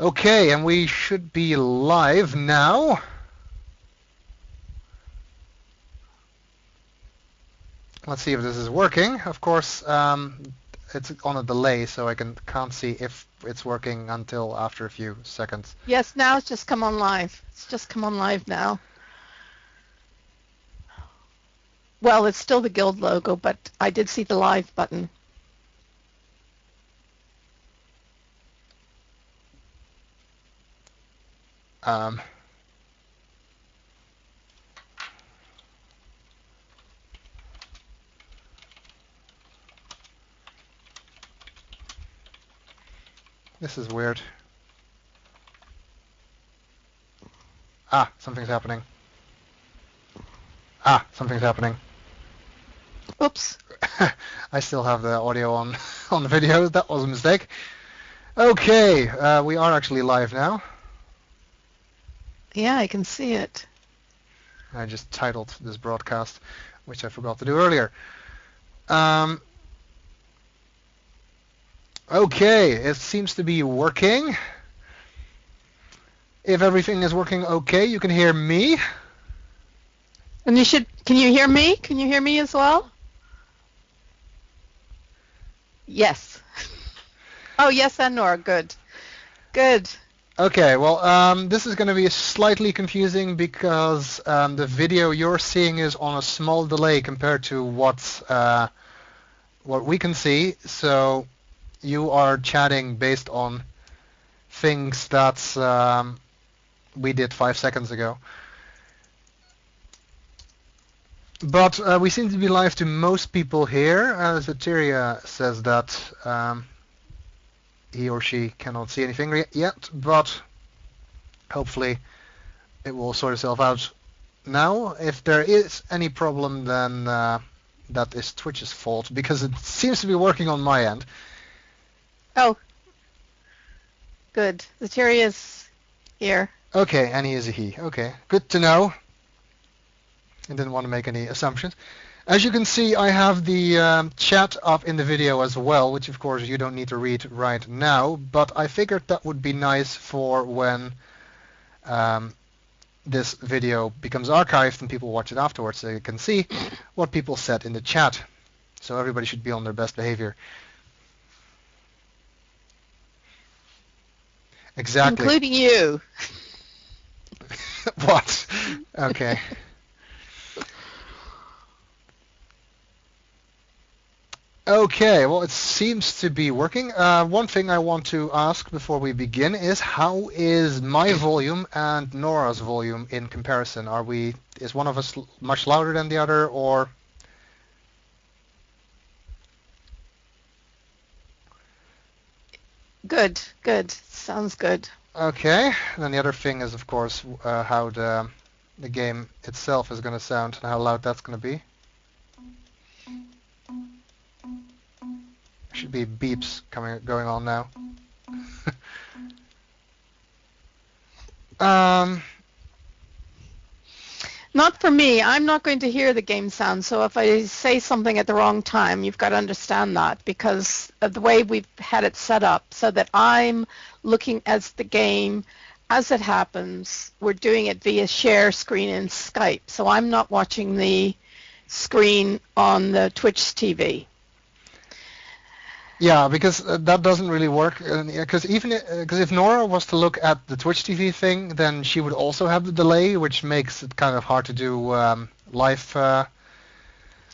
Okay, and we should be live now. Let's see if this is working. Of course, it's on a delay, so I can't see if it's working until after a few seconds. Yes, now it's just come on live. It's just come on live now. Well, it's still the guild logo, but I did see the live button. This is weird. Something's happening. Something's happening. Oops. I still have the audio on the video. That was a mistake. Okay, we are actually live now. Yeah, I can see it. I just titled this broadcast, which I forgot to do earlier. Okay, it seems to be working. If everything is working okay, you can hear me. And can you hear me? Can you hear me as well? Yes. Oh, yes, and Nora, good. Good. Okay, well, this is going to be slightly confusing because the video you're seeing is on a small delay compared to what we can see. So you are chatting based on things that we did 5 seconds ago. But we seem to be live to most people here. Zateria says that he or she cannot see anything yet, but hopefully it will sort itself out now. If there is any problem, then that is Twitch's fault, because it seems to be working on my end. Oh, good. Zateria's here. Okay, and he is a he. Okay, good to know. I didn't want to make any assumptions. As you can see, I have the chat up in the video as well, which of course you don't need to read right now, but I figured that would be nice for when this video becomes archived and people watch it afterwards, so you can see what people said in the chat. So everybody should be on their best behavior. Exactly. Including you. What? Okay. Okay, well, it seems to be working. One thing I want to ask before we begin is, how is my volume and Nora's volume in comparison? Is one of us much louder than the other, or? Good, good. Sounds good. Okay, and then the other thing is, of course, how the game itself is going to sound and how loud that's going to be. Should be beeps going on now. Not for me. I'm not going to hear the game sound, so if I say something at the wrong time, you've got to understand that, because of the way we've had it set up, so that I'm looking at the game as it happens. We're doing it via share screen in Skype, so I'm not watching the screen on the Twitch TV. Yeah, because that doesn't really work. Because if Nora was to look at the Twitch TV thing, then she would also have the delay, which makes it kind of hard to do live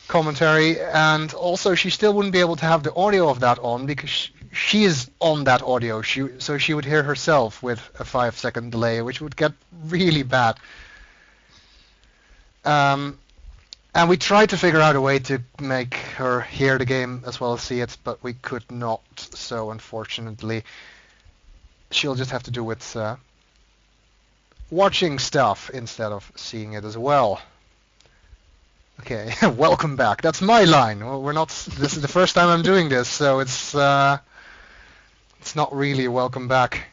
commentary. And also, she still wouldn't be able to have the audio of that on, because she is on that audio. So she would hear herself with a 5-second delay, which would get really bad. And we tried to figure out a way to make her hear the game as well as see it, but we could not. So unfortunately, she'll just have to do with watching stuff instead of seeing it as well. Okay, welcome back. That's my line. Well, this is the first time I'm doing this, so it's not really welcome back.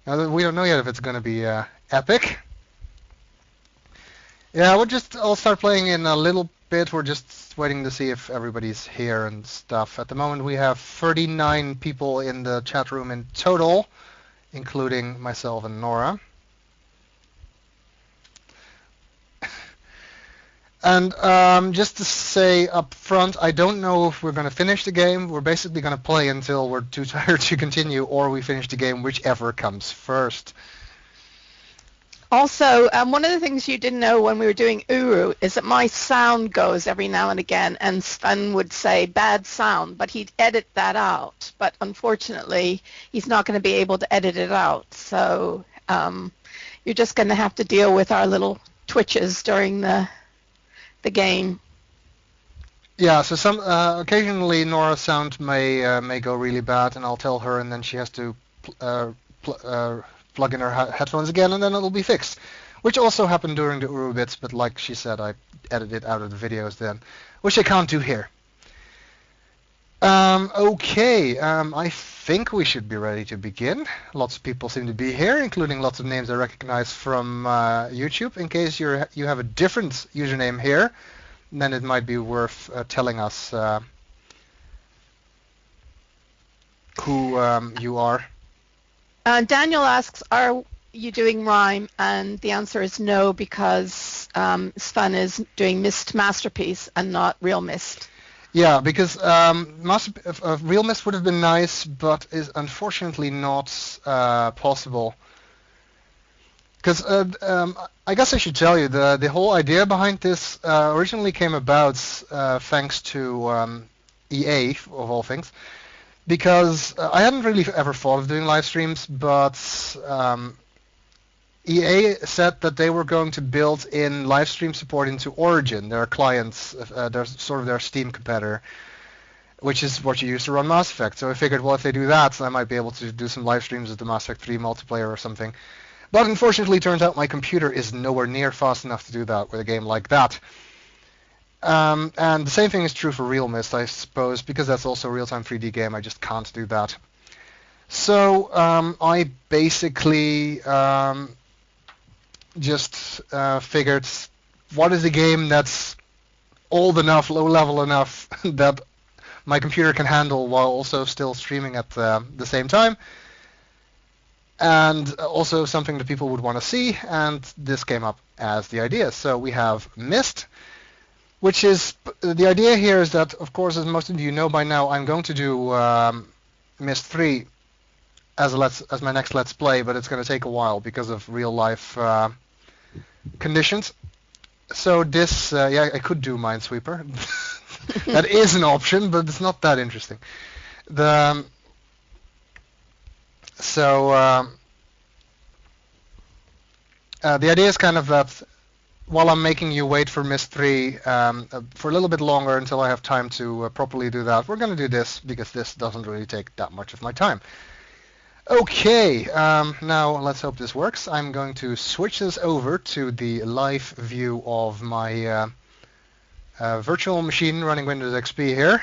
Now, we don't know yet if it's going to be epic. Yeah, I'll start playing in a little bit. We're just waiting to see if everybody's here and stuff. At the moment, we have 39 people in the chat room in total, including myself and Nora. And just to say up front, I don't know if we're going to finish the game. We're basically going to play until we're too tired to continue, or we finish the game, whichever comes first. Also, one of the things you didn't know when we were doing Uru is that my sound goes every now and again, and Sven would say bad sound, but he'd edit that out. But unfortunately, he's not going to be able to edit it out. So you're just going to have to deal with our little twitches during the game. Yeah, so some occasionally Nora's sound may go really bad, and I'll tell her, and then she has to plug in her headphones again, and then it'll be fixed. Which also happened during the Uru bits, but like she said, I edited it out of the videos then, which I can't do here. Okay, I think we should be ready to begin. Lots of people seem to be here, including lots of names I recognize from YouTube. In case you have a different username here, then it might be worth telling us who you are. Daniel asks, are you doing Rhyme? And the answer is no, because Sven is doing Myst Masterpiece and not Real Myst. Yeah, because Real Myst would have been nice, but is unfortunately not possible. Because I guess I should tell you, the whole idea behind this originally came about thanks to EA, of all things. Because I hadn't really ever thought of doing live streams, but EA said that they were going to build in live stream support into Origin, their clients, their Steam competitor, which is what you use to run Mass Effect. So I figured, well, if they do that, I might be able to do some live streams of the Mass Effect 3 multiplayer or something. But unfortunately, it turns out my computer is nowhere near fast enough to do that with a game like that. And the same thing is true for Real Myst, I suppose, because that's also a real-time 3D game. I just can't do that. So I basically just figured, what is a game that's old enough, low-level enough, that my computer can handle while also still streaming at the same time, and also something that people would want to see, and this came up as the idea. So we have Myst, which is, the idea here is that, of course, as most of you know by now, I'm going to do Myst 3 as my next Let's Play, but it's going to take a while because of real-life conditions. So this, yeah, I could do Minesweeper. That is an option, but it's not that interesting. The idea is kind of that while I'm making you wait for Myst 3 for a little bit longer until I have time to properly do that, we're going to do this because this doesn't really take that much of my time. Okay, now let's hope this works. I'm going to switch this over to the live view of my virtual machine running Windows XP here.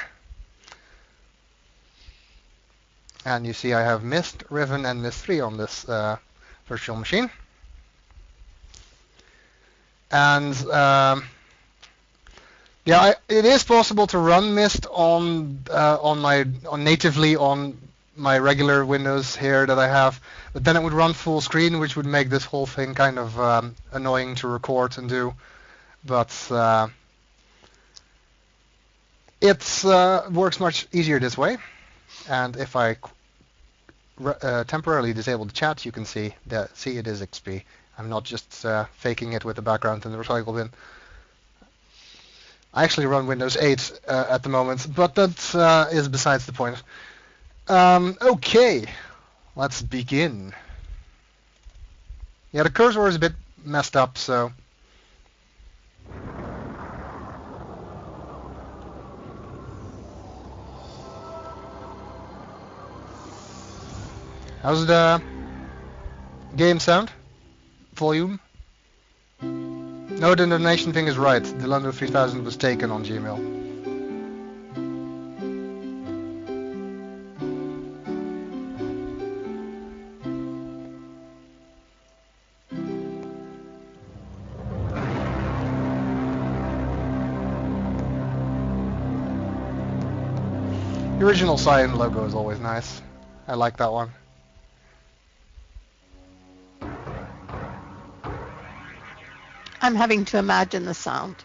And you see I have Myst, Riven, and Myst 3 on this virtual machine. And yeah, it is possible to run Myst natively on my regular Windows here that I have, but then it would run full screen, which would make this whole thing kind of annoying to record and do. But it works much easier this way. And if I temporarily disable the chat, you can see it is XP. I'm not just faking it with the background in the recycle bin. I actually run Windows 8 at the moment, but that is besides the point. Okay, let's begin. Yeah, the cursor is a bit messed up, so... How's the game sound? Volume? No, the donation thing is right. The Lando 3000 was taken on Gmail. The original Cyan logo is always nice. I like that one. I'm having to imagine the sound.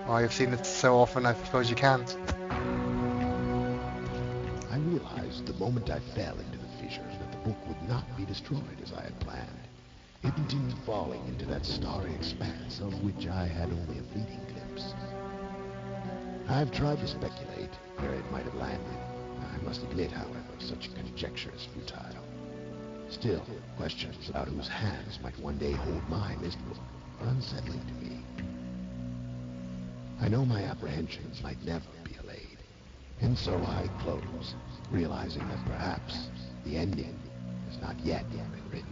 Well, you've seen it so often, I suppose you can't. I realized the moment I fell into the fissure that the book would not be destroyed as I had planned. It continued falling into that starry expanse of which I had only a fleeting glimpse. I've tried to speculate where it might have landed. I must admit, however, such conjecture is futile. Still, questions about whose hands might one day hold my Myst book are unsettling to me. I know my apprehensions might never be allayed, and so I close, realizing that perhaps the ending has not yet been written.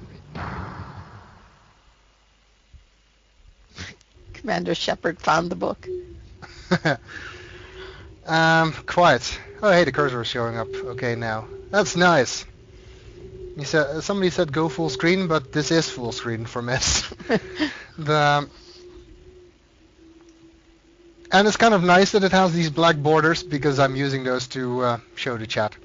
Commander Shepard found the book. Quite. Oh, hey, the cursor is showing up. Okay, now. That's nice. Somebody said go full screen, but this is full screen for Myst. And it's kind of nice that it has these black borders because I'm using those to show the chat.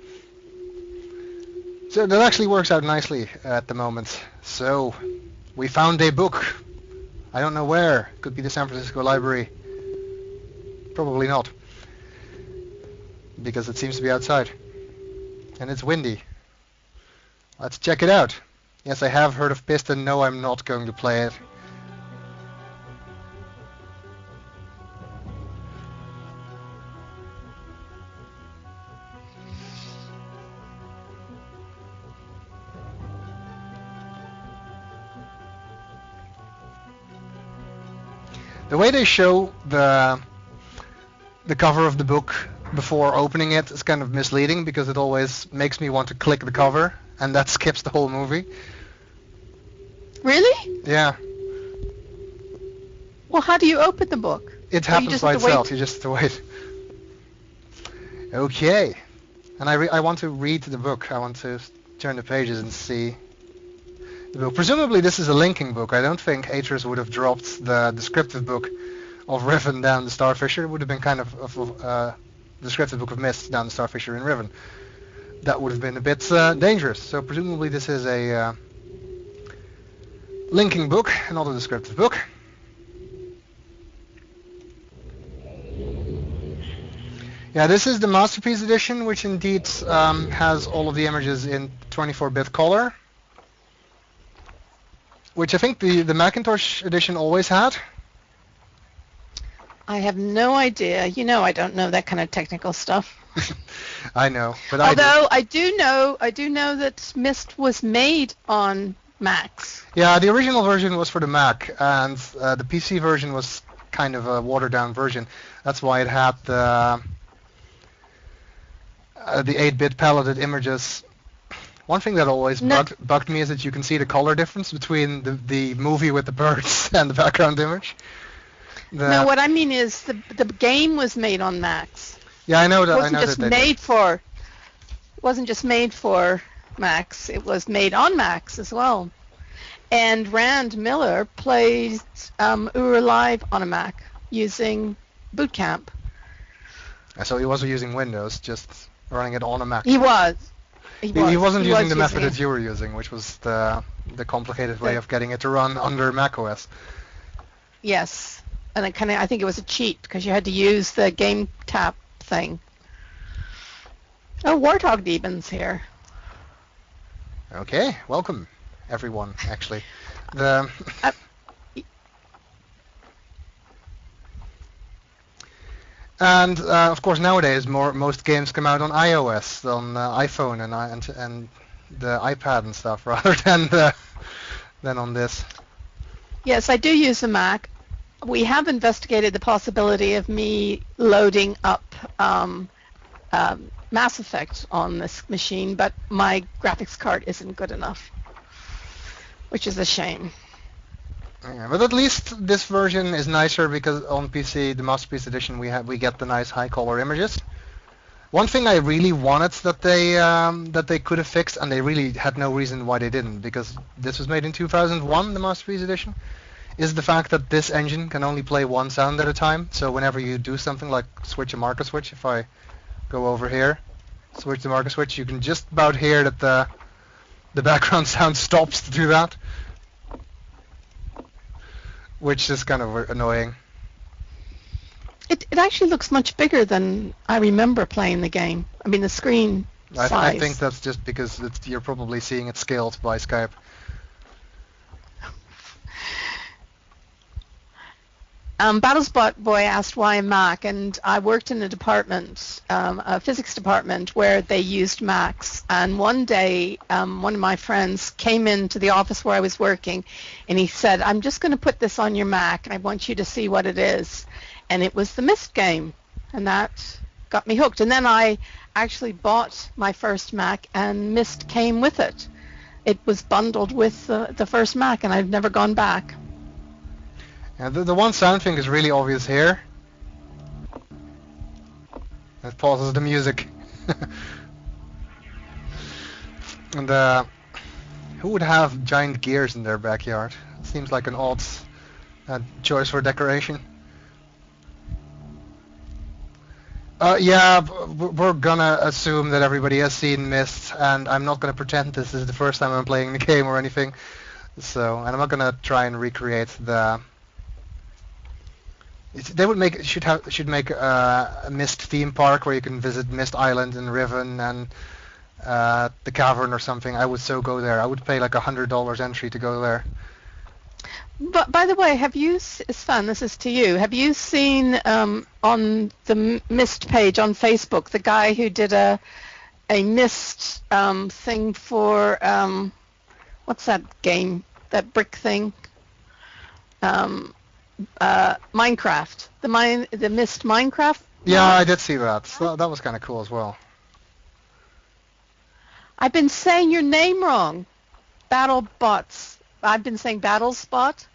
So that actually works out nicely at the moment. So we found a book. I don't know where. Could be the San Francisco Library. Probably not. Because it seems to be outside. And it's windy. Let's check it out. Yes, I have heard of Piston. No, I'm not going to play it. The way they show the cover of the book before opening it is kind of misleading because it always makes me want to click the cover, and that skips the whole movie. Really? Yeah. Well, how do you open the book? It happens by itself. You just have to wait. Okay. And I want to read the book. I want to turn the pages and see the book. Presumably this is a linking book. I don't think Atris would have dropped the descriptive book of Riven down the Starfisher. It would have been kind of descriptive book of Myst down the Starfisher in Riven. That would have been a bit dangerous. So presumably this is a linking book, not a descriptive book. Yeah, this is the Masterpiece Edition, which indeed has all of the images in 24-bit color, which I think the Macintosh edition always had. I have no idea. You know, I don't know that kind of technical stuff. I know, but although I do know that Myst was made on Macs. Yeah, the original version was for the Mac, and the PC version was kind of a watered-down version. That's why it had the 8-bit paletted images. One thing that always bugged me is that you can see the color difference between the movie with the birds and the background image. No, what I mean is the game was made on Macs. Yeah, I know that. It wasn't just made for Macs. It was made on Macs as well. And Rand Miller plays Ur Live on a Mac using Boot Camp. So he wasn't using Windows, just running it on a Mac. He was. He wasn't using the method that you were using, which was the complicated way of getting it to run under macOS. Yes, and I think it was a cheat because you had to use the game tap thing. Oh, Warthog Demon's here. Okay, welcome, everyone. Actually, And of course nowadays most games come out on iOS, on iPhone and the iPad and stuff, rather than on this. Yes, I do use a Mac. We have investigated the possibility of me loading up Mass Effect on this machine, but my graphics card isn't good enough, which is a shame. Yeah, but at least this version is nicer because on PC, the Masterpiece Edition, we get the nice high color images. One thing I really wanted that they could have fixed, and they really had no reason why they didn't, because this was made in 2001, the Masterpiece Edition, is the fact that this engine can only play one sound at a time. So whenever you do something like switch a marker switch, if I go over here, switch the marker switch, you can just about hear that the background sound stops to do that. which is kind of annoying. It actually looks much bigger than I remember playing the game. I mean, the screen size. I think that's just because you're probably seeing it scaled by Skype. Battlespot Boy asked why a Mac, and I worked in a department, a physics department, where they used Macs. And one day, one of my friends came into the office where I was working, and he said, "I'm just going to put this on your Mac. I want you to see what it is." And it was the Myst game, and that got me hooked. And then I actually bought my first Mac, and Myst came with it. It was bundled with the first Mac, and I've never gone back. And the one sound thing is really obvious here. It pauses the music. And who would have giant gears in their backyard? Seems like an odd choice for decoration. Yeah, we're gonna assume that everybody has seen Myst, and I'm not gonna pretend this is the first time I'm playing the game or anything. So, and I'm not gonna try and recreate the. They would should make a Myst theme park where you can visit Myst Island and Riven and the cavern or something. I would so go there. I would pay like $100 entry to go there. But by the way, Sven, this is to you. Have you seen on the Myst page on Facebook the guy who did a Myst thing for what's that game? That brick thing? Minecraft. The Myst Minecraft? Yeah, I did see that. So that was kind of cool as well. I've been saying your name wrong. BattleBots. I've been saying Battlespot.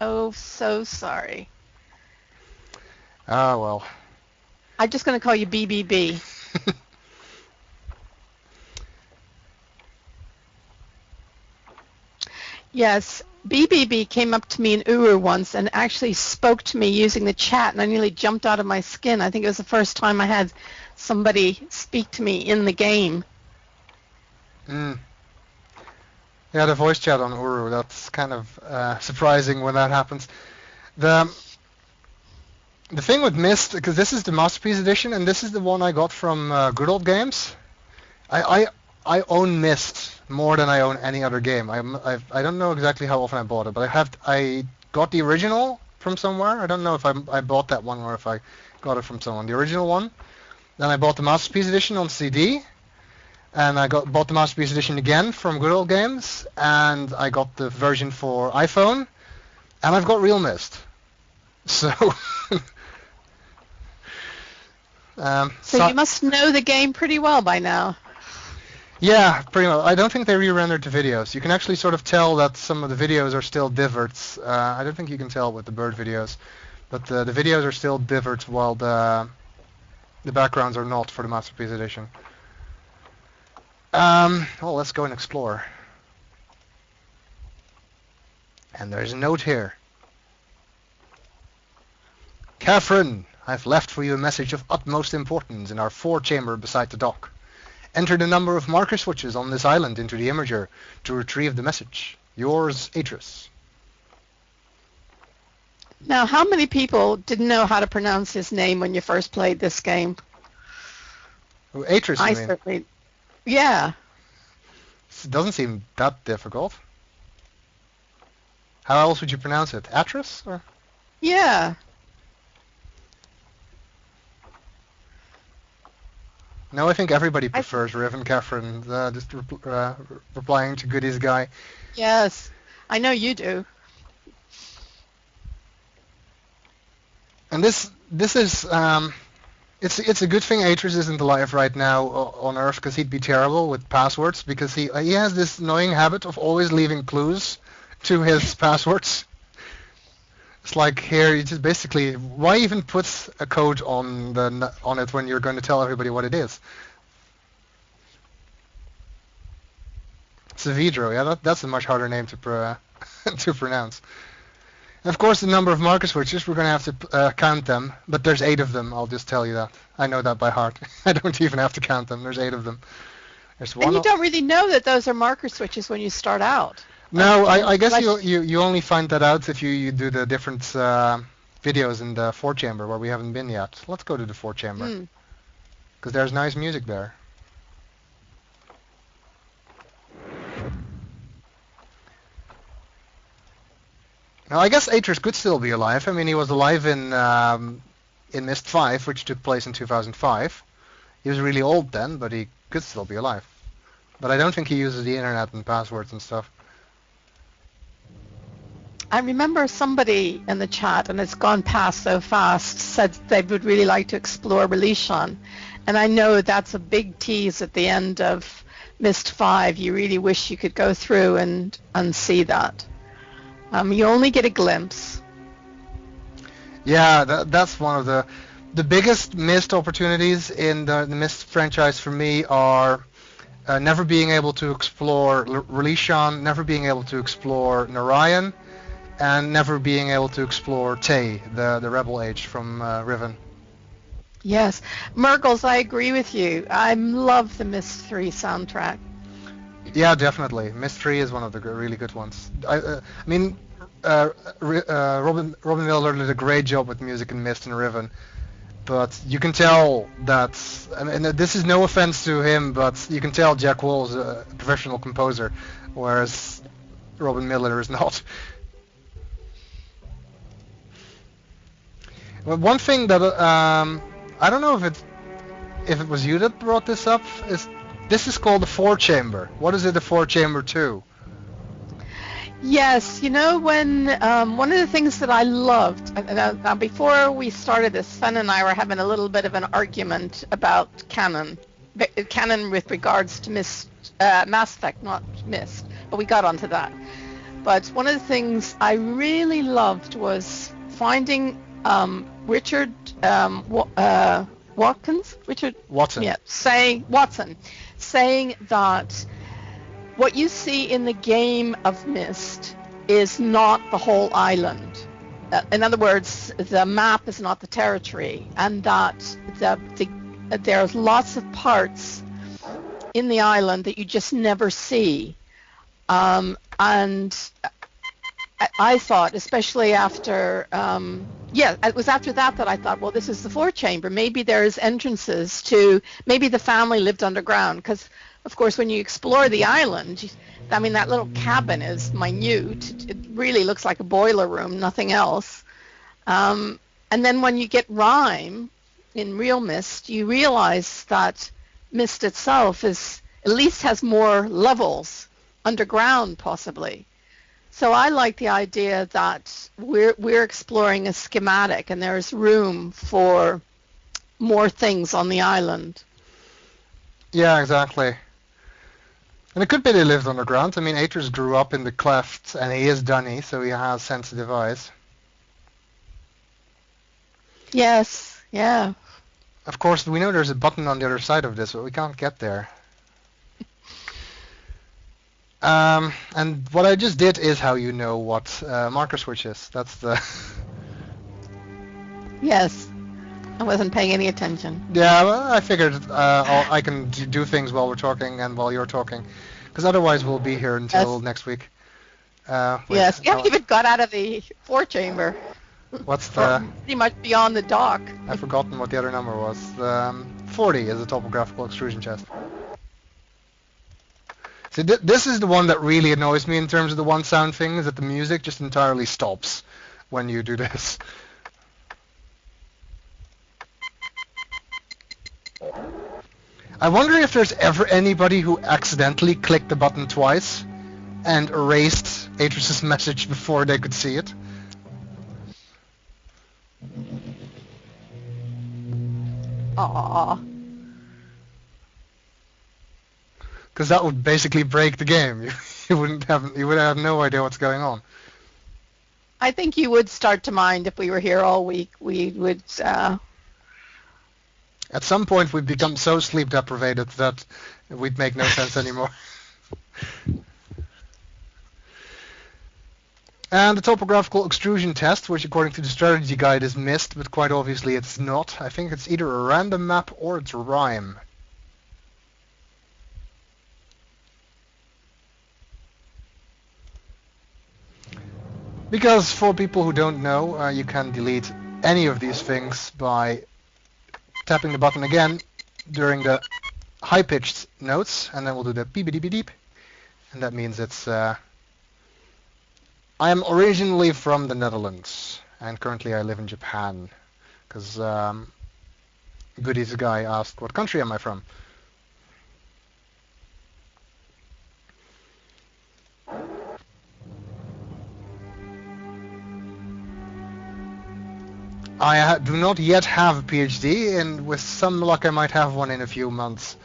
Oh, so sorry. Oh, well. I'm just going to call you BBB. Yes, BBB came up to me in Uru once and actually spoke to me using the chat, and I nearly jumped out of my skin. I think it was the first time I had somebody speak to me in the game. Mm. Yeah, the voice chat on Uru, that's kind of surprising when that happens. The thing with Myst, because this is the Masterpiece Edition, and this is the one I got from Good Old Games. I own Myst more than I own any other game. I don't know exactly how often I bought it, but I got the original from somewhere. I don't know if I bought that one or if I got it from someone. The original one. Then I bought the Masterpiece Edition on CD, and I bought the Masterpiece Edition again from Good Old Games, and I got the version for iPhone, and I've got real Myst. So. So you must know the game pretty well by now. Yeah, pretty much. I don't think they re-rendered the videos. You can actually sort of tell that some of the videos are still divots. I don't think you can tell with the bird videos, but the videos are still divots while the backgrounds are not for the Masterpiece Edition. Well, let's go and explore. And there's a note here. Catherine, I've left for you a message of utmost importance in our four-chamber beside the dock. Enter the number of marker switches on this island into the imager to retrieve the message. Yours, Atris. Now, how many people didn't know how to pronounce his name when you first played this game? Oh, Atris, you mean? Certainly. Yeah. It doesn't seem that difficult. How else would you pronounce it? Atris? Or? Yeah. No, I think everybody prefers Riv and Catherine, just replying to Goody's guy. Yes, I know you do. And this is it's a good thing Atris isn't alive right now on Earth, because he'd be terrible with passwords, because he has this annoying habit of always leaving clues to his passwords. It's like here, you just basically, why even put a code on it when you're going to tell everybody what it is? Savidro, yeah, that's a much harder name to to pronounce. And of course, the number of marker switches, we're going to have to count them, but there's 8 of them. I'll just tell you that. I know that by heart. I don't even have to count them. There's 8 of them. There's one. And you don't really know that those are marker switches when you start out. No, I guess Like- you only find that out if you do the different videos in the four chamber where we haven't been yet. Let's go to the four chamber Hmm. because there's nice music there. Now I guess Atreus could still be alive. I mean, he was alive in Myst I, which took place in 2005. He was really old then, but he could still be alive. But I don't think he uses the internet and passwords and stuff. I remember somebody in the chat, and it's gone past so fast, said they would really like to explore Relishon. And I know that's a big tease at the end of Myst 5. You really wish you could go through and see that. You only get a glimpse. Yeah, that's one of the biggest missed opportunities in the Myst franchise for me are never being able to explore Relishon, never being able to explore Narayan, and never being able to explore Tay, the rebel age from Riven. Yes. Mergles, I agree with you. I love the Myst 3 soundtrack. Yeah, definitely. Myst 3 is one of the really good ones. I mean, Robin Miller did a great job with music in Myst and Riven, but you can tell that, and this is no offense to him, but you can tell Jack Wall is a professional composer, whereas Robin Miller is not. But one thing that I don't know if it was you that brought this up is this is called the four chamber. What is it the four chamber to? Yes, when one of the things that I loved, now before we started this, Sven and I were having a little bit of an argument about canon with regards to Mass Effect, not Myst, but we got onto that. But one of the things I really loved was finding Richard Watson. Yeah, saying that what you see in the game of Myst is not the whole island. In other words, the map is not the territory, and that there's lots of parts in the island that you just never see. And I thought, especially after, it was after that I thought, well, this is the fourth chamber. Maybe there's entrances to, maybe the family lived underground, because, of course, when you explore the island, I mean, that little cabin is minute. It really looks like a boiler room, nothing else. And then when you get Rime in real Myst, you realize that Myst itself at least has more levels underground, possibly. So I like the idea that we're exploring a schematic and there's room for more things on the island. Yeah, exactly. And it could be they lived underground. I mean, Atreus grew up in the cleft, and he is Dunny, so he has sensitive eyes. Yes, yeah. Of course, we know there's a button on the other side of this, but we can't get there. And what I just did is how you know what marker switch is. That's the... Yes. I wasn't paying any attention. Yeah, well, I figured I can do things while we're talking and while you're talking, because otherwise we'll be here until next week. Yes, we haven't even got out of the four chamber. What's the... Pretty much beyond the dock. I've forgotten what the other number was. 40 is the topographical extrusion chest. See, this is the one that really annoys me in terms of the one sound thing, is that the music just entirely stops when you do this. I wonder if there's ever anybody who accidentally clicked the button twice and erased Atreus' message before they could see it. Aww. Because that would basically break the game. You would have no idea what's going on. I think you would start to mind if we were here all week. We would... At some point we'd become so sleep deprived that we'd make no sense anymore. And the topographical extrusion test, which according to the strategy guide is Myst, but quite obviously it's not. I think it's either a random map or it's Rime. Because for people who don't know, you can delete any of these things by tapping the button again during the high-pitched notes, and then we'll do the beep-a-deep-a-deep, and that means it's... I am originally from the Netherlands, and currently I live in Japan, because Goody's guy asked, what country am I from? I do not yet have a PhD, and with some luck I might have one in a few months.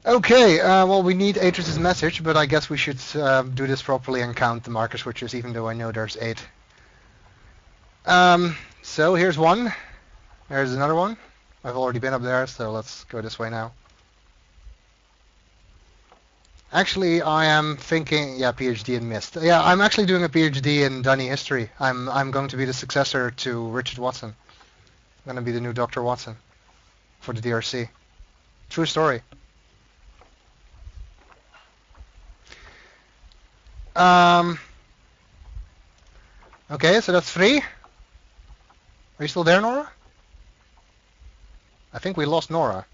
Okay, well we need Atris's message, but I guess we should do this properly and count the marker switches, even though I know there's 8. So here's one. There's another one. I've already been up there, so let's go this way now. Actually, I am thinking, yeah, PhD in Myst. Yeah, I'm actually doing a PhD in Dunny history. I'm going to be the successor to Richard Watson. I'm going to be the new Dr. Watson for the DRC. True story. Okay, so that's 3. Are you still there, Nora? I think we lost Nora.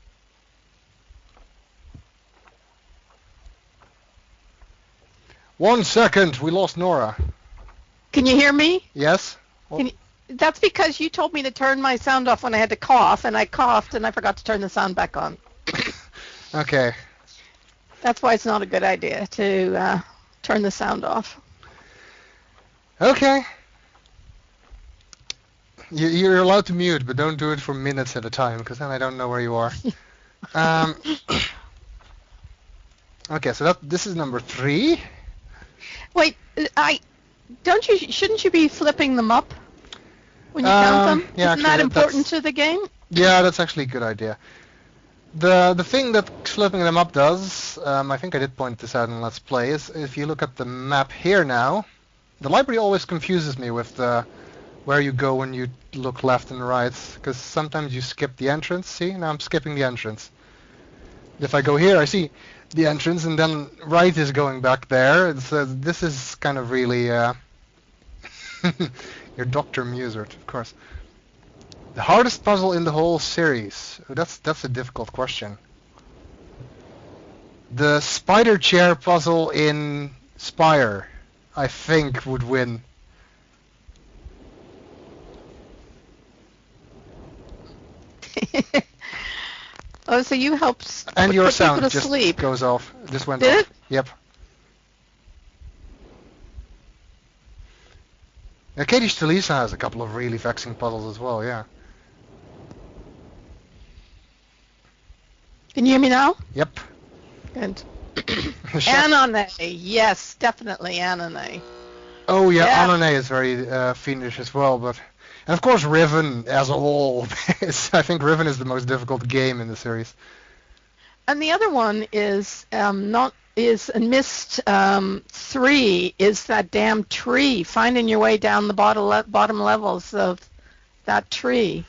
One second, we lost Nora. Can you hear me? Yes? Well, that's because you told me to turn my sound off when I had to cough, and I coughed, and I forgot to turn the sound back on. okay. That's why it's not a good idea to turn the sound off. Okay. You're allowed to mute, but don't do it for minutes at a time, because then I don't know where you are. Okay, so this is number 3. Wait, shouldn't you be flipping them up when you count them? Yeah, Isn't that important to the game? Yeah, that's actually a good idea. The thing that flipping them up does, I think I did point this out in Let's Play, is if you look at the map here now, the library always confuses me with where you go when you look left and right, because sometimes you skip the entrance. See, now I'm skipping the entrance. If I go here, I see the entrance, and then right is going back there. So this is kind of really your Dr. Musert, of course. The hardest puzzle in the whole series. That's a difficult question. The spider chair puzzle in Spire, I think, would win. Oh, so you helped and your put sound people to just sleep. goes off. Just went Did off. it? Yep. Katie Stelisa has a couple of really vexing puzzles as well, yeah. Can you hear me now? Yep. Good. Anone, yes, definitely Anone. Oh yeah, Yeah. Anone is very fiendish as well, but and of course Riven as a whole. I think Riven is the most difficult game in the series. And the other one is in Myst 3 is that damn tree, finding your way down the bottom levels of that tree.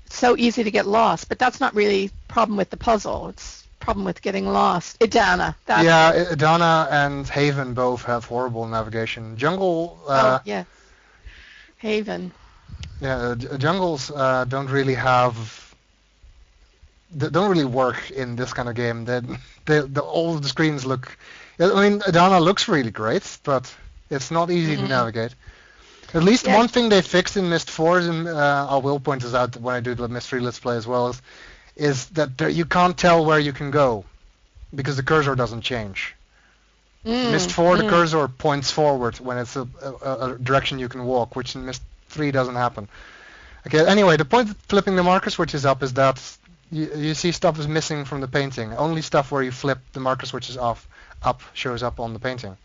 It's so easy to get lost, but that's not really a problem with the puzzle. It's a problem with getting lost. Idana. Yeah, Idana and Haven both have horrible navigation. Jungle. Yeah. Haven. Yeah, jungles don't really work in this kind of game. All of the screens look. I mean, Idana looks really great, but it's not easy to navigate. At least one thing they fixed in Myst 4, and I will point this out when I do the Myst 3 Let's Play as well, is that you can't tell where you can go because the cursor doesn't change. Myst 4, the cursor points forward when it's a direction you can walk, which in Myst 3 doesn't happen. Okay, anyway, the point of flipping the marker switches up is that you see stuff is missing from the painting. Only stuff where you flip the marker switches up shows up on the painting.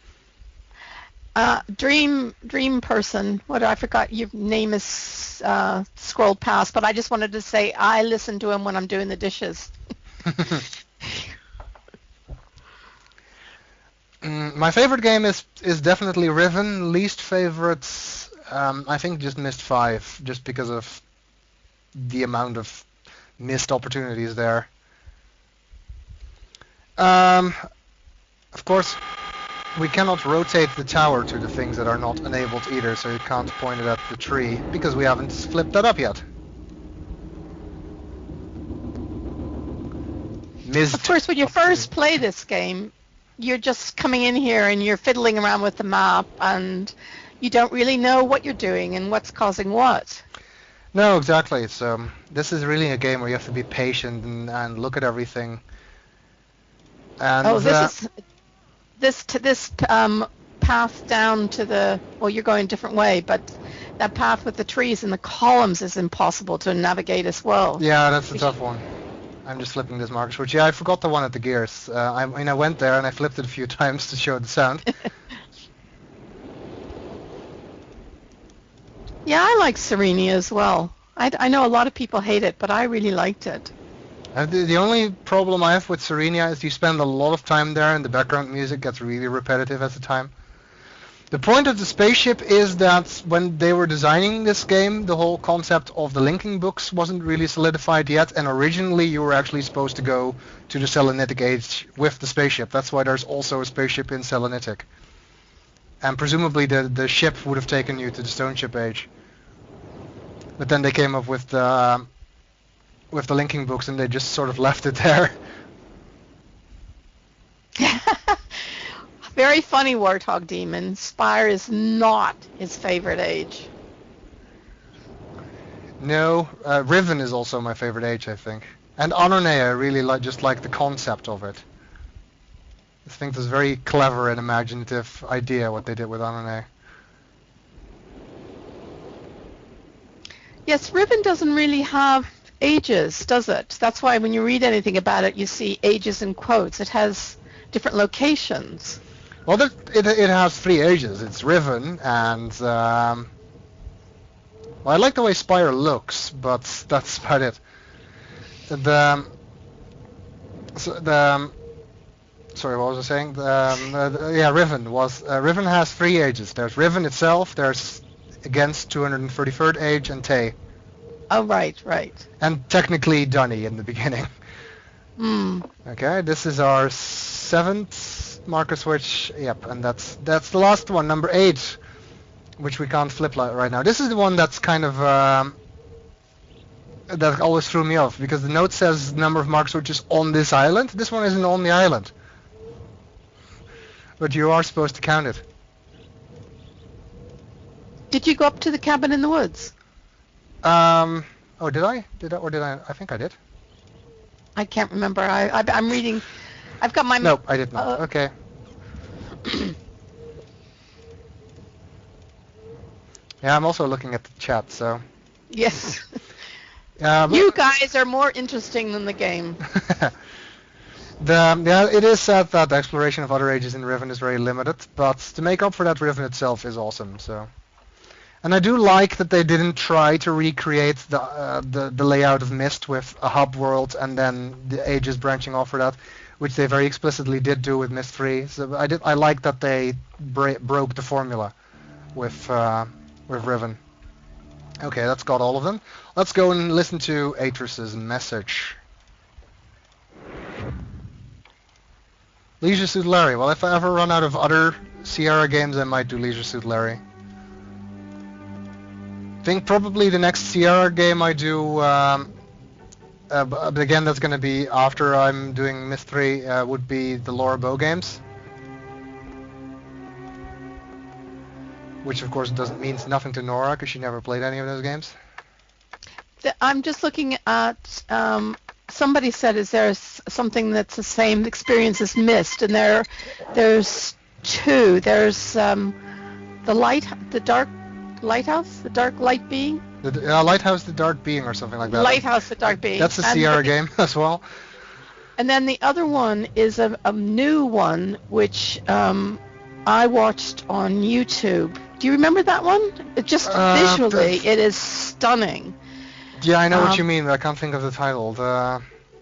Dream person, I forgot your name is scrolled past, but I just wanted to say I listen to him when I'm doing the dishes. My favorite game is definitely Riven. Least favorites, I think just Myst 5, just because of the amount of missed opportunities there. Of course, we cannot rotate the tower to the things that are not enabled either, so you can't point it at the tree, because we haven't flipped that up yet. Of course, when you first play this game, you're just coming in here and you're fiddling around with the map, and you don't really know what you're doing and what's causing what. No, exactly. So this is really a game where you have to be patient and look at everything. And this path down to the, well, you're going a different way, but that path with the trees and the columns is impossible to navigate as well. Yeah, that's a tough one. I'm just flipping this marker switch. Yeah, I forgot the one at the gears. I went there and I flipped it a few times to show the sound. Yeah, I like Serenia as well. I know a lot of people hate it, but I really liked it. The only problem I have with Serenia is you spend a lot of time there and the background music gets really repetitive at the time. The point of the spaceship is that when they were designing this game, the whole concept of the linking books wasn't really solidified yet, and originally you were actually supposed to go to the Selenitic Age with the spaceship. That's why there's also a spaceship in Selenitic. And presumably the ship would have taken you to the Stone Ship Age. But then they came up with the linking books and they just sort of left it there. Very funny, Warthog Demon. Spire is not his favorite age. No, Riven is also my favorite age, I think. And Anone, I really just like the concept of it. I think that's a very clever and imaginative idea what they did with Anone. Yes, Riven doesn't really have ages, does it? That's why when you read anything about it, you see ages in quotes. It has different locations. Well, it has 3 ages. It's Riven and... well, I like the way Spire looks, but that's about it. Sorry, what was I saying? Yeah, Riven has 3 ages. There's Riven itself, there's Against 233rd Age, and Tay. Oh, right. And technically Dunny in the beginning. Okay, this is our 7th marker switch. Yep, and that's the last one, number 8, which we can't flip right now. This is the one that's kind of that always threw me off, because the note says number of marker switches on this island. This one isn't on the island, but you are supposed to count it. Did you go up to the cabin in the woods? Oh, did I? I think I did. I can't remember. I'm reading. I've got my... No, I did not. Okay. Yeah, I'm also looking at the chat, so... Yes. You guys are more interesting than the game. Yeah, it is sad that the exploration of other ages in Riven is very limited, but to make up for that, Riven itself is awesome, so... And I do like that they didn't try to recreate the layout of Myst with a hub world and then the ages branching off for that, which they very explicitly did do with Myst 3. So I like that they broke the formula with Riven. Okay, that's got all of them. Let's go and listen to Atris's message. Leisure Suit Larry. Well, if I ever run out of other Sierra games, I might do Leisure Suit Larry. I think probably the next Sierra game I do, but again that's going to be after I'm doing Myst 3, would be the Laura Bow games. Which of course means nothing to Nora because she never played any of those games. I'm just looking at, somebody said, is there something that's the same experience as Myst? And there's 2. There's the dark lighthouse, the dark light being. Lighthouse, the dark being, or something like that. Lighthouse, the dark being. That's a Sierra game as well. And then the other one is a new one which I watched on YouTube. Do you remember that one? It just visually, it is stunning. Yeah, I know what you mean, but I can't think of the title.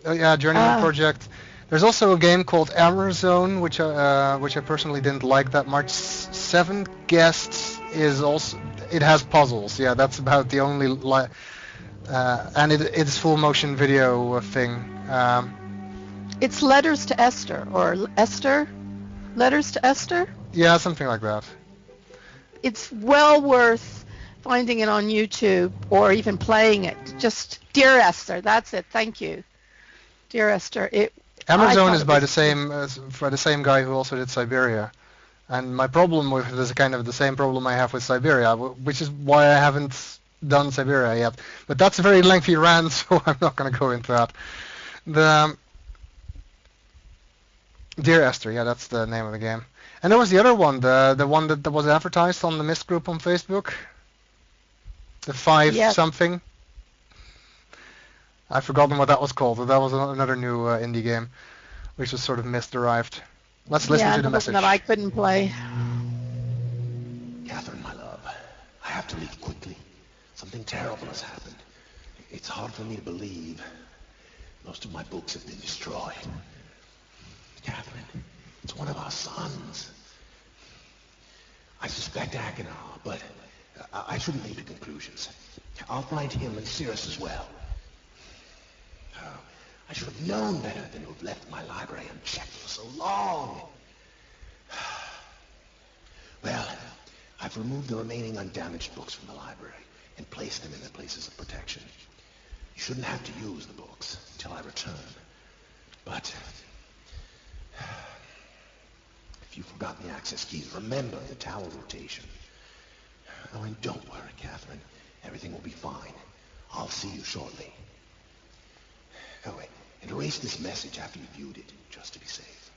Journeyman Project. There's also a game called Amazon, which I personally didn't like that much. 7 Guests is also... It has puzzles. Yeah, that's about the only... and it's full motion video thing. It's Letters to Esther, or Esther? Letters to Esther? Yeah, something like that. It's well worth finding it on YouTube or even playing it. Just Dear Esther, that's it. Thank you, Dear Esther. Amazon is by the same guy who also did Siberia, and my problem with it is kind of the same problem I have with Siberia, which is why I haven't done Siberia yet. But that's a very lengthy rant, so I'm not going to go into that. The Dear Esther, yeah, that's the name of the game. And there was the other one, the one that was advertised on the Myst group on Facebook. The 5 something. I've forgotten what that was called, but that was another new indie game, which was sort of Myst-derived. Let's listen to the message. That I couldn't play. Catherine, my love, I have to leave quickly. Something terrible has happened. It's hard for me to believe. Most of my books have been destroyed. Catherine, it's one of our sons. I suspect Achenar, but I shouldn't leap to conclusions. I'll find him and Cirrus as well. Oh, I should have known better than to have left my library unchecked for so long. Well, I've removed the remaining undamaged books from the library and placed them in their places of protection. You shouldn't have to use the books until I return. But if you've forgotten the access keys, remember the tower rotation. Oh, and don't worry, Catherine. Everything will be fine. I'll see you shortly. Oh, wait. And erase this message after you've viewed it, just to be safe.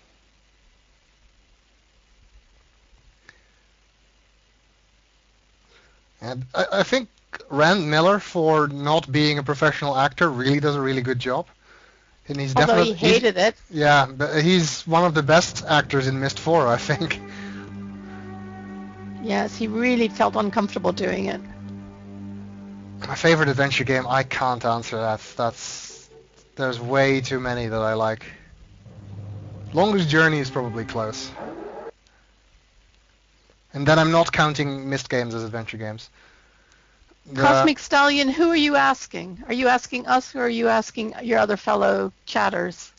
And I think Rand Miller, for not being a professional actor, really does a really good job. And he's Although he hated it. Yeah, but he's one of the best actors in Myst 4, I think. Yes, he really felt uncomfortable doing it. My favorite adventure game, I can't answer that. There's way too many that I like. Longest Journey is probably close. And then I'm not counting Myst games as adventure games. Cosmic Stallion, who are you asking? Are you asking us or are you asking your other fellow chatters?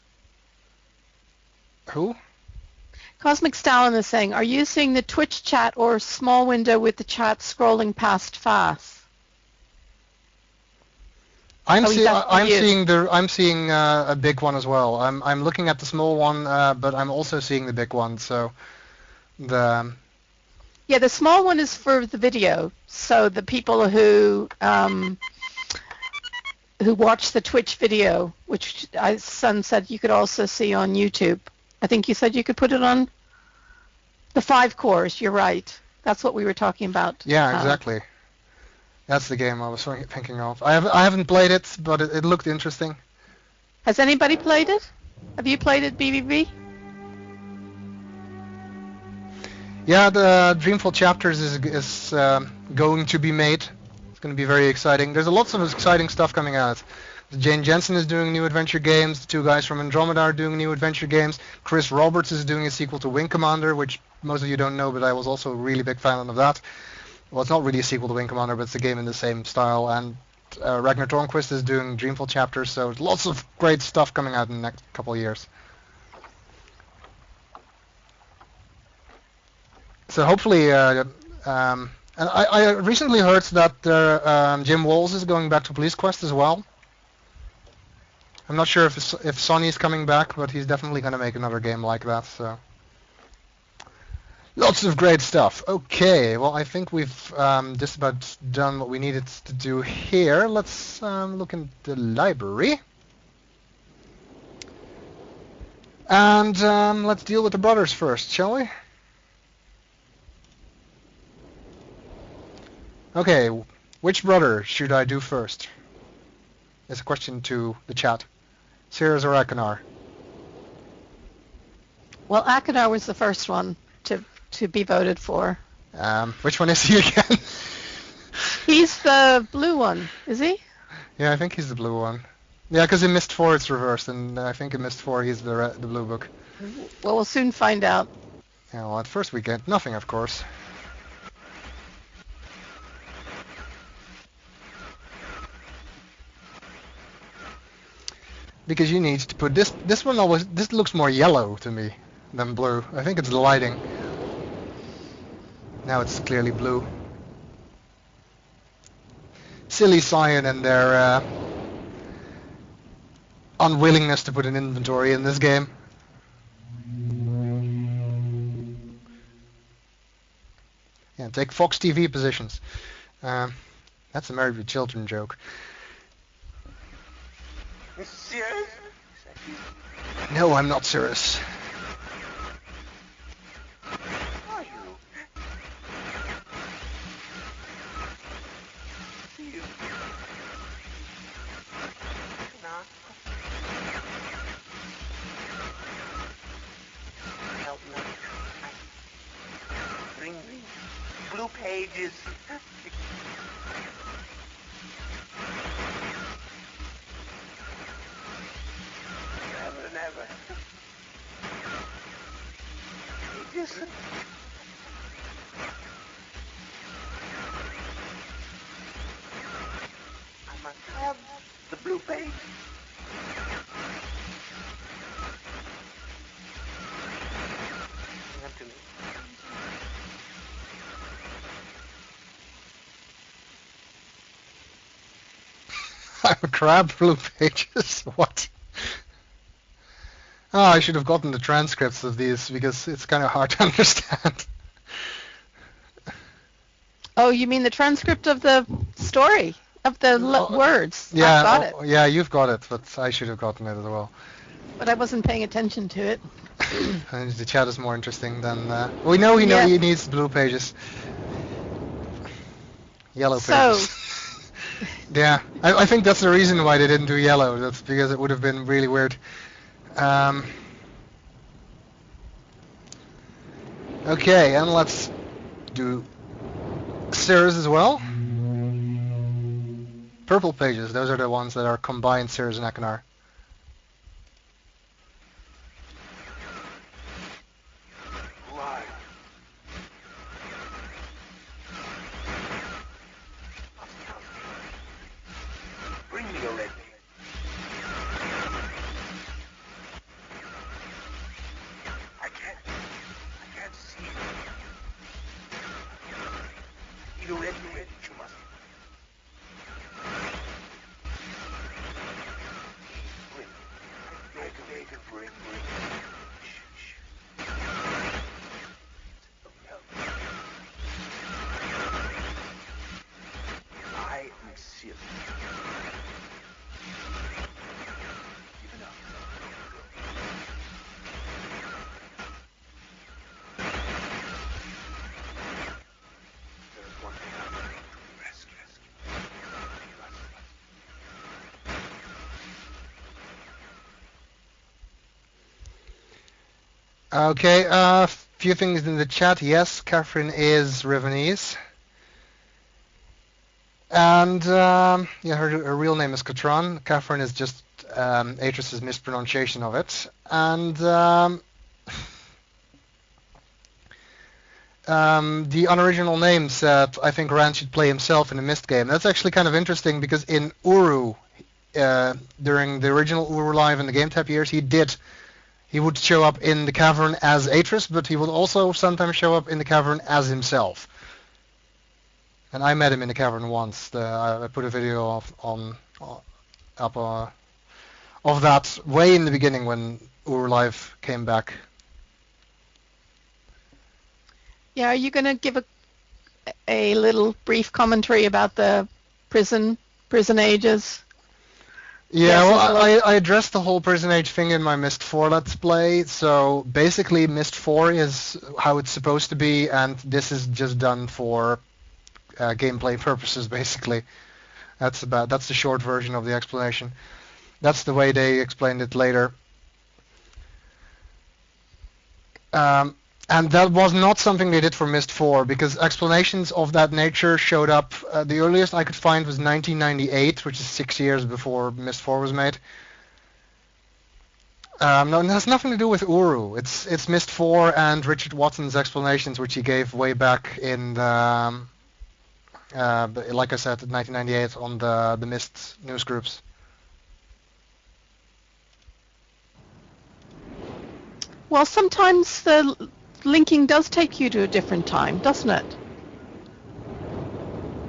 Who? Cosmic Stallion is saying, are you seeing the Twitch chat or small window with the chat scrolling past fast? I'm seeing a big one as well. I'm looking at the small one, but I'm also seeing the big one. So the small one is for the video. So the people who watch the Twitch video, which Son said you could also see on YouTube. I think you said you could put it on the 5 cores. You're right. That's what we were talking about. Yeah, exactly. That's the game I was thinking of. I haven't played it, but it looked interesting. Has anybody played it? Have you played it, BBB? Yeah, the Dreamfall Chapters is going to be made. It's going to be very exciting. There's lots of exciting stuff coming out. Jane Jensen is doing new adventure games. The 2 guys from Andromeda are doing new adventure games. Chris Roberts is doing a sequel to Wing Commander, which most of you don't know, but I was also a really big fan of that. Well, it's not really a sequel to Wing Commander, but it's a game in the same style. And Ragnar Tornquist is doing Dreamfall Chapters, so lots of great stuff coming out in the next couple of years. So hopefully, and I recently heard that Jim Walls is going back to Police Quest as well. I'm not sure if Sonny's coming back, but he's definitely going to make another game like that. So lots of great stuff. Okay, well I think we've just about done what we needed to do here. Let's look in the library. And let's deal with the brothers first, shall we? Okay, which brother should I do first? It's a question to the chat. Cirrus or Achenar? Well, Achenar was the first one to be voted for. Which one is he again? He's the blue one, is he? Yeah, I think he's the blue one. Yeah, because in Myst 4 it's reversed, and I think in Myst 4 he's the blue book. Well, we'll soon find out. Yeah, well, at first we get nothing, of course. Because you need to put this one always, this looks more yellow to me than blue. I think it's the lighting. Now it's clearly blue. Silly Cyan and their unwillingness to put an inventory in this game. Yeah, take Fox TV positions. That's a Married with Children joke. Serious? No, I'm not serious. Are you? You. Not. Help me. Bring me blue pages. Never and ever. Pages. I must have the blue page. Bring them to me. I'm a crab, blue pages. What? Oh, I should have gotten the transcripts of these because it's kind of hard to understand. Oh, you mean the transcript of the story, of the words? Yeah, I've got it. Yeah, you've got it, but I should have gotten it as well. But I wasn't paying attention to it. And the chat is more interesting than... we know he needs blue pages. Yellow pages. Yeah, I think that's the reason why they didn't do yellow. That's because it would have been really weird. Okay, and let's do Cirrus as well. Purple pages, those are the ones that are combined Cirrus and Akinar. Why? Bring me a red page. I can't see. Need a red page, you must. Bring. I beg of bring. Shh. I am serious. Give it up. There is one thing I need to rescue. Okay, a few things in the chat. Yes, Catherine is Rivenese. And, yeah, her real name is Catron. Catherine is just Atris's mispronunciation of it. And the unoriginal name said, I think Rand should play himself in a Myst game. That's actually kind of interesting because in Uru, during the original Uru Live in the Game Tap years, he would show up in the cavern as Atris, but he would also sometimes show up in the cavern as himself. And I met him in the cavern once. I put a video up of that way in the beginning when Ur Live came back. Yeah, are you going to give a little brief commentary about the prison ages? Yeah, Yes, well, I addressed the whole Prison Age thing in my Myst 4 Let's Play. So basically, Myst 4 is how it's supposed to be, and this is just done for gameplay purposes, basically. That's the short version of the explanation. That's the way they explained it later. And that was not something they did for Myst 4, because explanations of that nature showed up. The earliest I could find was 1998, which is 6 years before Myst 4 was made. No, it has nothing to do with Uru. It's Myst 4 and Richard Watson's explanations, which he gave way back in the, like I said, 1998 on the Myst news groups. Well, sometimes the linking does take you to a different time, doesn't it?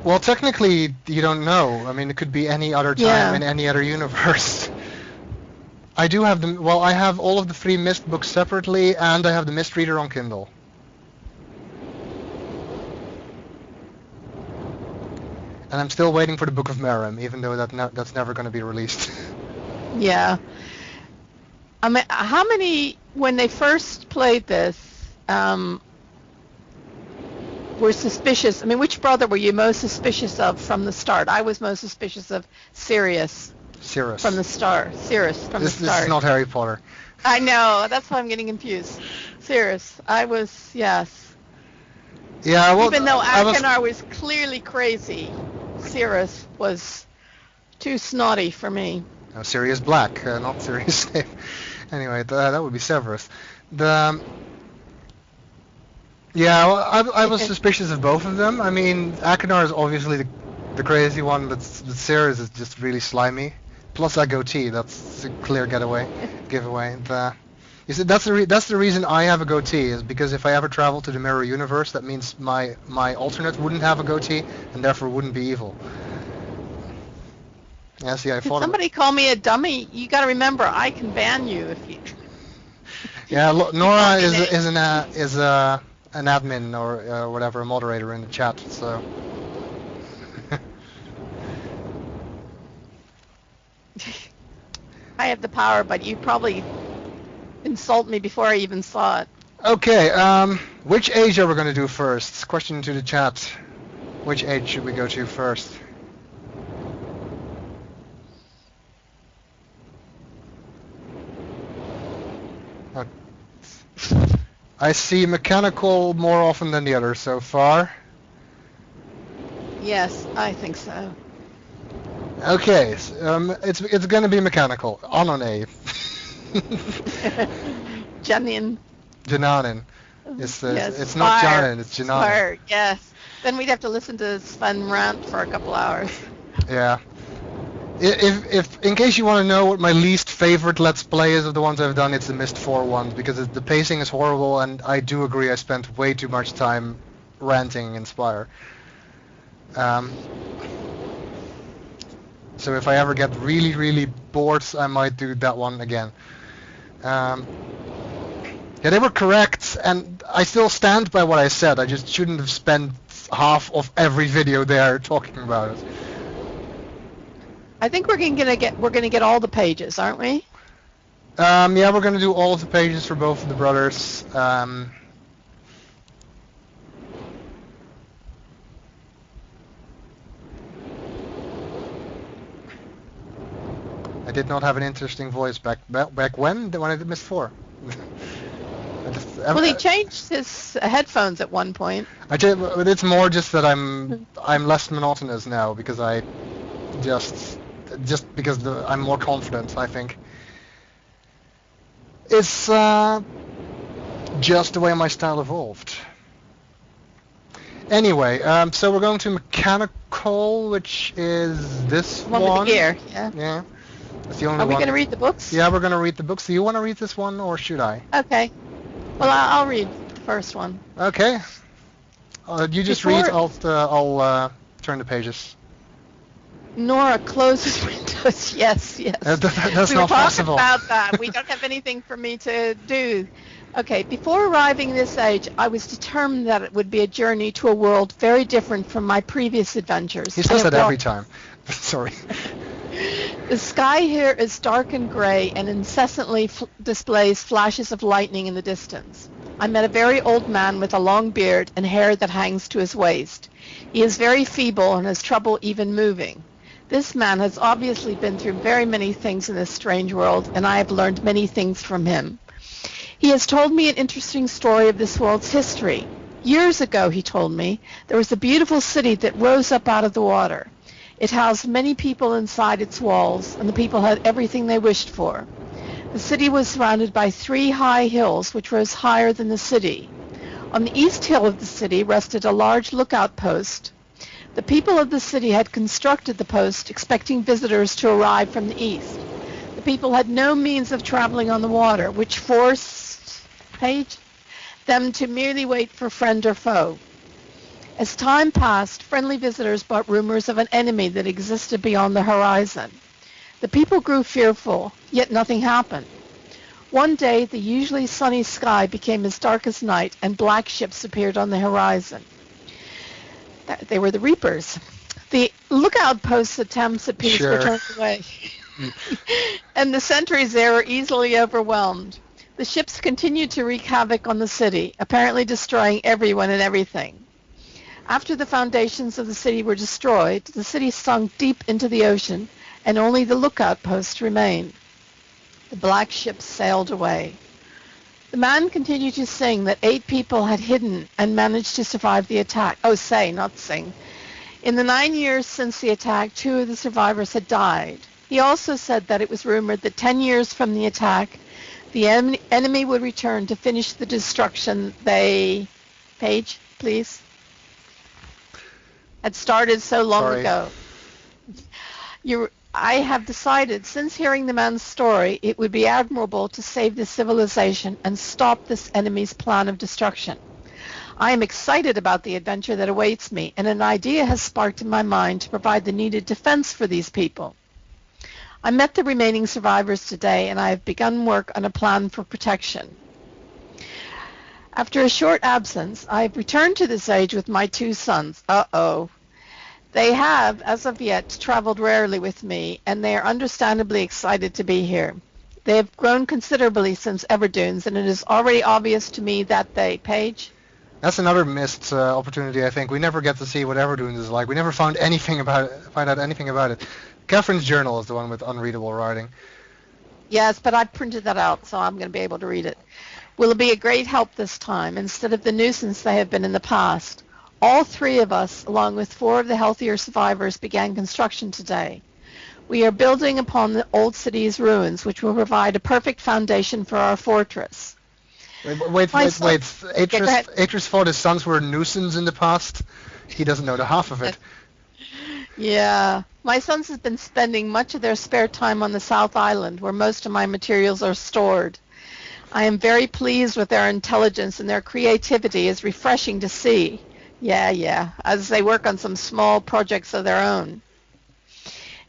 Well, technically, you don't know. I mean, it could be any other time in any other universe. I do have them. Well, I have all of the 3 Myst books separately, and I have the Myst Reader on Kindle. And I'm still waiting for the Book of Merim, even though that's never going to be released. Yeah. I mean, how many, when they first played this, were suspicious? I mean, which brother were you most suspicious of from the start? I was most suspicious of Sirius. From the start. Sirius from the start. This is not Harry Potter. I know. That's why I'm getting confused. Sirius. I was, yes. Yeah, well, even though Akinar was clearly crazy, Sirius was too snotty for me. No, Sirius Black, not Sirius Snape. Anyway, that would be Severus. Yeah, well, I was suspicious of both of them. I mean, Akinar is obviously the crazy one, but Sirius is just really slimy. Plus that goatee, that's a clear giveaway. You see, that's the reason I have a goatee, is because if I ever travel to the mirror universe, that means my alternate wouldn't have a goatee and therefore wouldn't be evil. Yeah, see, I thought. Somebody call me a dummy. You got to remember, I can ban you if you. Yeah, Nora is an admin or whatever, a moderator in the chat. So. I have the power, but you probably insult me before I even saw it. Okay, which age are we going to do first? Question to the chat. Which age should we go to first? I see mechanical more often than the others so far. Yes, I think so. Okay, it's going to be mechanical. Anone. Janin. Jananin. It's yes, not fire. Janin, it's Jananin. Fire, yes. Then we'd have to listen to Sven rant for a couple hours. Yeah. If in case you want to know what my least favorite Let's Play is of the ones I've done, it's the Myst 4 ones, because the pacing is horrible, and I do agree I spent way too much time ranting in Spire. So if I ever get really, really bored, I might do that one again. Yeah, they were correct, and I still stand by what I said. I just shouldn't have spent half of every video there talking about it. I think we're gonna get all the pages, aren't we? Yeah, we're gonna do all of the pages for both of the brothers. I did not have an interesting voice back when I did Myst 4. Well, he changed his headphones at one point. But it's more just that I'm less monotonous now, because I just because I'm more confident, I think. It's just the way my style evolved. Anyway, so we're going to mechanical, which is this one. With the gear, yeah. Yeah. That's the only one. Are we going to read the books? Yeah, we're going to read the books. Do you want to read this one, or should I? Okay. Well, I'll read the first one. Okay. You just read. I'll turn the pages. Nora closes windows. Yes. That's not possible. We were talking about that. We don't have anything for me to do. Okay, before arriving this age, I was determined that it would be a journey to a world very different from my previous adventures. He says that every time. Sorry. The sky here is dark and gray and incessantly displays flashes of lightning in the distance. I met a very old man with a long beard and hair that hangs to his waist. He is very feeble and has trouble even moving. This man has obviously been through very many things in this strange world, and I have learned many things from him. He has told me an interesting story of this world's history. Years ago, he told me, there was a beautiful city that rose up out of the water. It housed many people inside its walls, and the people had everything they wished for. The city was surrounded by 3 high hills, which rose higher than the city. On the east hill of the city rested a large lookout post. The people of the city had constructed the post, expecting visitors to arrive from the east. The people had no means of traveling on the water, which forced them to merely wait for friend or foe. As time passed, friendly visitors brought rumors of an enemy that existed beyond the horizon. The people grew fearful, yet nothing happened. One day, the usually sunny sky became as dark as night, and black ships appeared on the horizon. They were the Reapers. The lookout posts attempts at peace were turned away, and the sentries there were easily overwhelmed. The ships continued to wreak havoc on the city, apparently destroying everyone and everything. After the foundations of the city were destroyed, the city sunk deep into the ocean, and only the lookout post remained. The black ships sailed away. The man continued to sing that 8 people had hidden and managed to survive the attack. Oh, say, not sing. In the 9 years since the attack, 2 of the survivors had died. He also said that it was rumored that 10 years from the attack, the enemy would return to finish the destruction they... Page, please. Had started so long ago. I have decided, since hearing the man's story, it would be admirable to save this civilization and stop this enemy's plan of destruction. I am excited about the adventure that awaits me, and an idea has sparked in my mind to provide the needed defense for these people. I met the remaining survivors today, and I have begun work on a plan for protection. After a short absence, I have returned to this age with my 2 sons. Uh-oh. They have, as of yet, traveled rarely with me, and they are understandably excited to be here. They have grown considerably since Everdunes, and it is already obvious to me that they... Page? That's another missed opportunity, I think. We never get to see what Everdunes is like. We never find out anything about it. Catherine's journal is the one with unreadable writing. Yes, but I printed that out, so I'm going to be able to read it. Will be a great help this time, instead of the nuisance they have been in the past. All 3 of us, along with 4 of the healthier survivors, began construction today. We are building upon the old city's ruins, which will provide a perfect foundation for our fortress. Wait. Atreus thought his sons were a nuisance in the past. He doesn't know the half of it. Yeah. My sons have been spending much of their spare time on the South Island, where most of my materials are stored. I am very pleased with their intelligence, and their creativity is refreshing to see. Yeah, as they work on some small projects of their own.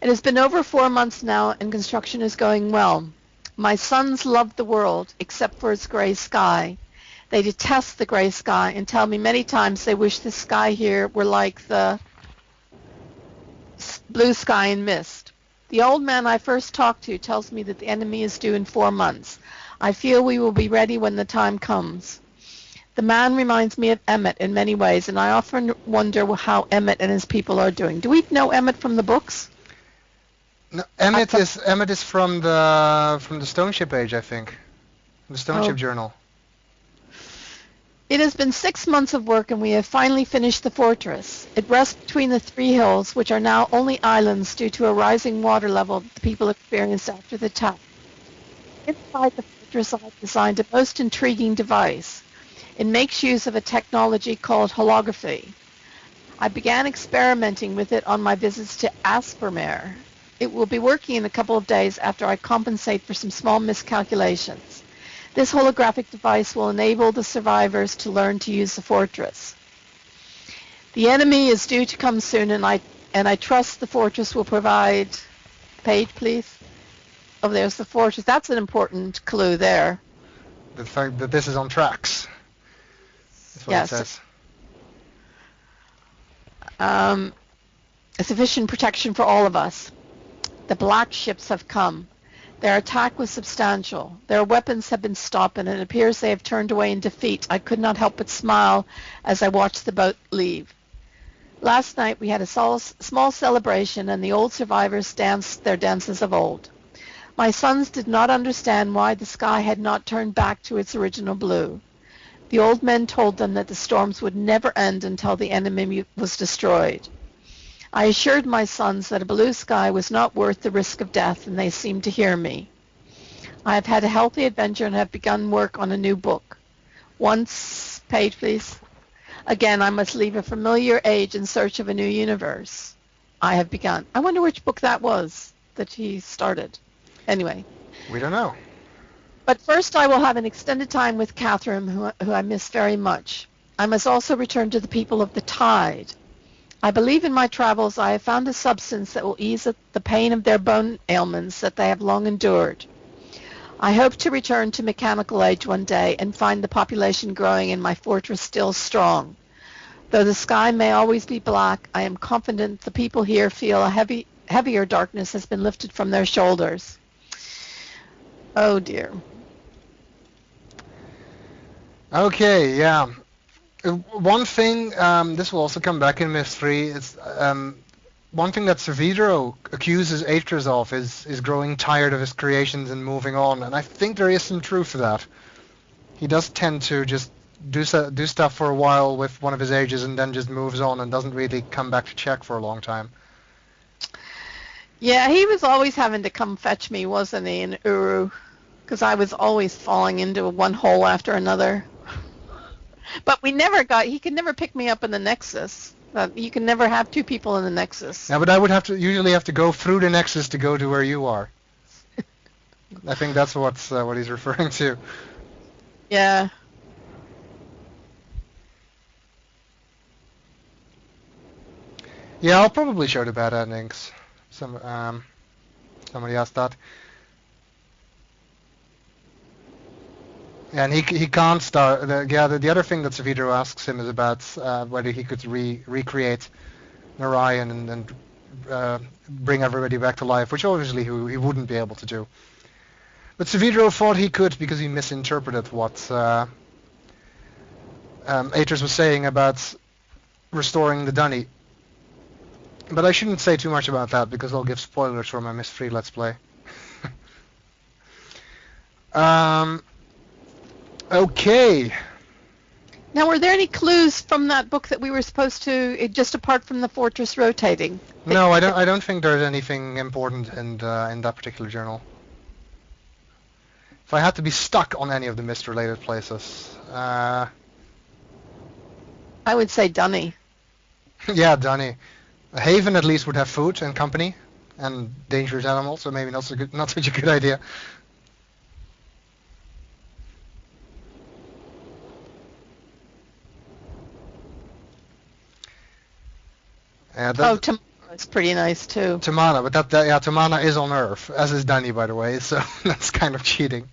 It has been over 4 months now, and construction is going well. My sons love the world, except for its gray sky. They detest the gray sky and tell me many times they wish the sky here were like the blue sky in Myst. The old man I first talked to tells me that the enemy is due in 4 months. I feel we will be ready when the time comes. The man reminds me of Emmett in many ways, and I often wonder how Emmett and his people are doing. Do we know Emmett from the books? No, Emmett is from the Stone Ship Age, I think. The Stone Ship Journal. It has been 6 months of work, and we have finally finished the fortress. It rests between the 3 hills, which are now only islands due to a rising water level the people experienced after the attack. Inside the fortress, I have designed a most intriguing device. It makes use of a technology called holography. I began experimenting with it on my visits to Aspermare. It will be working in a couple of days after I compensate for some small miscalculations. This holographic device will enable the survivors to learn to use the fortress. The enemy is due to come soon, and I trust the fortress will provide... Page, please. Oh, there's the fortress. That's an important clue there. The fact that this is on tracks. That's what it says. Sufficient protection for all of us. The black ships have come. Their attack was substantial. Their weapons have been stopped, and it appears they have turned away in defeat. I could not help but smile as I watched the boat leave. Last night we had a small celebration, and the old survivors danced their dances of old. My sons did not understand why the sky had not turned back to its original blue. The old men told them that the storms would never end until the enemy was destroyed. I assured my sons that a blue sky was not worth the risk of death, and they seemed to hear me. I have had a healthy adventure and have begun work on a new book. Once, page please. Again, I must leave a familiar age in search of a new universe. I have begun. I wonder which book that was that he started. Anyway. We don't know. But first I will have an extended time with Catherine, who I miss very much. I must also return to the people of the tide. I believe in my travels I have found a substance that will ease the pain of their bone ailments that they have long endured. I hope to return to Mechanical Age one day and find the population growing and my fortress still strong. Though the sky may always be black, I am confident the people here feel a heavier darkness has been lifted from their shoulders. Oh dear. Okay, yeah. One thing, this will also come back in Myst I, is one thing that Servidro accuses Aetras of is growing tired of his creations and moving on, and I think there is some truth to that. He does tend to just do stuff for a while with one of his ages and then just moves on and doesn't really come back to check for a long time. Yeah, he was always having to come fetch me, wasn't he, in Uru? Because I was always falling into one hole after another. But he could never pick me up in the Nexus. You can never have two people in the Nexus. Yeah, but I would usually have to go through the Nexus to go to where you are. I think that's what he's referring to. Yeah. Yeah, I'll probably show the bad endings. Somebody asked that. And he can't start. The other thing that Servidro asks him is about whether he could recreate Narayan and bring everybody back to life, which obviously he wouldn't be able to do. But Servidro thought he could because he misinterpreted what Aetras was saying about restoring the Dunny. But I shouldn't say too much about that because I'll give spoilers for my Myst I Let's Play. Okay. Now, were there any clues from that book that we were supposed to, just apart from the fortress rotating? No, I don't think there's anything important in that particular journal. If I had to be stuck on any of the Myst-related places, I would say Dunny. Yeah, Dunny. Haven at least would have food and company and dangerous animals, so maybe not such a good idea. Tamana is pretty nice too. Tamana, but Tamana is on Earth, as is Dunny, by the way, so that's kind of cheating.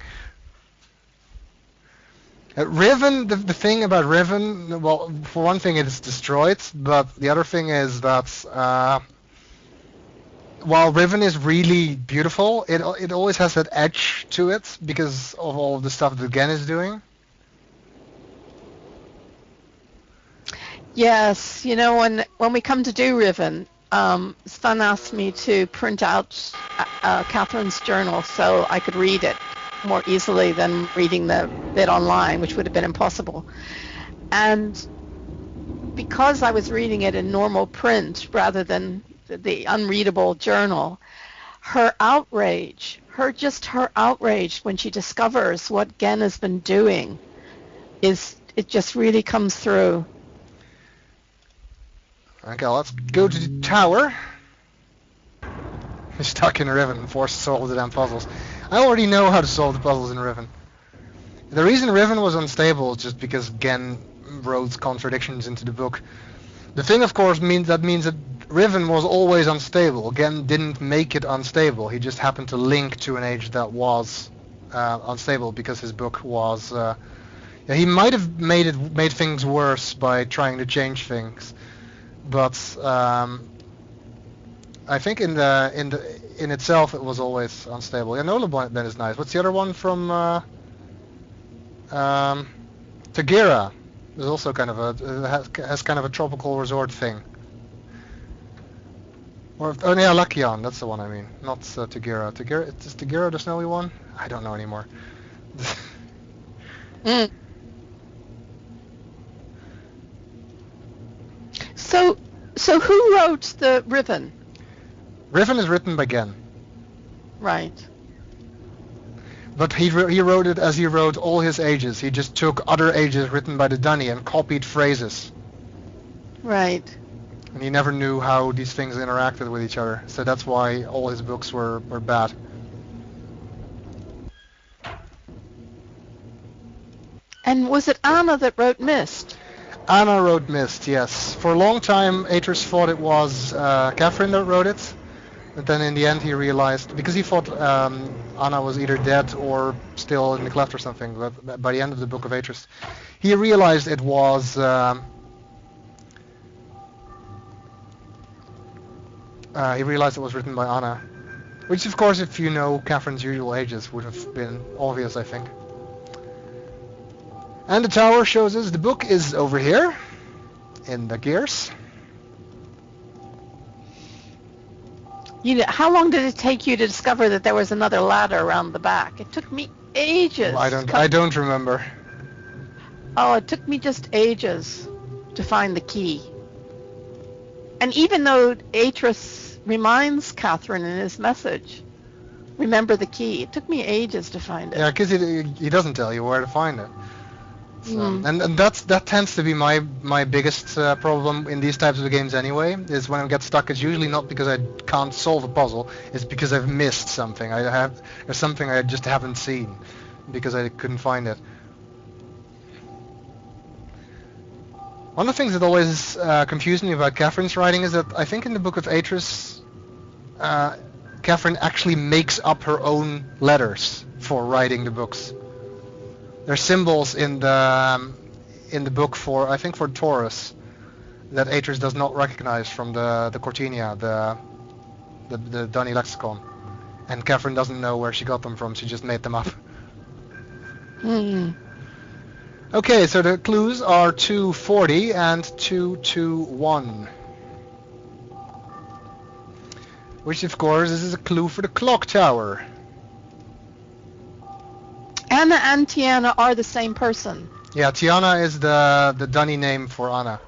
Riven, the thing about Riven, well, for one thing, it is destroyed, but the other thing is that while Riven is really beautiful, it always has that edge to it because of all of the stuff that Gen is doing. Yes, when we come to do Riven, Sven asked me to print out Catherine's journal so I could read it more easily than reading it online, which would have been impossible. And because I was reading it in normal print rather than the unreadable journal, her outrage when she discovers what Gen has been doing it just really comes through. Okay, let's go to the tower. We're stuck in Riven and forced to solve the damn puzzles. I already know how to solve the puzzles in Riven. The reason Riven was unstable is just because Gen wrote contradictions into the book. The thing, of course, means that Riven was always unstable. Gen didn't make it unstable. He just happened to link to an age that was unstable because his book was. He might have made things worse by trying to change things. But I think in itself it was always unstable. Yeah, Nola then is nice. What's the other one from Tagira? There's also kind of has kind of a tropical resort thing. Or Lakion, that's the one I mean, not Tagira. Is Tagira the snowy one? I don't know anymore. So who wrote the Riven? Riven is written by Gen. Right. But he wrote it as he wrote all his ages. He just took other ages written by the Dunny and copied phrases. Right. And he never knew how these things interacted with each other. So that's why all his books were bad. And was it Anna that wrote Myst? Anna wrote Myst, yes. For a long time, Atris thought it was Catherine that wrote it, but then in the end he realized, because he thought Anna was either dead or still in the cleft or something, but by the end of the Book of Atris, he realized it was written by Anna, which of course, if you know Catherine's usual ages, would have been obvious, I think. And the tower shows us the book is over here, in the gears. How long did it take you to discover that there was another ladder around the back? It took me ages. I don't remember. Oh, it took me just ages to find the key. And even though Atris reminds Catherine in his message, remember the key, it took me ages to find it. Yeah, because he doesn't tell you where to find it. So, and that tends to be my biggest problem in these types of games anyway, is when I get stuck, it's usually not because I can't solve a puzzle, it's because I've missed something. There's something I just haven't seen because I couldn't find it. One of the things that always confused me about Catherine's writing is that I think in the Book of Atris, Catherine actually makes up her own letters for writing the books. There's symbols in the book for, I think, for Taurus that Atris does not recognize from the Cortinia, the Dunny lexicon, and Catherine doesn't know where she got them from. She just made them up. Okay, so the clues are 240 and 221, which of course is a clue for the clock tower. Anna and Tiana are the same person. Yeah, Tiana is the Dunny name for Anna.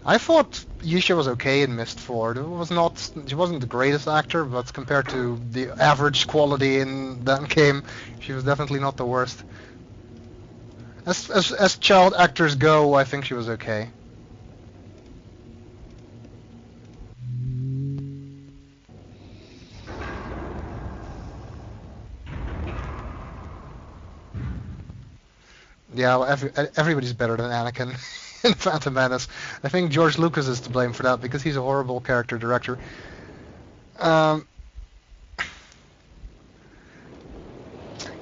I thought Yisha was okay in Myst 4. She wasn't the greatest actor, but compared to the average quality in that game, she was definitely not the worst. As child actors go, I think she was okay. Yeah, well, everybody's better than Anakin in Phantom Menace. I think George Lucas is to blame for that because he's a horrible character director.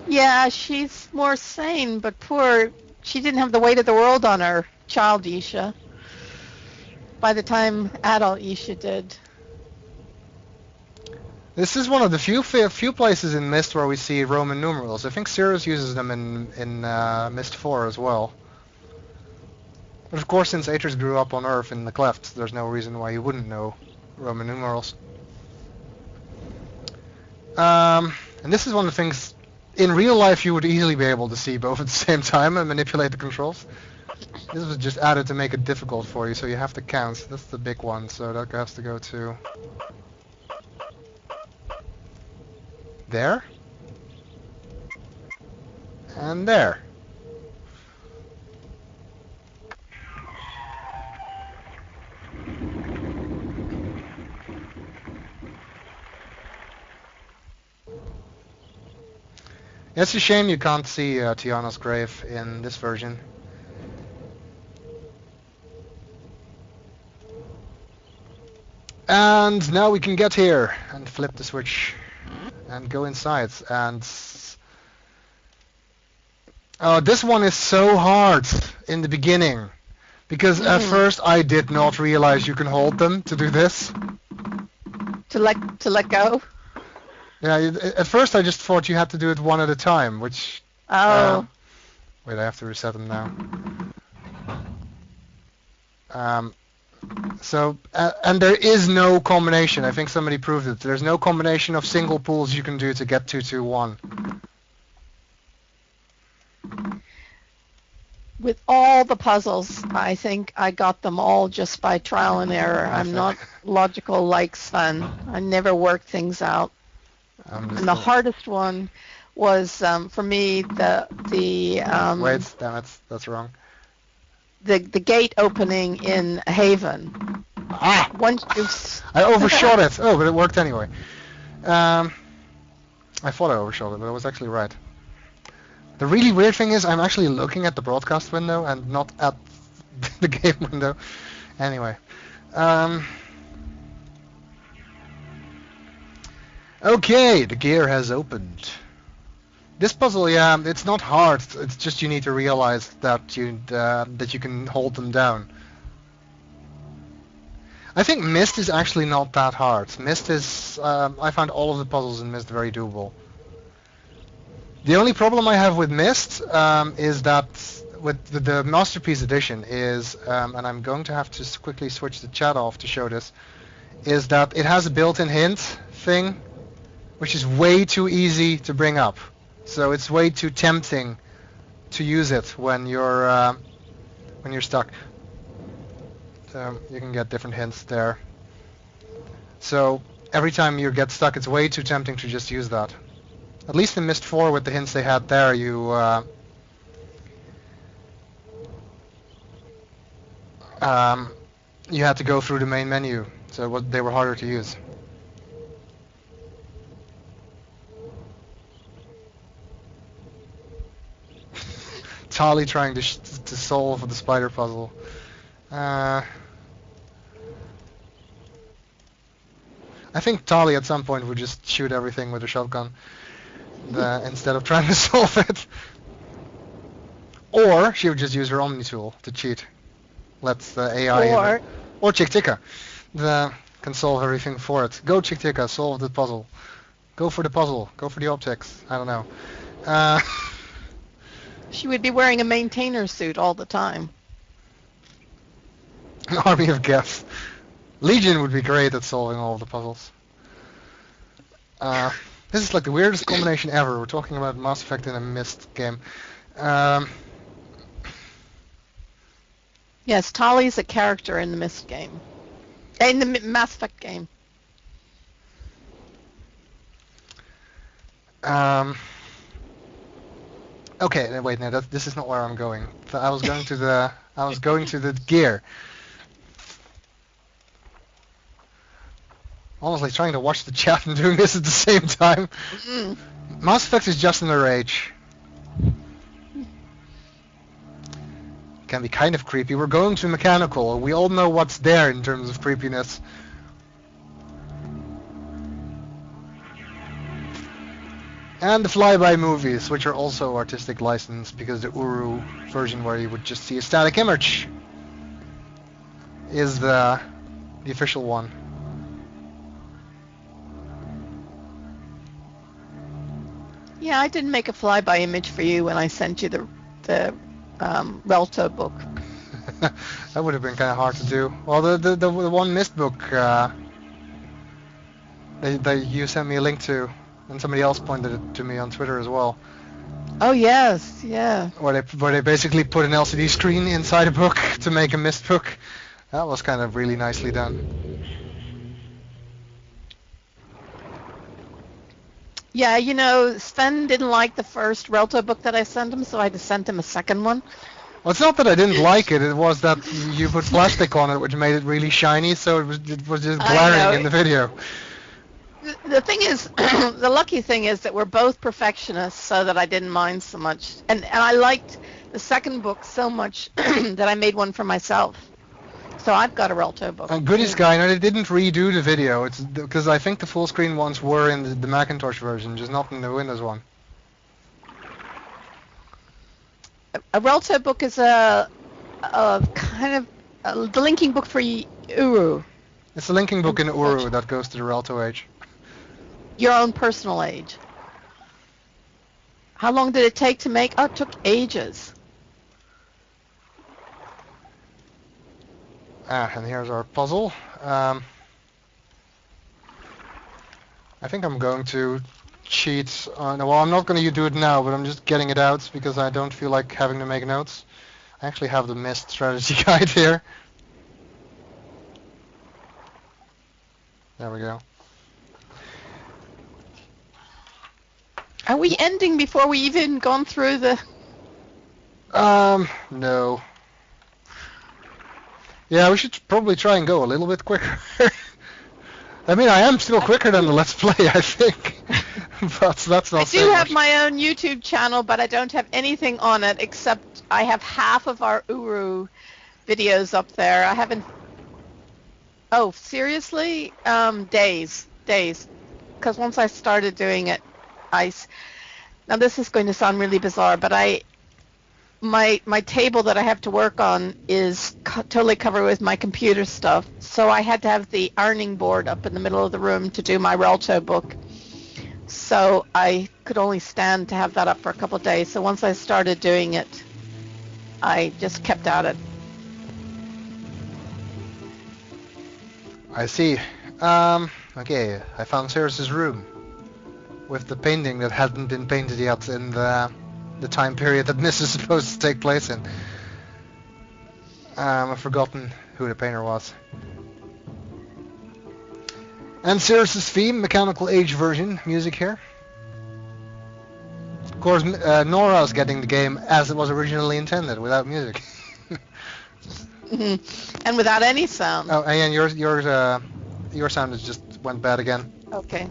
Yeah, she's more sane, but she didn't have the weight of the world on her, child Yisha. By the time adult Yisha did. This is one of the few places in Myst where we see Roman numerals. I think Cirrus uses them in Myst 4 as well. But of course, since Atris grew up on Earth in the cleft, there's no reason why he wouldn't know Roman numerals. And this is one of the things, in real life you would easily be able to see both at the same time and manipulate the controls. This was just added to make it difficult for you, so you have to count. That's the big one, so that has to go to there and there. It's a shame you can't see Tiana's grave in this version. And now we can get here and flip the switch and go inside. And this one is so hard in the beginning because at first I did not realize you can hold them to do this. To let go. Yeah, at first I just thought you had to do it one at a time, which... Oh. Wait, I have to reset them now. And there is no combination. I think somebody proved it. There's no combination of single pulls you can do to get 221. With all the puzzles, I think I got them all just by trial and error. I'm not logical like Sven. I never worked things out. And the hardest one was for me the Wait, damn it, that's wrong. the gate opening in Haven. Ah! Once you I overshot it. Oh, but it worked anyway. I thought I overshot it, but I was actually right. The really weird thing is I'm actually looking at the broadcast window and not at the game window. Anyway. Okay, the gear has opened. This puzzle, yeah, it's not hard. It's just you need to realize that you can hold them down. I think Myst is actually not that hard. Myst is... I found all of the puzzles in Myst very doable. The only problem I have with Myst is that with the Masterpiece Edition is, and I'm going to have to quickly switch the chat off to show this, is that it has a built-in hint thing, which is way too easy to bring up. So it's way too tempting to use it when you're stuck. So you can get different hints there. So every time you get stuck, it's way too tempting to just use that. At least in Myst 4 with the hints they had there, you had to go through the main menu, so they were harder to use. Tali trying to solve the spider puzzle. I think Tali at some point would just shoot everything with a shotgun instead of trying to solve it. Or she would just use her Omni tool to cheat. Let the AI or Chick Tika can solve everything for it. Go Chick Tika, solve the puzzle. Go for the puzzle. Go for the optics. I don't know. She would be wearing a maintainer suit all the time. An army of guests. Legion would be great at solving all of the puzzles. This is like the weirdest combination ever. We're talking about Mass Effect in a Myst game. Yes, Tali's a character in the Myst game. In the Mass Effect game. Okay, wait, no, this is not where I'm going. I was going to the gear. Honestly, trying to watch the chat and doing this at the same time. Mass Effect is just in a rage. Can be kind of creepy. We're going to Mechanical. We all know what's there in terms of creepiness. And the flyby movies, which are also artistic license, because the Uru version where you would just see a static image is the official one. Yeah, I didn't make a flyby image for you when I sent you the Relto book. That would have been kind of hard to do. Well, the one Myst book that you sent me a link to, and somebody else pointed it to me on Twitter as well. Oh yes, yeah. Where they basically put an LCD screen inside a book to make a Myst book. That was kind of really nicely done. Yeah, you know, Sven didn't like the first Relto book that I sent him, so I just sent him a second one. Well, it's not that I didn't like it. It was that you put plastic on it, which made it really shiny, so it was just glaring in the video. The thing is, the lucky thing is that we're both perfectionists, so that I didn't mind so much. And I liked the second book so much that I made one for myself. So I've got a Relto book. And goodies guy, no, they didn't redo the video. It's because I think the full screen ones were in the Macintosh version, just not in the Windows one. A Relto book is a kind of the linking book for Uru. It's the linking book in Uru that goes to the Relto age. Your own personal age. How long did it take to make? Oh, it took ages. And here's our puzzle. I think I'm going to cheat. Well, I'm not going to do it now, but I'm just getting it out because I don't feel like having to make notes. I actually have the Myst strategy guide here. There we go. Are we ending before we even gone through the... No. Yeah, we should probably try and go a little bit quicker. I mean, I am still quicker than the Let's Play, I think. But that's not I saying do have much. my own YouTube channel, but I don't have anything on it except I have half of our Uru videos up there. I haven't... Oh, seriously? Days. Because once I started doing it, now this is going to sound really bizarre, but my table that I have to work on is totally covered with my computer stuff, so I had to have the ironing board up in the middle of the room to do my Relto book. So I could only stand to have that up for a couple of days. So once I started doing it, I just kept at it. I see. Okay, I found Cirrus's room with the painting that hadn't been painted yet in the time period that Myst is supposed to take place in. I've forgotten who the painter was. And Cirrus's theme, Mechanical Age version, music here. Of course, Nora's getting the game as it was originally intended, without music. And without any sound. Oh, and your sound just went bad again. Okay.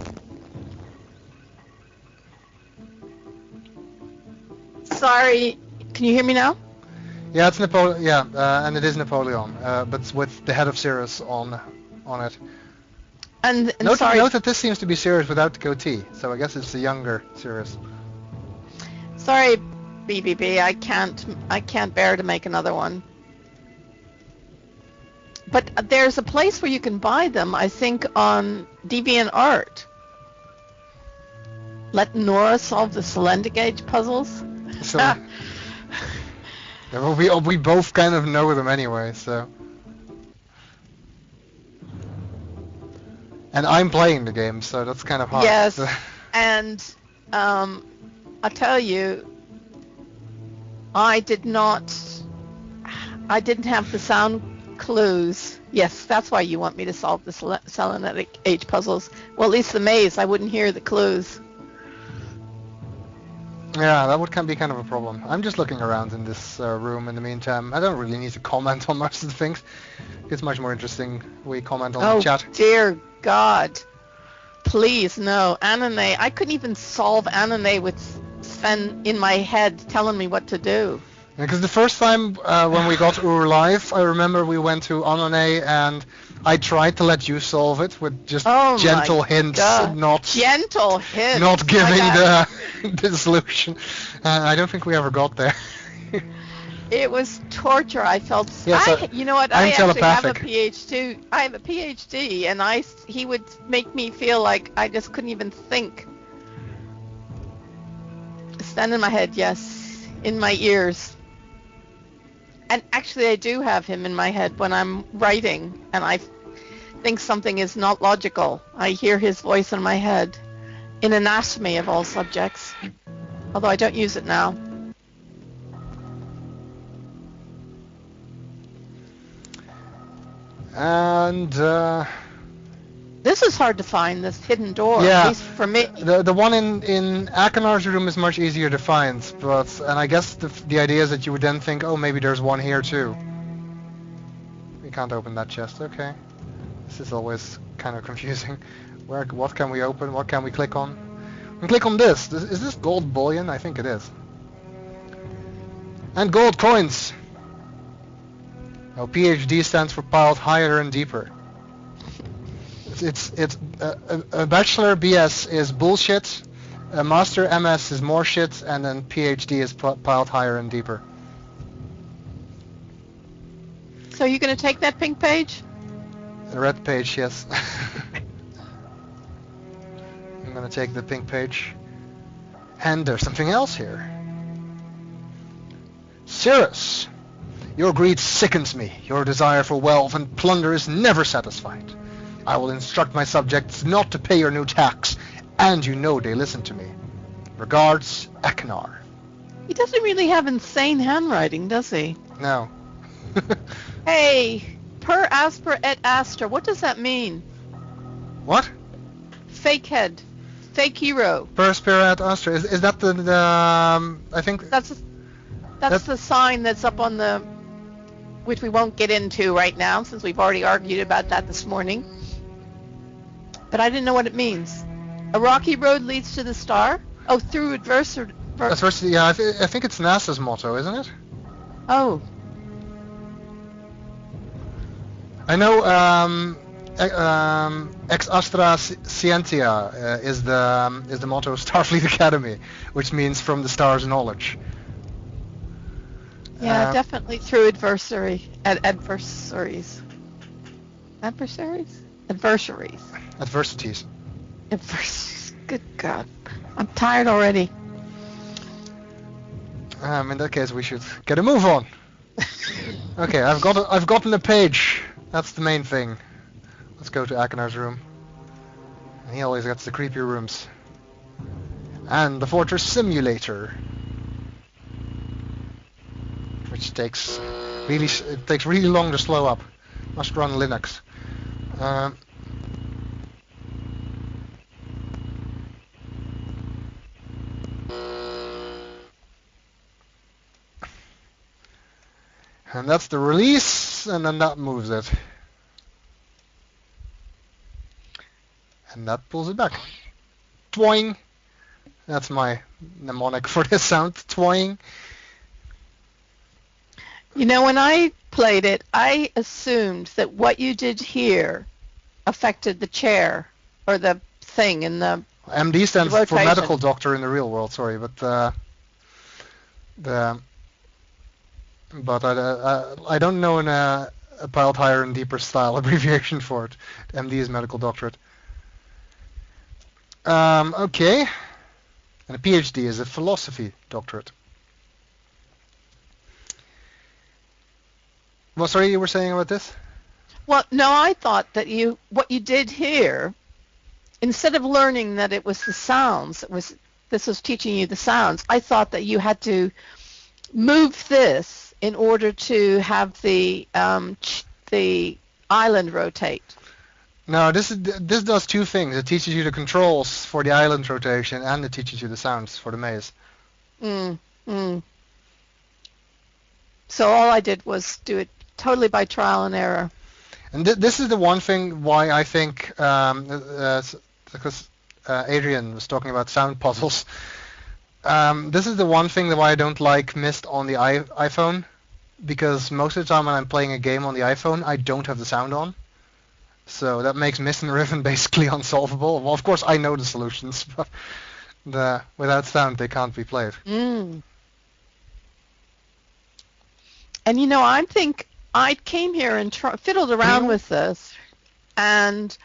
Sorry, can you hear me now? Yeah, it's Napoleon. Yeah, and it is Napoleon, but with the head of Cirrus on it. And Note sorry. that this seems to be Cirrus without the goatee, so I guess it's the younger Cirrus. Sorry, BBB. I can't bear to make another one. But there's a place where you can buy them, I think, on DeviantArt. Let Nora solve the Selenitic Age puzzles. So yeah, well, we both kind of know them anyway, so. And I'm playing the game, so that's kind of hard. Yes, and I tell you, I didn't have the sound clues. Yes, that's why you want me to solve the Selenitic Age puzzles. Well, at least the maze, I wouldn't hear the clues. Yeah, that would be kind of a problem. I'm just looking around in this room in the meantime. I don't really need to comment on most of the things. It's much more interesting we comment on the chat. Oh, dear God. Please, no. Anane. I couldn't even solve Anane with Sven in my head telling me what to do. Because the first time when we got Ur live, I remember we went to Anane and I tried to let you solve it with just gentle hints, not gentle hints, not giving the solution. I don't think we ever got there. It was torture. I felt. Yes, you know what? I'm I actually have a telepathic. PhD. I have a PhD, and he would make me feel like I just couldn't even think. Stand in my head, yes, in my ears. And actually, I do have him in my head when I'm writing, and I think something is not logical. I hear his voice in my head, in anatomy of all subjects, although I don't use it now. And this is hard to find, this hidden door, at least for me. The one in Akenar's room is much easier to find, and I guess the idea is that you would then think, oh, maybe there's one here too. We can't open that chest, okay. This is always kind of confusing. What can we open? What can we click on? We can click on this. Is this gold bullion? I think it is. And gold coins! Oh, PhD stands for piled higher and deeper. It's a bachelor BS is bullshit, a master MS is more shit, and then PhD is piled higher and deeper. So you're going to take that pink page? The red page, yes. I'm going to take the pink page. And there's something else here. Cirrus, your greed sickens me. Your desire for wealth and plunder is never satisfied. I will instruct my subjects not to pay your new tax, and you know they listen to me. Regards, Akenar. He doesn't really have insane handwriting, does he? No. Hey, per aspera et astra, what does that mean? What? Fake head. fake hero. First Spirit Astra. Is that the I think That's the sign that's up on the, which we won't get into right now since we've already argued about that this morning. But I didn't know what it means. A rocky road leads to the star? Oh, through adversity. adversity. Yeah, I think it's NASA's motto, isn't it? Oh. I know Ex Astra Scientia is the motto of Starfleet Academy, which means from the stars knowledge. Yeah, definitely through adversaries. Adversities. Good God. I'm tired already. In that case, we should get a move on. Okay, I've gotten a page. That's the main thing. Let's go to Akenar's room. And he always gets the creepier rooms. And the Fortress Simulator, which takes really long to slow up. Must run Linux. And that's the release, and then that moves it. And that pulls it back. Twoing. That's my mnemonic for this sound. Twoing. You know, when I played it, I assumed that what you did here affected the chair or the thing in the MD stands for rotation. medical doctor in the real world. Sorry, but I don't know a piled higher and deeper style abbreviation for it. MD is medical doctorate. Okay. And a PhD is a philosophy doctorate. Well, sorry, you were saying about this? Well, no, I thought that what you did here, instead of learning that it was the sounds, this was teaching you the sounds, I thought that you had to move this in order to have the island rotate. No, this does two things. It teaches you the controls for the island rotation, and it teaches you the sounds for the maze. So all I did was do it totally by trial and error. And this is the one thing why I think, because Adrian was talking about sound puzzles, this is the one thing that why I don't like Myst on the iPhone, because most of the time when I'm playing a game on the iPhone, I don't have the sound on. So that makes Myst and Riven basically unsolvable. Well, of course I know the solutions, but without sound they can't be played. And you know, I think I came here and fiddled around with this and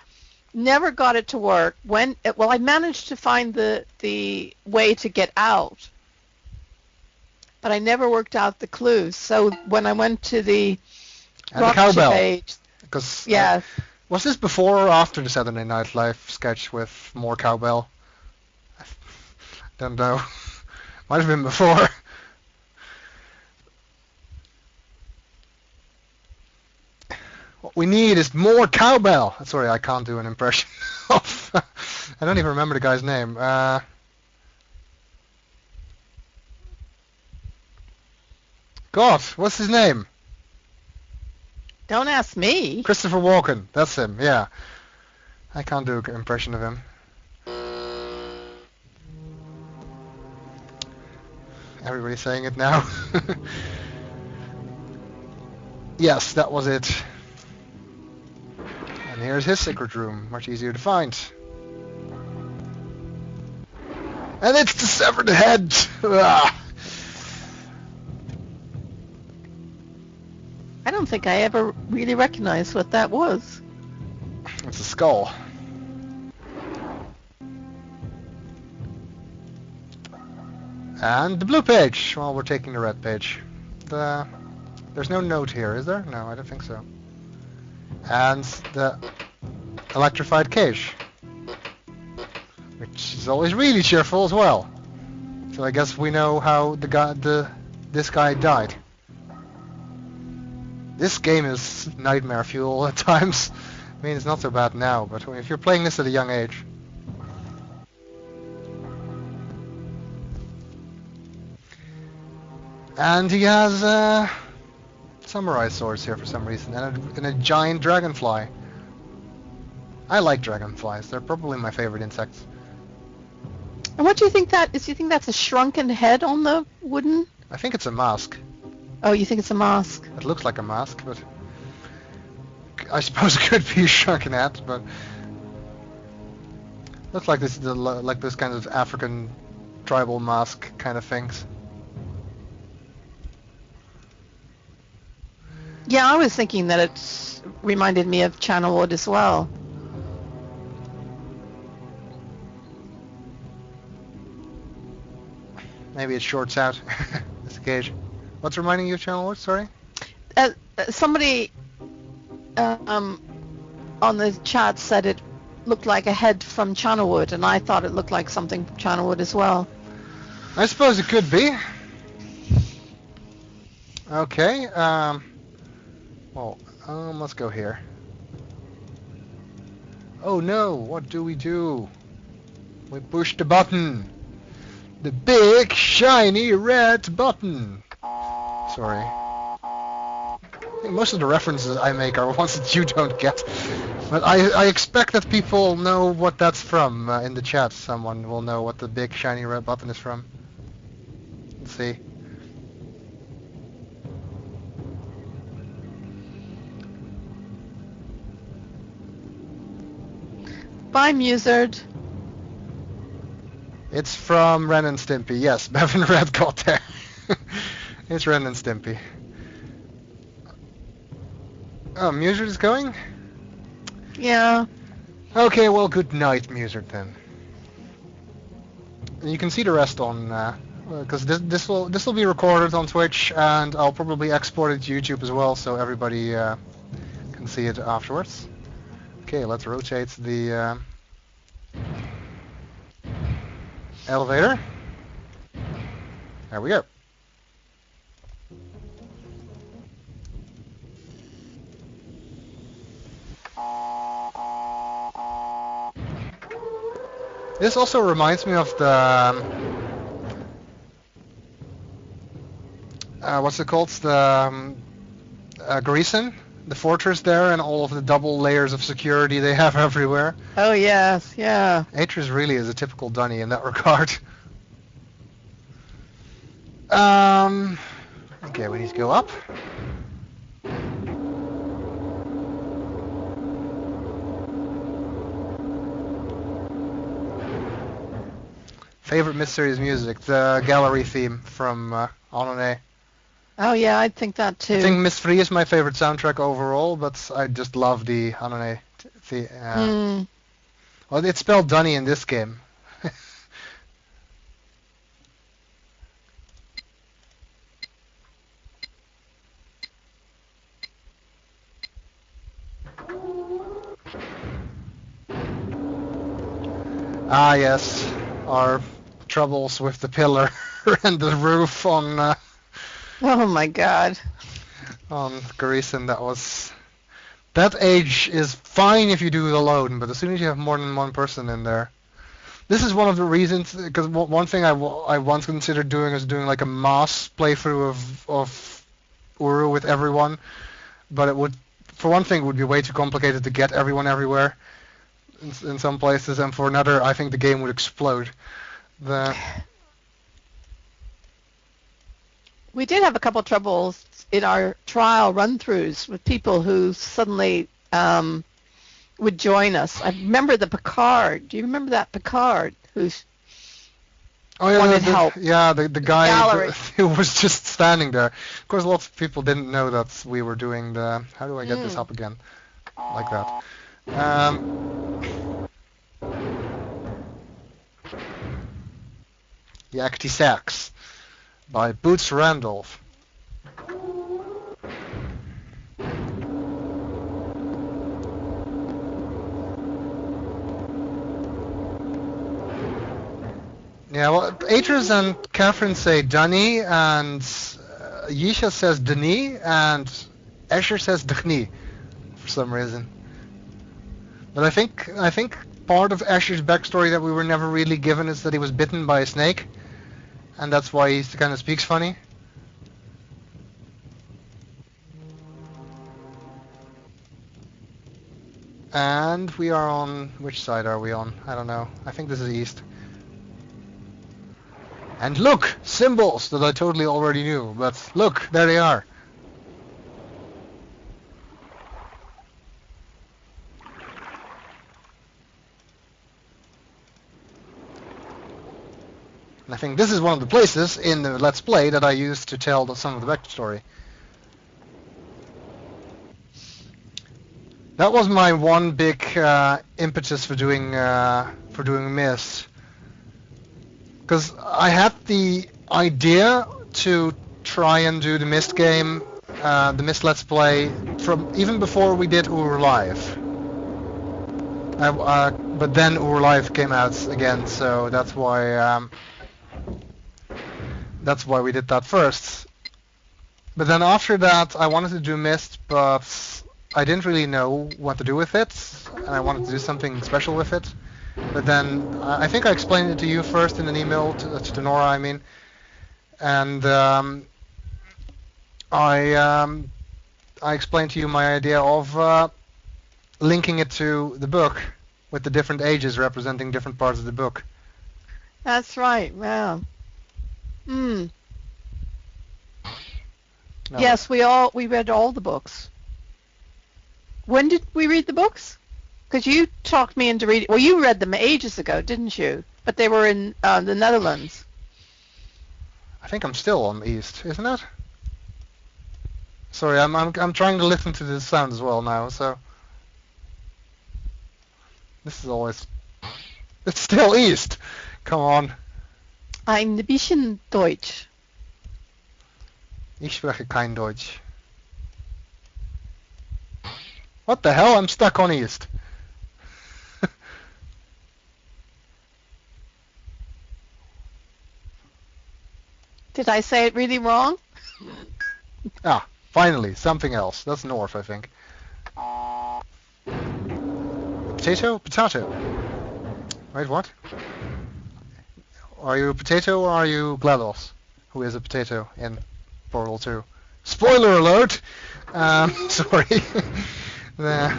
never got it to work. I managed to find the way to get out, but I never worked out the clues. So when I went to the cowbell page, because yeah. Was this before or after the Saturday Night Live sketch with more cowbell? I don't know. Might have been before. What we need is more cowbell. Sorry, I can't do an impression of... I don't even remember the guy's name. God, what's his name? Don't ask me. Christopher Walken. That's him, yeah. I can't do an impression of him. Everybody's saying it now. Yes, that was it. And here's his secret room, much easier to find. And it's the severed head! Ah. I don't think I ever really recognized what that was. It's a skull. And the blue page. Well, we're taking the red page. There's no note here, is there? No, I don't think so. And the electrified cage, which is always really cheerful as well. So I guess we know how this guy died. This game is nightmare fuel at times. I mean, it's not so bad now, but if you're playing this at a young age. And he has samurai swords here for some reason, and a giant dragonfly. I like dragonflies. They're probably my favorite insects. And what do you think that is? You think that's a shrunken head on the wooden? I think it's a mask. Oh, you think it's a mask? It looks like a mask, but I suppose it could be a shrunken head, but looks like this like those kinds of African tribal mask kind of things. Yeah, I was thinking that it reminded me of Channelwood as well. Maybe it shorts out this occasion. What's reminding you of Channelwood? Sorry. Somebody on the chat said it looked like a head from Channelwood, and I thought it looked like something from Channelwood as well. I suppose it could be. Okay. Well, let's go here. Oh no! What do? We push the button. The big shiny red button. Sorry. I think most of the references I make are ones that you don't get. But I expect that people know what that's from in the chat. Someone will know what the big shiny red button is from. Let's see. Bye, Musard. It's from Ren and Stimpy. Yes, Bevan Red got there. It's Ren and Stimpy. Oh, Musard is going? Yeah. Okay, well, good night, Musard, then. And you can see the rest on, because this will be recorded on Twitch, and I'll probably export it to YouTube as well, so everybody can see it afterwards. Okay, let's rotate the elevator. There we go. This also reminds me of the what's it called? The Greason, the fortress there, and all of the double layers of security they have everywhere. Oh yes, yeah. Atreus really is a typical dunny in that regard. Okay, we need to go up. Favorite Myst series music, the gallery theme from Anone. Oh yeah, I think that too. I think Myst I is my favorite soundtrack overall, but I just love the Anone. Well, it's spelled Dunny in this game. Ah yes, our troubles with the pillar and the roof on Oh my God. on Greason. That age is fine if you do it alone, but as soon as you have more than one person in there, this is one of the reasons. Because one thing I once considered doing is doing like a mass playthrough of Uru with everyone, but it would, for one thing, it would be way too complicated to get everyone everywhere in some places, and for another, I think the game would explode. We did have a couple troubles in our trial run-throughs with people who suddenly would join us. I remember the Picard. Do you remember that Picard who's wanted help? Yeah, the guy Gallery. who was just standing there. Of course, lots of people didn't know that we were doing the. How do I get this up again? Like that. Yakety Sax by Boots Randolph. Yeah, well, Atreus and Catherine say Dunny, and Yisha says Denis, and Escher says Dechni for some reason. But I think part of Escher's backstory that we were never really given is that he was bitten by a snake, and that's why he kind of speaks funny. And we are on... Which side are we on? I don't know. I think this is east. And look! Symbols that I totally already knew. But look, there they are. And I think this is one of the places in the Let's Play that I used to tell some of the backstory. That was my one big impetus for doing Myst. Because I had the idea to try and do the Myst game, the Myst Let's Play, from even before we did Ur Live. But then Ur Live came out again, so that's why we did that first. But then after that, I wanted to do Myst, but I didn't really know what to do with it, and I wanted to do something special with it. But then I think I explained it to you first in an email to Nora, I mean, and I explained to you my idea of linking it to the book with the different ages representing different parts of the book. That's right. Wow. No. Yes, we read all the books. When did we read the books? Because you talked me into reading. Well, you read them ages ago, didn't you? But they were in the Netherlands. I think I'm still on East, isn't it? Sorry, I'm trying to listen to the sound as well now. So this is always. It's still East. Come on. Ein bisschen Deutsch. Ich spreche kein Deutsch. What the hell? I'm stuck on East. Did I say it really wrong? Ah, finally, something else. That's North, I think. Potato? Potato. Wait, what? Are you a potato or are you GLaDOS, who is a potato in Portal 2? Spoiler alert! Sorry. There.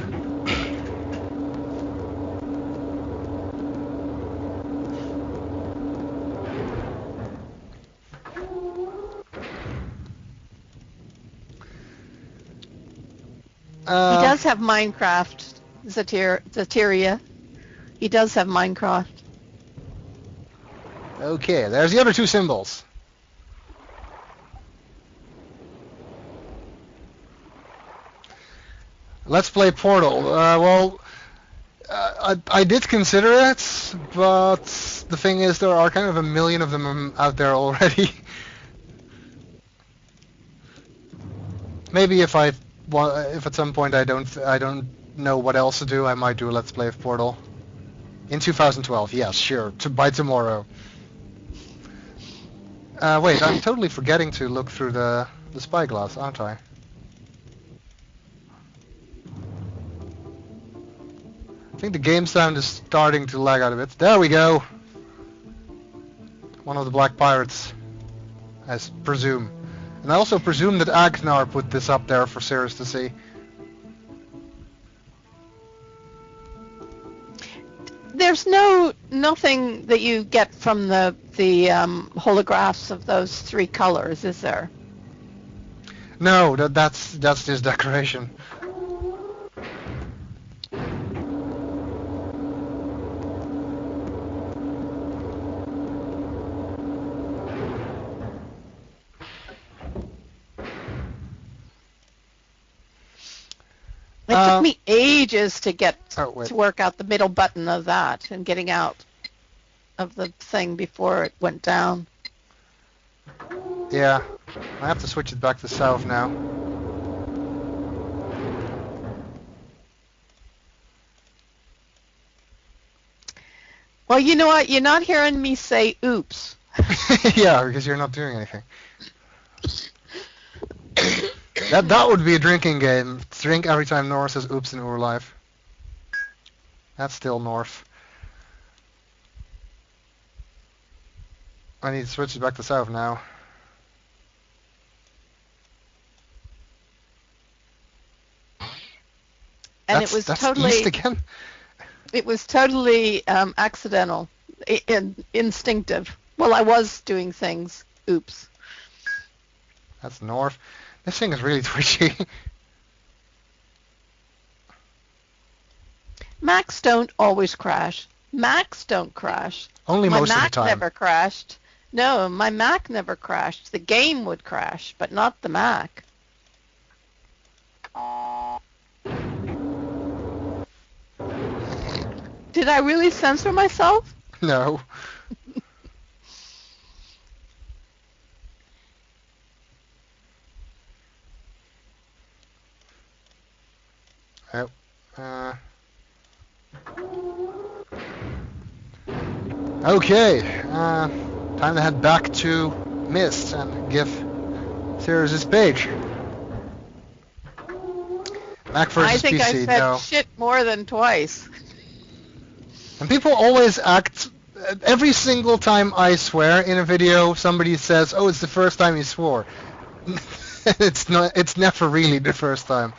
He does have Minecraft, Zateria. He does have Minecraft. Okay, there's the other two symbols. Let's play Portal. I did consider it, but the thing is there are kind of a million of them out there already. Maybe if at some point I don't know what else to do, I might do a Let's Play of Portal. In 2012, yes, sure, by tomorrow. Wait, I'm totally forgetting to look through the spyglass, aren't I? I think the game sound is starting to lag out a bit. There we go! One of the Black Pirates, I presume. And I also presume that Agnar put this up there for Cirrus to see. There's nothing that you get from the holographs of those three colors, is there? No, that's just decoration. It took me ages to to work out the middle button of that and getting out of the thing before it went down. Yeah, I have to switch it back to south now. Well, you know what? You're not hearing me say oops. Yeah, because you're not doing anything. That would be a drinking game. Drink every time Nora says oops in Ur Live. That's still North. I need to switch it back to south now. And it was that's totally East again. It was totally accidental, instinctive. Well, I was doing things. Oops. That's North. This thing is really twitchy. Macs don't always crash. Macs don't crash. Only My most of the Mac time. never crashed. No, my Mac never crashed. The game would crash, but not the Mac. Did I really censor myself? No. Oh. Okay. Time to head back to Myst and give Sirius his page. Mac versus I think PC, I said no. shit more than twice. And people always act. Every single time I swear in a video, somebody says, "Oh, it's the first time you swore." It's not. It's never really the first time.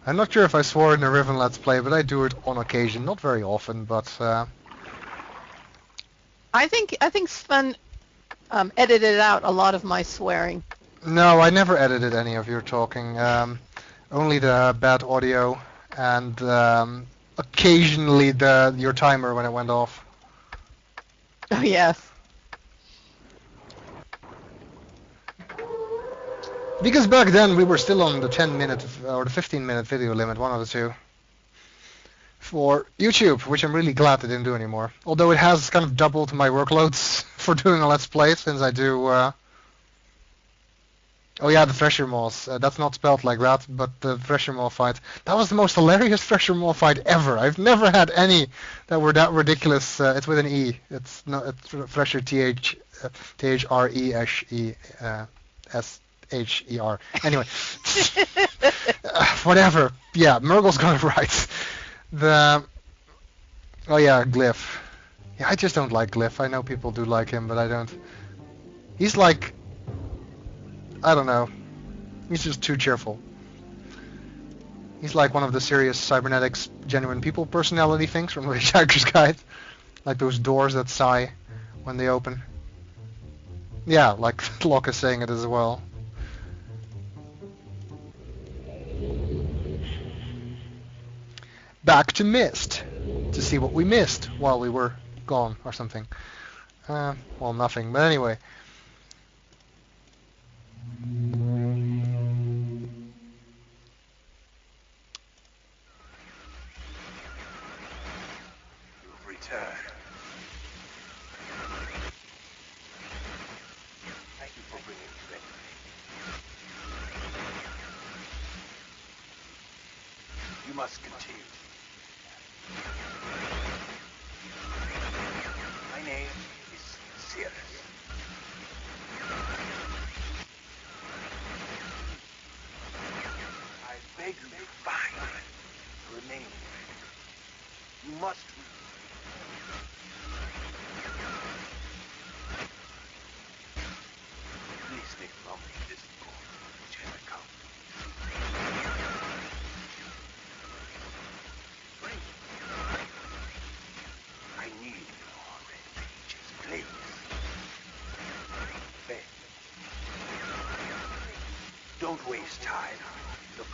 I'm not sure if I swore in a Riven Let's Play, but I do it on occasion, not very often. But I think Sven edited out a lot of my swearing. no, I never edited any of your talking. Only the bad audio and occasionally your timer when it went off. Oh yes. Because back then we were still on the 10-minute or the 15-minute video limit, one of the two, for YouTube, which I'm really glad they didn't do anymore. Although it has kind of doubled my workloads for doing a Let's Play, since I do... Oh yeah, the Thresher Maws. That's not spelled like that, but the Thresher Maw fight. That was the most hilarious Thresher Maw fight ever. I've never had any that were that ridiculous. It's with an E. It's not it's Thresher Thresher. Anyway, whatever. Yeah, Murgle's got it right. Oh yeah, Glyph. Yeah, I just don't like Glyph. I know people do like him, but I don't. He's like, I don't know. He's just too cheerful. He's like one of the serious cybernetics, genuine people personality things from the Hitchhiker's Guide. Like those doors that sigh when they open. Yeah, like Locke is saying it as well. Back to Myst to see what we missed while we were gone or something. Well, nothing, but anyway. You've returned. Thank you for bringing me back. You must continue. My name is Sirius. I beg you to find the remaining. You must. Please stay from me this door, Jericho. I need more red pages, please. There. Don't waste time. Look.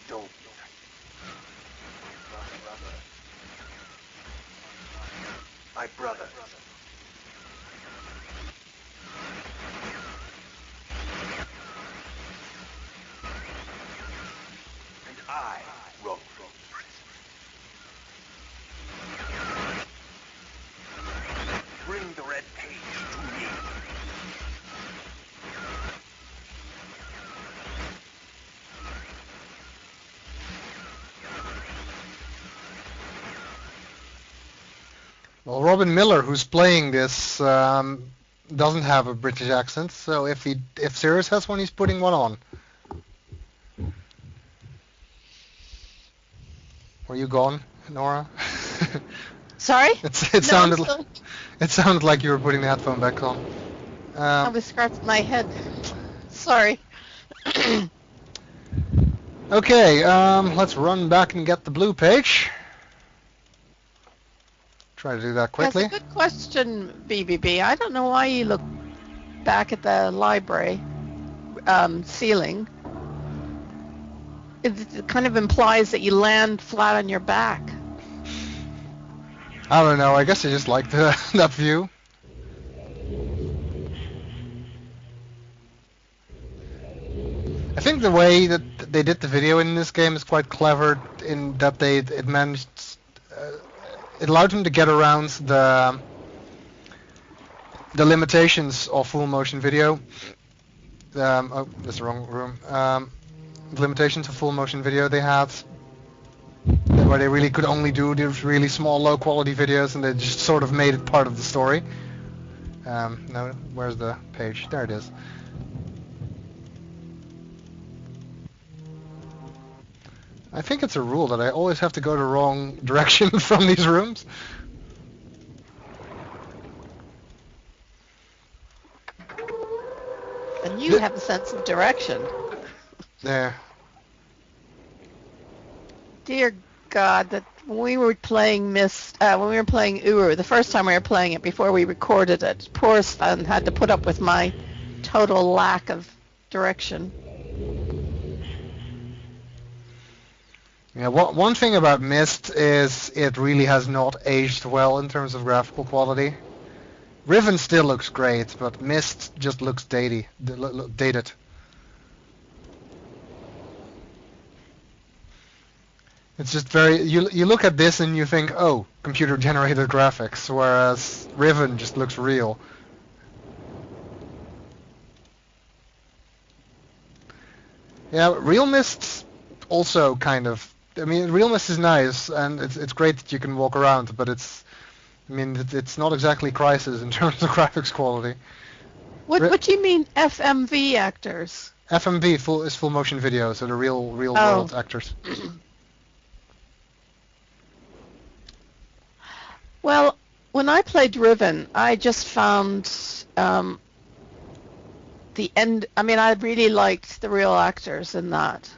Don't. My brother. And I wrote from prison. Bring the red page to me. Well, Robin Miller, who's playing this, doesn't have a British accent, so if Sirius has one, he's putting one on. Were you gone, Nora? Sorry? It sounded like you were putting the headphone back on. I was scratching my head. Sorry. Okay, let's run back and get the blue page. Try to do that quickly. That's a good question, BBB. I don't know why you look back at the library ceiling. It kind of implies that you land flat on your back. I don't know. I guess I just like that view. I think the way that they did the video in this game is quite clever in that it managed. It allowed them to get around the limitations of full motion video. Oh, that's the wrong room. The limitations of full motion video they had, where they really could only do these really small, low quality videos, and they just sort of made it part of the story. No, where's the page? There it is. I think it's a rule that I always have to go the wrong direction from these rooms. And you have a sense of direction. There. Dear God, that when we were playing Myst, when we were playing Uru, the first time we were playing it before we recorded it, poor Stan had to put up with my total lack of direction. Yeah, one thing about Myst is it really has not aged well in terms of graphical quality. Riven still looks great, but Myst just looks dated. It's just very... You look at this and you think, oh, computer-generated graphics, whereas Riven just looks real. Yeah, Real Myst also kind of... I mean, Real Myst is nice, and it's great that you can walk around, but it's... I mean, it's not exactly Crysis in terms of graphics quality. What do you mean FMV actors? FMV is full motion video, so the real world actors. Well, when I played Riven, I just found the end. I mean, I really liked the real actors in that.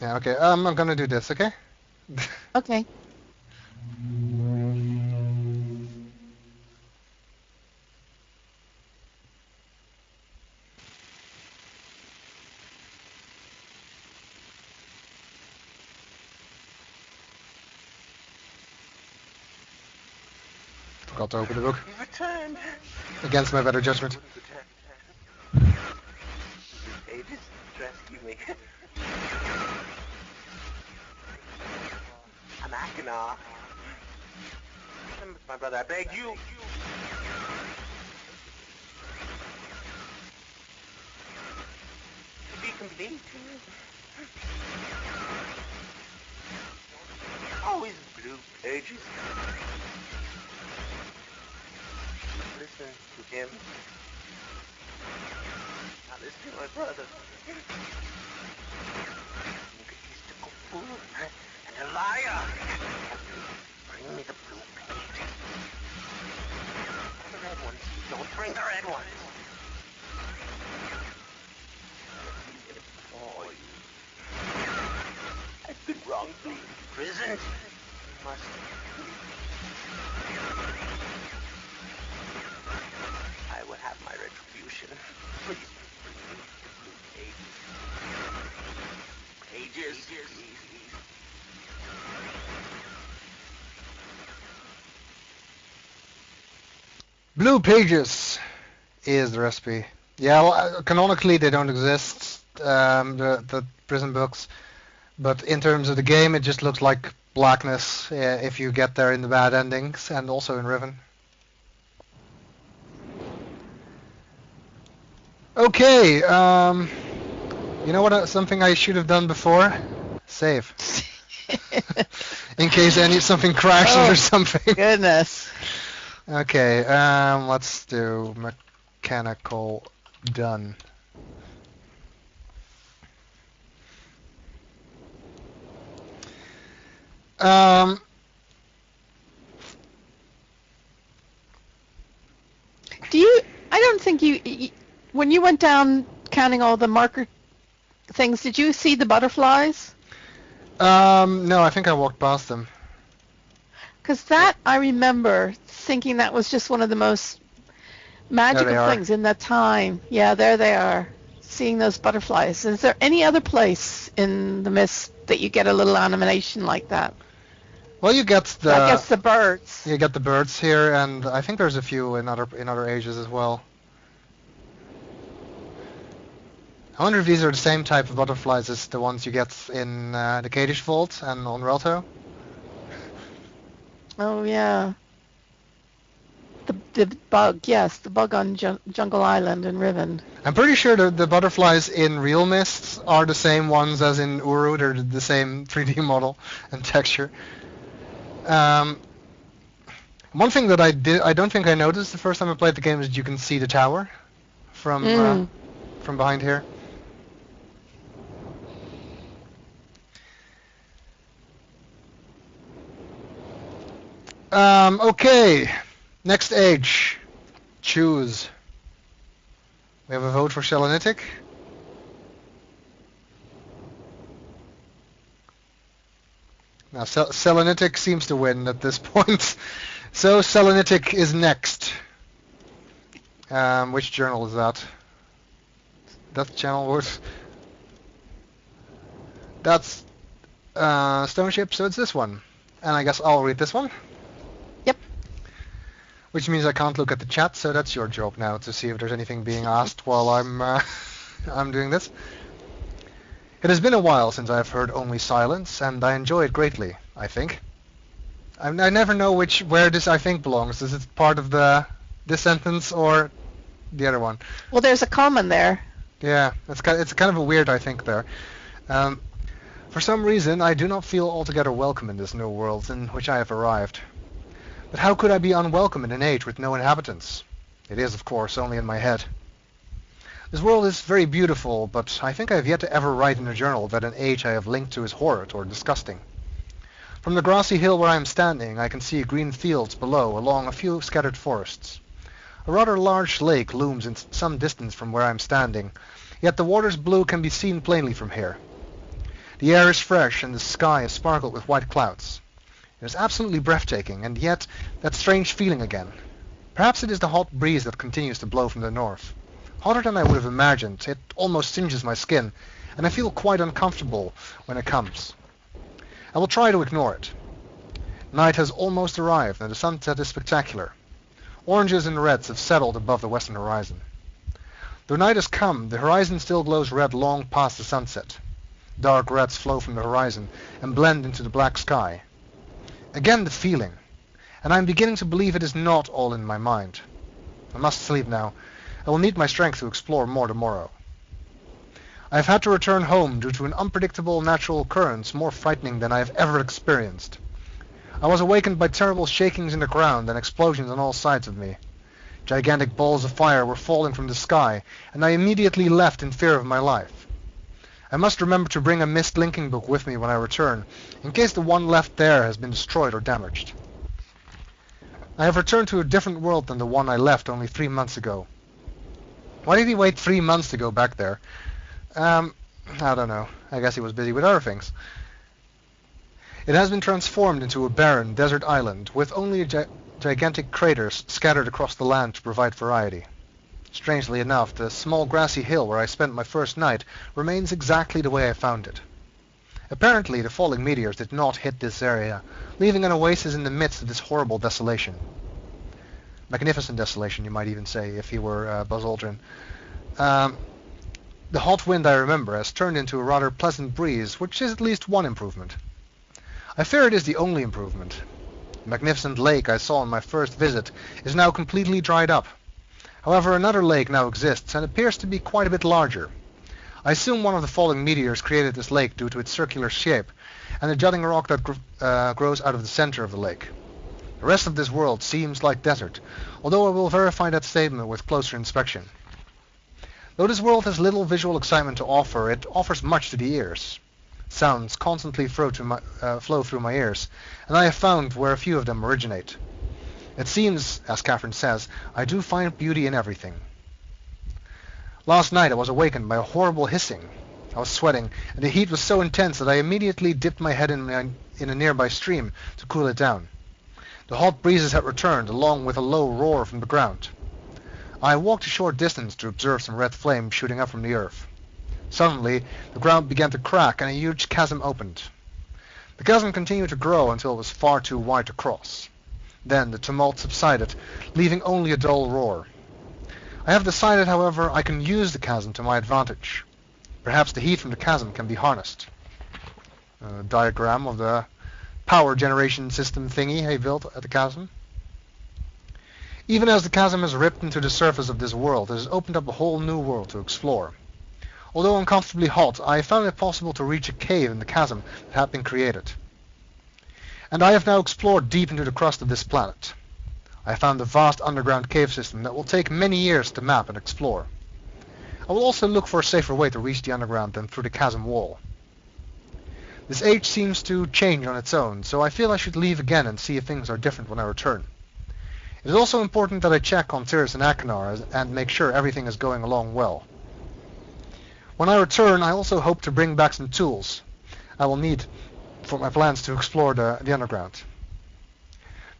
Yeah. Okay. I'm gonna do this. Okay. Okay. Forgot to open the book. You've returned. Against my better judgment. Pages, rescue me. I'm Akina. My brother, I beg you. To be complete. Always blue pages. Listen to him. Now listen to my brother. He's a fool and a liar. Bring me the blue pages. The red ones. Don't bring the red ones. Oh, I've been wrongfully imprisoned. You must. I will have my retribution. Please bring me the blue pages. Pages. Blue pages is the recipe. Yeah, well, canonically they don't exist, the prison books, but in terms of the game it just looks like blackness if you get there in the bad endings, and also in Riven. Okay, you know what? Something I should have done before? Save. In case something crashes or something. Goodness. Okay, let's do mechanical done. I don't think you when you went down counting all the marker things, did you see the butterflies? No, I think I walked past them. Because that, I remember thinking that was just one of the most magical things in that time. Yeah, there they are, seeing those butterflies. Is there any other place in the Myst that you get a little animation like that? Well, you get the... I guess the birds. You get the birds here, and I think there's a few in other ages as well. I wonder if these are the same type of butterflies as the ones you get in the Kadish Vault and on Relto. Oh, yeah. The bug, yes, the bug on Jungle Island in Riven. I'm pretty sure the butterflies in real Myst are the same ones as in Uru. They're the same 3D model and texture. One thing that I don't think I noticed the first time I played the game is that you can see the tower from behind here. Okay, next age. Choose. We have a vote for Selenitic. Now, Selenitic seems to win at this point. So, Selenitic is next. Which journal is that? That channel was... That's Stone Ship, so it's this one. And I guess I'll read this one. Yep. Which means I can't look at the chat, so that's your job now to see if there's anything being asked while I'm doing this. It has been a while since I've heard only silence, and I enjoy it greatly, I think. I never know where this I think belongs. Is it part of this sentence or the other one? Well, there's a comment there. Yeah, it's kind of a weird I think there. For some reason, I do not feel altogether welcome in this new world in which I have arrived. But how could I be unwelcome in an age with no inhabitants? It is, of course, only in my head. This world is very beautiful, but I think I have yet to ever write in a journal that an age I have linked to is horrid or disgusting. From the grassy hill where I am standing, I can see green fields below, along a few scattered forests. A rather large lake looms in some distance from where I am standing, yet the water's blue can be seen plainly from here. The air is fresh, and the sky is sparkled with white clouds. It is absolutely breathtaking, and yet that strange feeling again. Perhaps it is the hot breeze that continues to blow from the north. Hotter than I would have imagined, it almost singes my skin, and I feel quite uncomfortable when it comes. I will try to ignore it. Night has almost arrived, and the sunset is spectacular. Oranges and reds have settled above the western horizon. Though night has come, the horizon still glows red long past the sunset. Dark reds flow from the horizon and blend into the black sky. Again the feeling, and I am beginning to believe it is not all in my mind. I must sleep now. I will need my strength to explore more tomorrow. I have had to return home due to an unpredictable natural occurrence more frightening than I have ever experienced. I was awakened by terrible shakings in the ground and explosions on all sides of me. Gigantic balls of fire were falling from the sky, and I immediately left in fear of my life. I must remember to bring a Myst linking book with me when I return, in case the one left there has been destroyed or damaged. I have returned to a different world than the one I left only 3 months ago. Why did he wait 3 months to go back there? I don't know. I guess he was busy with other things. It has been transformed into a barren desert island with only gigantic craters scattered across the land to provide variety. Strangely enough, the small grassy hill where I spent my first night remains exactly the way I found it. Apparently, the falling meteors did not hit this area, leaving an oasis in the midst of this horrible desolation. Magnificent desolation, you might even say, if he were Buzz Aldrin. The hot wind I remember has turned into a rather pleasant breeze, which is at least one improvement. I fear it is the only improvement. The magnificent lake I saw on my first visit is now completely dried up. However, another lake now exists and appears to be quite a bit larger. I assume one of the falling meteors created this lake due to its circular shape and the jutting rock that grows out of the center of the lake. The rest of this world seems like desert, although I will verify that statement with closer inspection. Though this world has little visual excitement to offer, it offers much to the ears. Sounds constantly flow through my ears, and I have found where a few of them originate. It seems, as Catherine says, I do find beauty in everything. Last night I was awakened by a horrible hissing. I was sweating, and the heat was so intense that I immediately dipped my head in a nearby stream to cool it down. The hot breezes had returned, along with a low roar from the ground. I walked a short distance to observe some red flame shooting up from the earth. Suddenly, the ground began to crack and a huge chasm opened. The chasm continued to grow until it was far too wide to cross. Then the tumult subsided, leaving only a dull roar. I have decided, however, I can use the chasm to my advantage. Perhaps the heat from the chasm can be harnessed. A diagram of the power generation system thingy I built at the chasm. Even as the chasm has ripped into the surface of this world, it has opened up a whole new world to explore. Although uncomfortably hot, I found it possible to reach a cave in the chasm that had been created. And I have now explored deep into the crust of this planet. I found a vast underground cave system that will take many years to map and explore. I will also look for a safer way to reach the underground than through the chasm wall. This age seems to change on its own, so I feel I should leave again and see if things are different when I return. It is also important that I check on Sirius and Akanar and make sure everything is going along well. When I return, I also hope to bring back some tools I will need for my plans to explore the underground.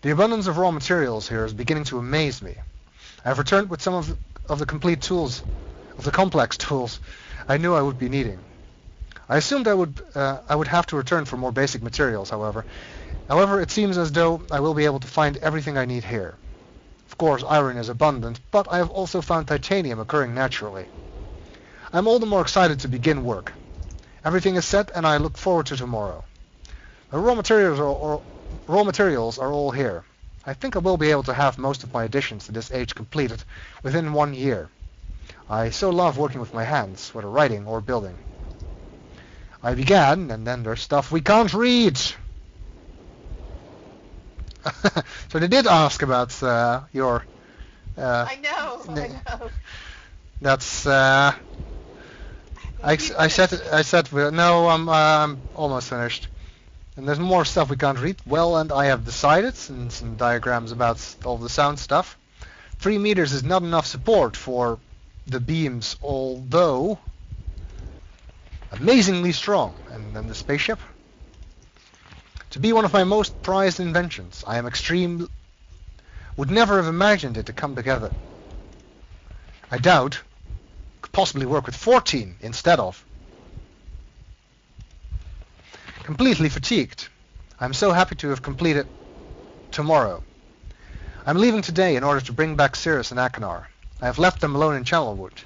The abundance of raw materials here is beginning to amaze me. I have returned with some of the complete tools, of the complex tools I knew I would be needing. I assumed I would have to return for more basic materials, however. However, it seems as though I will be able to find everything I need here. Of course, iron is abundant, but I have also found titanium occurring naturally. I am all the more excited to begin work. Everything is set, and I look forward to tomorrow. The raw materials are all here. I think I will be able to have most of my additions to this age completed within 1 year. I so love working with my hands, whether writing or building. I began, and then there's stuff we can't read. So they did ask about your... I know. That's... I said no, I'm almost finished. And there's more stuff we can't read. Well, and I have decided, and some diagrams about all the sound stuff. 3 meters is not enough support for the beams, although amazingly strong. And then the spaceship. To be one of my most prized inventions, I am would never have imagined it to come together. I doubt could possibly work with 14 instead of. Completely fatigued. I'm so happy to have completed tomorrow. I'm leaving today in order to bring back Sirius and Akanar. I have left them alone in Channelwood.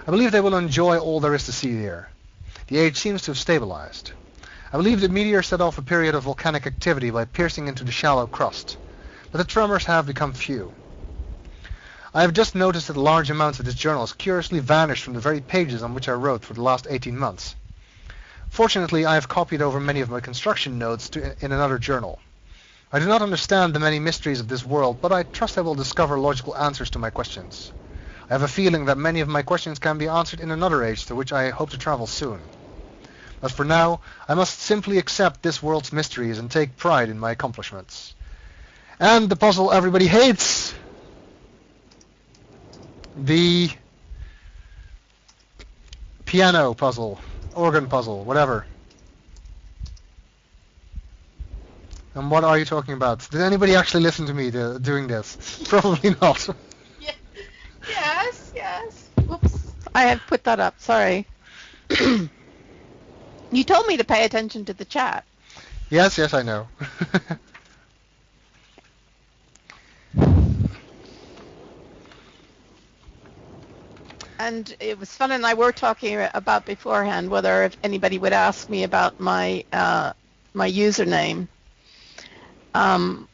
I believe they will enjoy all there is to see here. The age seems to have stabilized. I believe the meteor set off a period of volcanic activity by piercing into the shallow crust, but the tremors have become few. I have just noticed that large amounts of this journal has curiously vanished from the very pages on which I wrote for the last 18 months. Fortunately, I have copied over many of my construction notes in another journal. I do not understand the many mysteries of this world, but I trust I will discover logical answers to my questions. I have a feeling that many of my questions can be answered in another age to which I hope to travel soon. But for now, I must simply accept this world's mysteries and take pride in my accomplishments. And the puzzle everybody hates! The piano puzzle, organ puzzle, whatever. And what are you talking about? Did anybody actually listen to me doing this? Probably not. Yeah. Yes. Whoops. I have put that up. Sorry. You told me to pay attention to the chat. Yes, I know. And it was fun, and I were talking about beforehand whether if anybody would ask me about my my username. I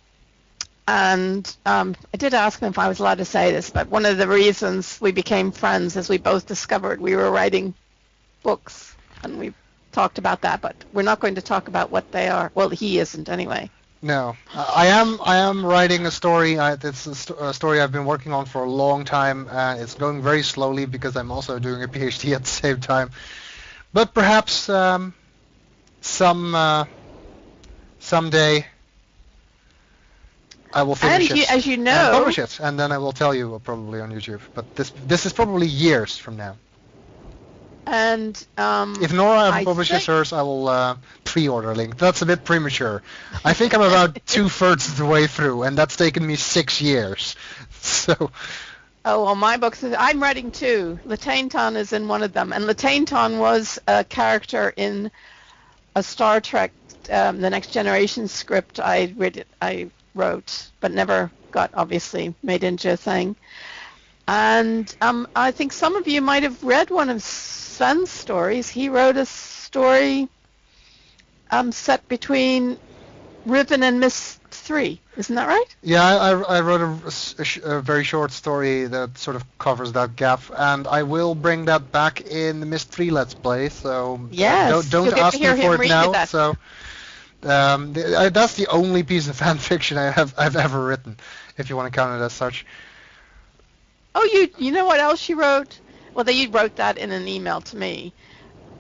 did ask him if I was allowed to say this, but one of the reasons we became friends is we both discovered we were writing books, and we talked about that, but we're not going to talk about what they are. Well, he isn't anyway. No, I am writing a story. It's a story I've been working on for a long time. It's going very slowly because I'm also doing a PhD at the same time. But perhaps someday I will finish And it as you and know, publish it, and then I will tell you probably on YouTube. But this is probably years from now. and If Nora I publishes think, hers, I will pre-order a link. That's a bit premature. I think I'm about 2/3 of the way through, and that's taken me 6 years. So. oh, well, my books, I'm writing two. Latainton is in one of them, and Latainton was a character in a Star Trek, The Next Generation script I wrote, but never got obviously made into a thing. And I think some of you might have read one of Sven's stories. He wrote a story set between Riven and Myst I. Isn't that right? Yeah, I wrote a very short story that sort of covers that gap, and I will bring that back in the Myst III Let's Play. So Yes, don't you'll get ask to hear me for him it read now. that. So that's the only piece of fan fiction I've ever written, if you want to count it as such. Oh, you know what else you wrote? Well, you wrote that in an email to me.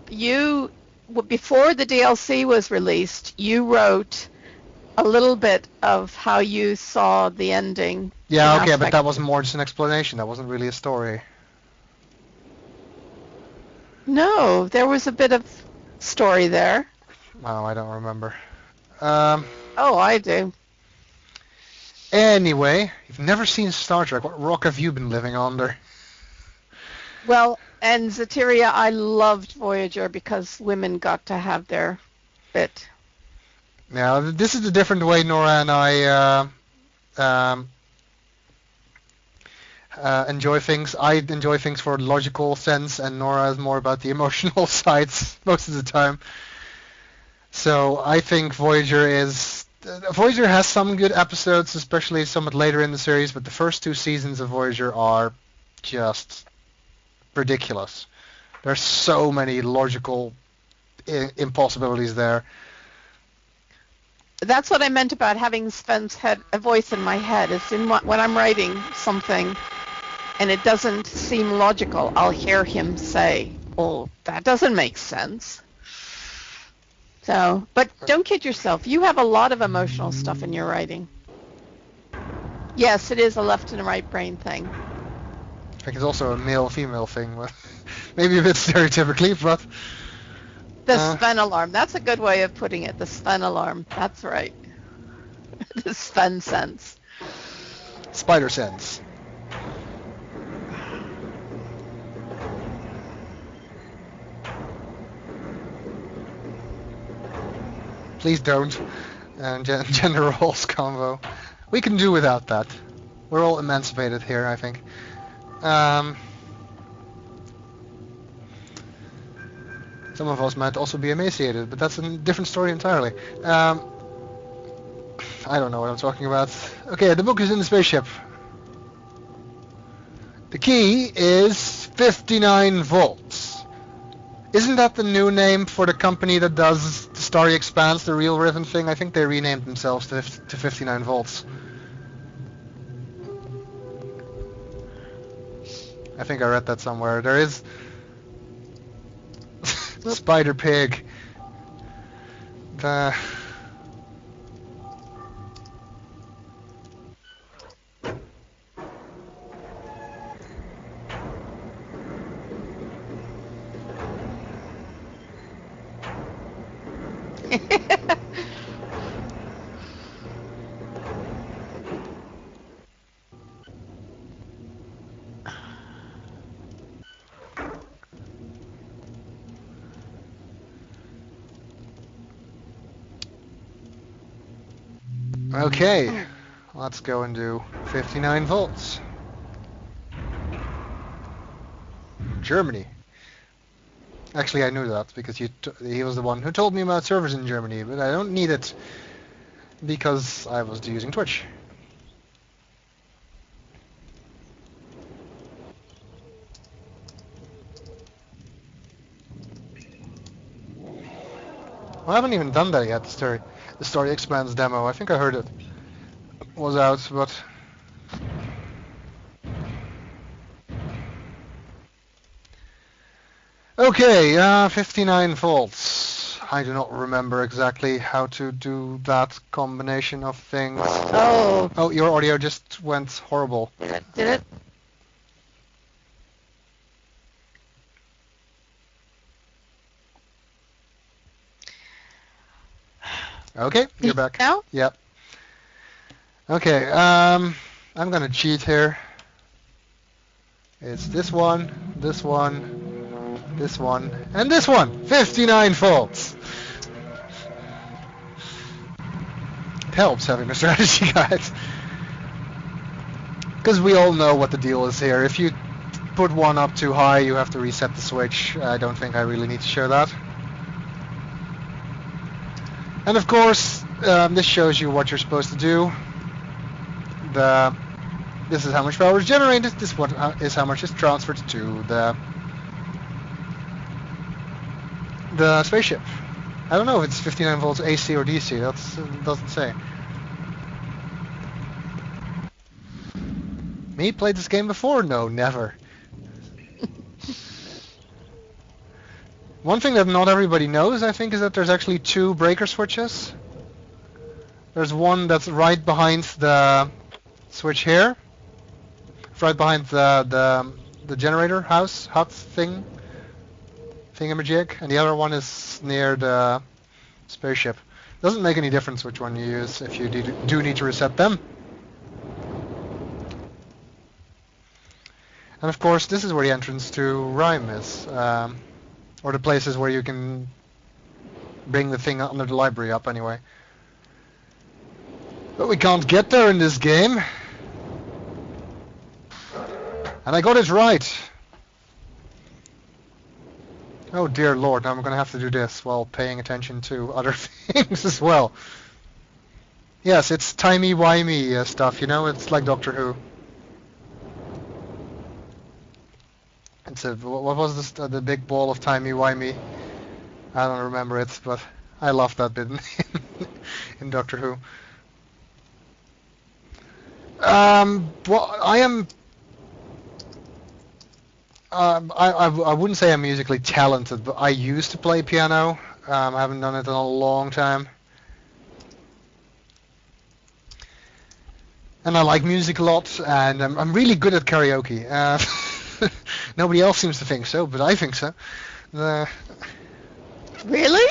Before the DLC was released, you wrote a little bit of how you saw the ending. Yeah, okay, but that was more just an explanation. That wasn't really a story. No, there was a bit of story there. Oh, I don't remember. Oh, I do. Anyway, you've never seen Star Trek. What rock have you been living under? Well, and Zateria, I loved Voyager because women got to have their bit. Now, this is a different way Nora and I enjoy things. I enjoy things for logical sense, and Nora is more about the emotional sides most of the time. So I think Voyager has some good episodes, especially somewhat later in the series, but the first 2 seasons of Voyager are just ridiculous. There's so many logical impossibilities there. That's what I meant about having Sven's a voice in my head. It's when I'm writing something and it doesn't seem logical, I'll hear him say, "Oh, that doesn't make sense." So, but don't kid yourself. You have a lot of emotional stuff in your writing. Yes, it is a left and a right brain thing. I think it's also a male-female thing, maybe a bit stereotypically, but... The Sven alarm. That's a good way of putting it. The Sven alarm. That's right. The Sven sense. Spider sense. Please don't. Gender roles convo. We can do without that. We're all emancipated here, I think. Some of us might also be emaciated, but that's a different story entirely. I don't know what I'm talking about. Okay, the book is in the spaceship. The key is 59 volts. Isn't that the new name for the company that does the Starry Expanse, the real Riven thing? I think they renamed themselves to 59 volts. I think I read that somewhere. There is... Spider Pig. The... Okay, let's go and do 59 volts. Germany. Actually, I knew that because he was the one who told me about servers in Germany, but I don't need it because I was using Twitch. Well, I haven't even done that yet, the Story Expands demo. I think I heard it was out, but... Okay, 59 volts. I do not remember exactly how to do that combination of things. Oh. Oh, your audio just went horrible. Did it? Okay, you're back. Now? Yep. Okay, I'm gonna cheat here. It's this one, this one, this one, and this one. 59 volts. It helps having a strategy guide. Because we all know what the deal is here. If you put one up too high, you have to reset the switch. I don't think I really need to show that. And of course, this shows you what you're supposed to do. This is how much power is generated. This is how much is transferred to the spaceship. I don't know if it's 59 volts AC or DC. That doesn't say. Me played this game before? No, never. One thing that not everybody knows, I think, is that there's actually two breaker switches. There's one that's right behind the switch here, right behind the generator house hut thingamajig, and the other one is near the spaceship. Doesn't make any difference which one you use if you do need to reset them. And of course, this is where the entrance to Rhyme is, or the places where you can bring the thing under the library up anyway. But we can't get there in this game. And I got it right. Oh dear lord, now I'm going to have to do this while paying attention to other things as well. Yes, it's timey-wimey stuff, you know, it's like Doctor Who. It's what was this, the big ball of timey-wimey? I don't remember it, but I loved that bit in Doctor Who. Well, I am. I wouldn't say I'm musically talented, but I used to play piano. I haven't done it in a long time. And I like music a lot, and I'm really good at karaoke. Nobody else seems to think so, but I think so. Really?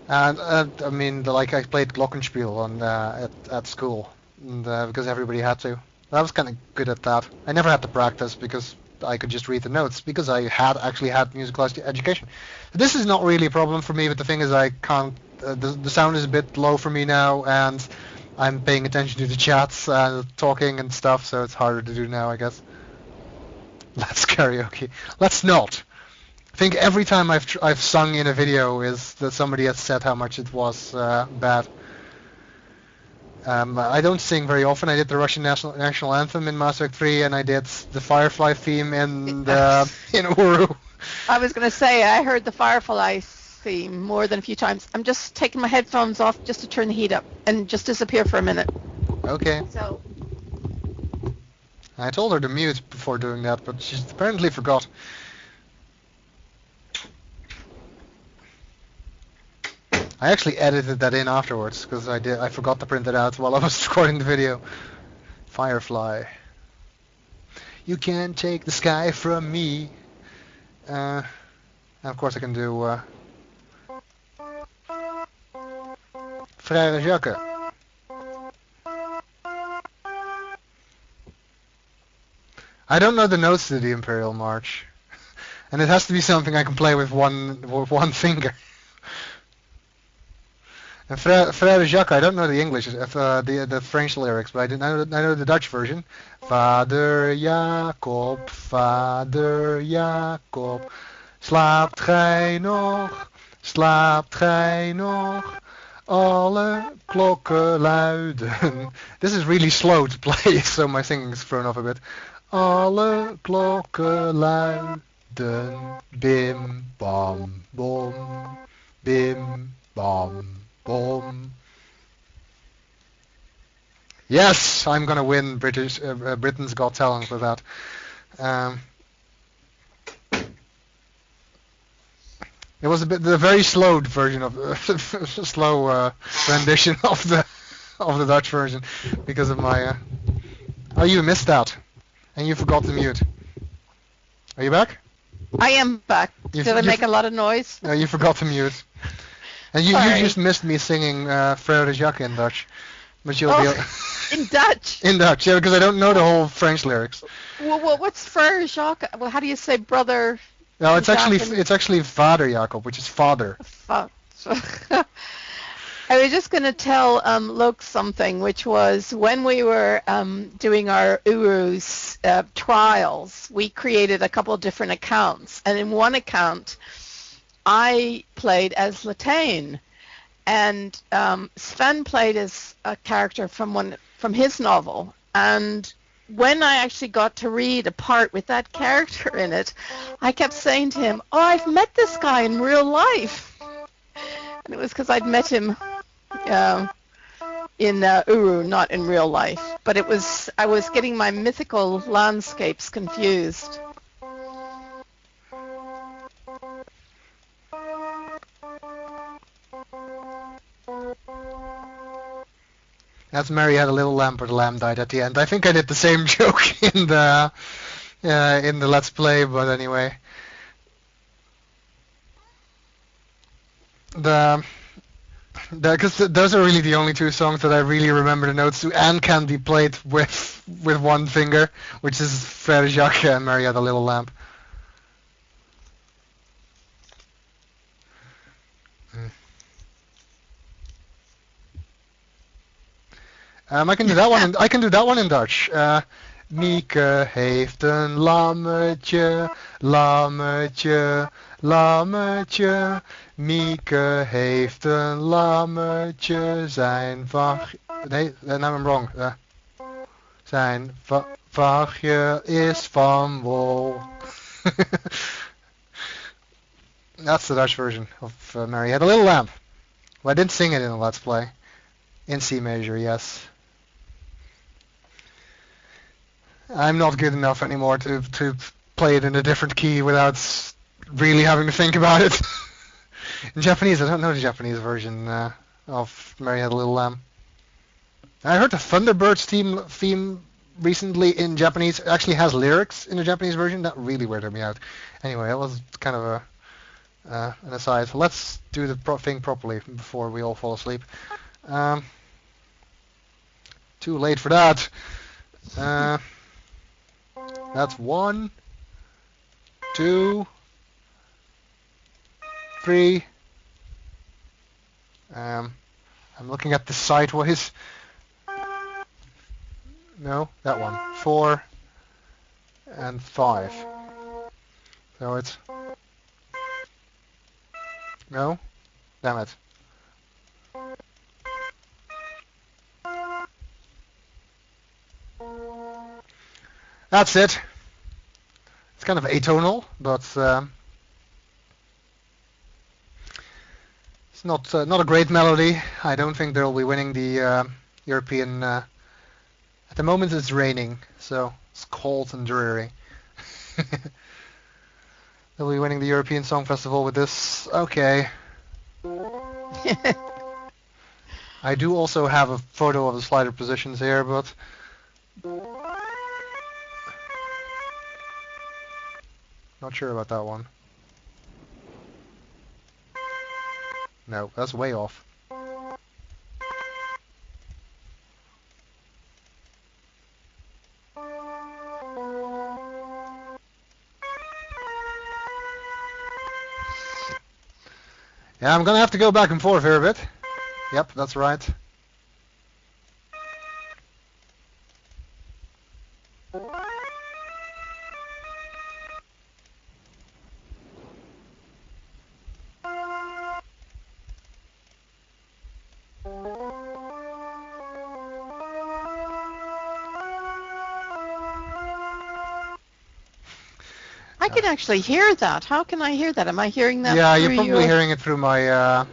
And I mean, like I played Glockenspiel at school, and, because everybody had to. I was kind of good at that. I never had to practice because I could just read the notes because I had actually had musical education. This is not really a problem for me, but the thing is I can't. The sound is a bit low for me now, and I'm paying attention to the chats and talking and stuff, so it's harder to do now, I guess. Let's karaoke. Let's not. I think every time I've sung in a video is that somebody has said how much it was bad. I don't sing very often. I did the Russian national anthem in Mass Effect 3, and I did the Firefly theme in Uru. I was going to say, I heard the Firefly theme more than a few times. I'm just taking my headphones off just to turn the heat up and just disappear for a minute. Okay. So. I told her to mute before doing that, but she apparently forgot. I actually edited that in afterwards because I forgot to print it out while I was recording the video. Firefly. You can't take the sky from me. And of course I can do Frère Jacques. I don't know the notes to the Imperial March, and it has to be something I can play with one finger. And Frère Jacques, I don't know the English, the French lyrics, but I know the Dutch version. Vader Jacob, Vader Jacob, slaapt gij nog, alle klokken luiden. This is really slow to play, so my singing is thrown off a bit. Alle klokken luiden, bim bam bom, bim bam bom. Yes, I'm gonna win Britain's Got Talent with that. Um, it was the very slowed version of slow rendition of the Dutch version because of my. Oh, you missed out, and you forgot to mute. Are you back? I am back. Did I make a lot of noise? No, you forgot to mute. And you just missed me singing Frère Jacques in Dutch. But you'll be in Dutch. In Dutch, yeah, because I don't know the whole French lyrics. Well, what's Frère Jacques? Well, how do you say brother? No, it's actually Vader Jacob, which is father. I was just going to tell Luke something, which was when we were doing our Urus trials, we created a couple of different accounts. And in one account, I played as Latane, and Sven played as a character from his novel. And when I actually got to read a part with that character in it, I kept saying to him, "Oh, I've met this guy in real life." And it was because I'd met him in Uru, not in real life. But I was getting my mythical landscapes confused. That's Mary Had a Little Lamb, or the lamb died at the end. I think I did the same joke in the Let's Play, but anyway. Because those are really the only two songs that I really remember the notes to and can be played with one finger, which is Frère Jacques and Mary Had a Little Lamb. I can do that one. I can do that one in Dutch. Mieke heeft een lammetje, lammetje, lammetje. Mieke heeft een lammetje. Zijn vachtje. Nee, now I'm wrong. Zijn vachtje is van wol. That's the Dutch version of Mary Had a Little Lamb. Well, I didn't sing it in the Let's Play. In C major, yes. I'm not good enough anymore to play it in a different key without really having to think about it. In Japanese, I don't know the Japanese version of Mary Had a Little Lamb. I heard the Thunderbirds theme recently in Japanese. It actually has lyrics in the Japanese version. That really weirded me out. Anyway, it was kind of an aside. So let's do the thing properly before we all fall asleep. Too late for that. That's 1, 2, 3. I'm looking at the sideways. No, that one. 4 and 5. So it's... No? Damn it. That's it. It's kind of atonal, but it's not a great melody. I don't think they'll be winning the European. At the moment, it's raining, so it's cold and dreary. They'll be winning the European Song Festival with this. Okay. I do also have a photo of the slider positions here, but. Not sure about that one. No, that's way off. Yeah, I'm gonna have to go back and forth here a bit. Yep, that's right. I can actually hear that. How can I hear that? Am I hearing that? Yeah, you're probably hearing it through my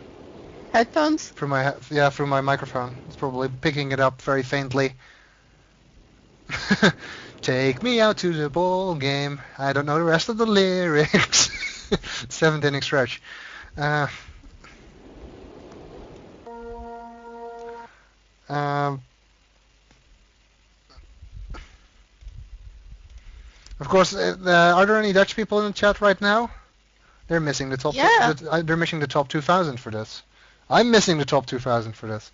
headphones. Through my microphone. It's probably picking it up very faintly. Take me out to the ball game. I don't know the rest of the lyrics. 7th inning stretch. Of course, are there any Dutch people in the chat right now? They're missing the top. Yeah. They're missing the top 2,000 for this. I'm missing the top 2,000 for this.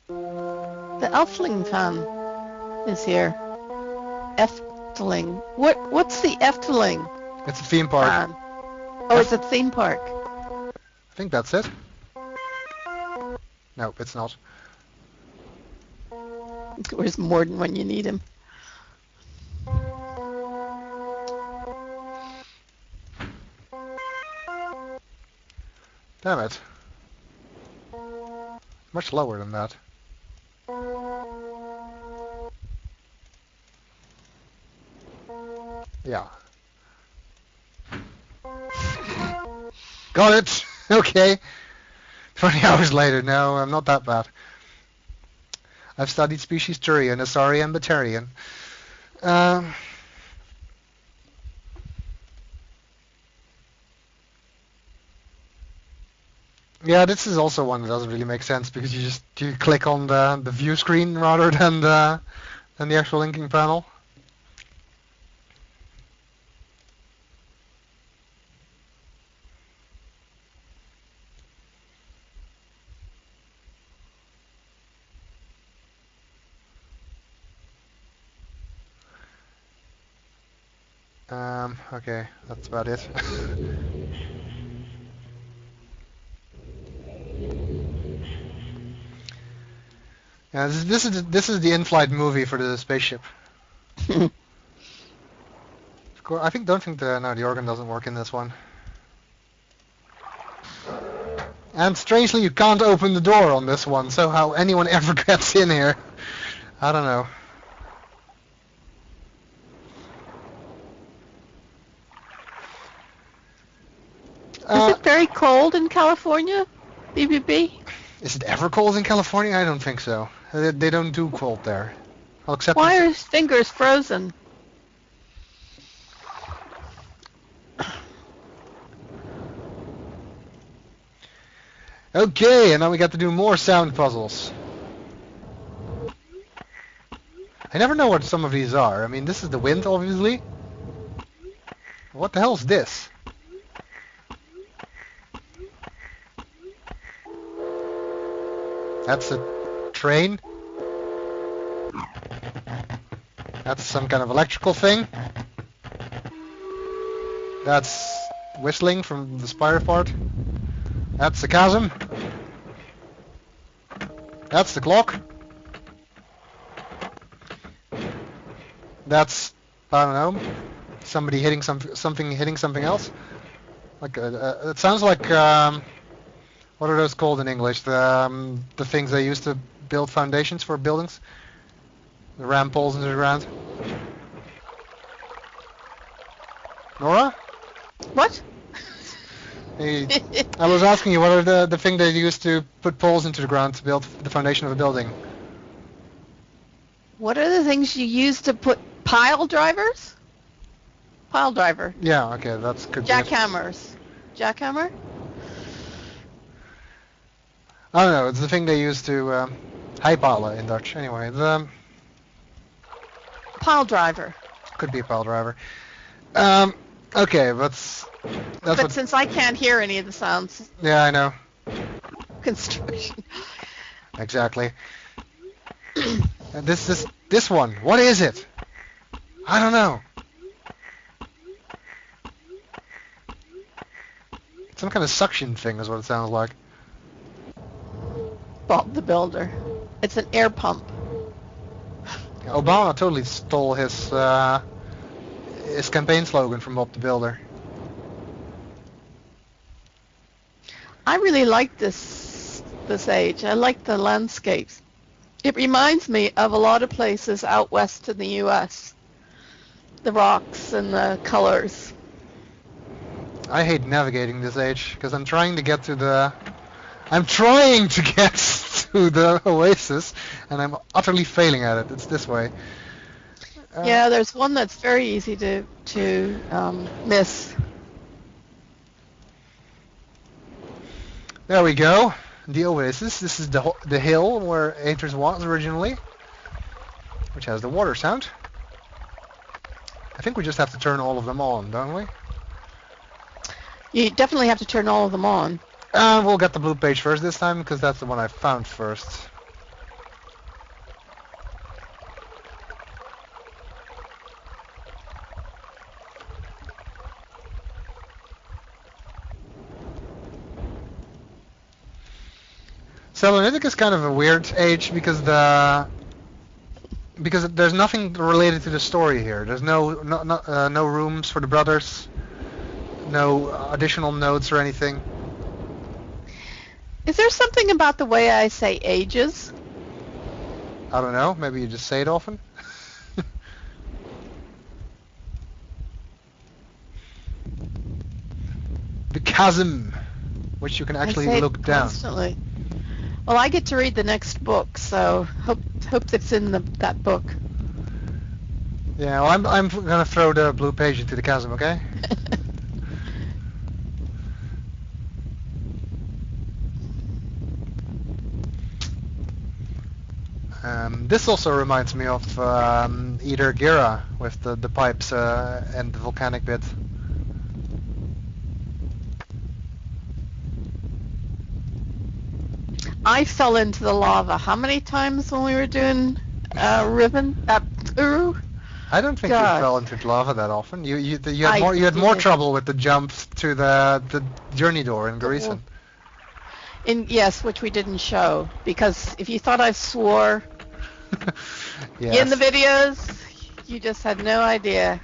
The Elfling fan is here. Efteling. What's the Efteling? It's a theme park. Fan? Oh, it's a theme park. I think that's it. No, it's not. Where's Morden when you need him? Damn it. Much lower than that. Yeah. Got it! Okay. 20 hours later. No, I'm not that bad. I've studied species Turian, Asari, and Batarian. Yeah, this is also one that doesn't really make sense because you click on the view screen rather than the actual linking panel. Okay, that's about it. Yeah, this is the in-flight movie for the spaceship. Of course, don't think the organ doesn't work in this one. And strangely, you can't open the door on this one, so how anyone ever gets in here, I don't know. Is it very cold in California, BBB? Is it ever cold in California? I don't think so. They don't do cold there. Well, except Why are his fingers frozen? Okay, and now we got to do more sound puzzles. I never know what some of these are. I mean, this is the wind, obviously. What the hell is this? That's a train. That's some kind of electrical thing. That's whistling from the spire part. That's the chasm. That's the clock. That's, I don't know, somebody hitting something hitting something else. Like it sounds like what are those called in English? The things they use to build foundations for buildings. The ram poles into the ground. Nora? What? I was asking you what are the thing they use to put poles into the ground to build the foundation of a building. What are the things you use to put pile drivers? Pile driver. Yeah, okay, that's could be it. Jackhammers. Jackhammer? I don't know, it's the thing they use to hijpalen in Dutch. Anyway, the Pile driver. could be a pile driver. Okay, that's But what. since I can't hear any of the sounds, Yeah, I know. construction. Exactly. And this one. What is it? I don't know. Some kind of suction thing is what it sounds like. Bob the Builder. It's an air pump. Obama totally stole his campaign slogan from Bob the Builder. I really like this age. I like the landscapes. It reminds me of a lot of places out west in the U.S. The rocks and the colors. I hate navigating this age because I'm trying to get to the oasis and I'm utterly failing at it. It's this way. Yeah, there's one that's very easy to miss. There we go. The oasis. This is the hill where Aethers was originally, which has the water sound. I think we just have to turn all of them on, don't we? You definitely have to turn all of them on. We'll get the blue page first this time, because that's the one I found first. Selenitic is kind of a weird age because there's nothing related to the story here. There's no rooms for the brothers, no additional notes or anything. Is there something about the way I say ages? I don't know. Maybe you just say it often. The chasm, which you can actually I say look it down. Constantly. Well, I get to read the next book, so hope that's in that book. Yeah, well, I'm gonna throw the blue page into the chasm, okay? This also reminds me of either Gira with the pipes and the volcanic bit. I fell into the lava how many times when we were doing Riven at Uru? I don't think God. you fell into lava that often. You I had more did. trouble with the jump to the journey door in Garrison. Yes, which we didn't show, because if you thought I swore Yes. in the videos, you just had no idea.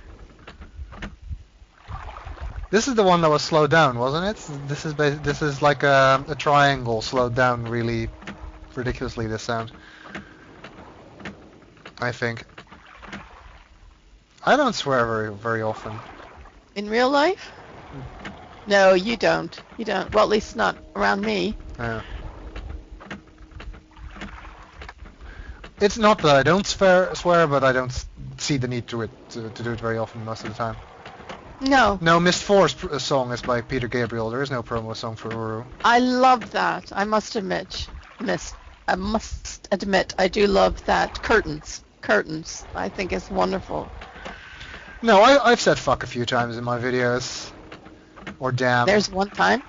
This is the one that was slowed down, wasn't it? This is like a triangle slowed down really ridiculously. This sound, I think. I don't swear very often. In real life? No, you don't. You don't. Well, at least not around me. Yeah. It's not that I don't swear, but I don't see the need to do it very often most of the time. No. No, Myst II's song is by Peter Gabriel. There is no promo song for Uru. I love that. I must admit, I do love that. Curtains. I think is wonderful. No, I've said fuck a few times in my videos. Or damn. There's one time.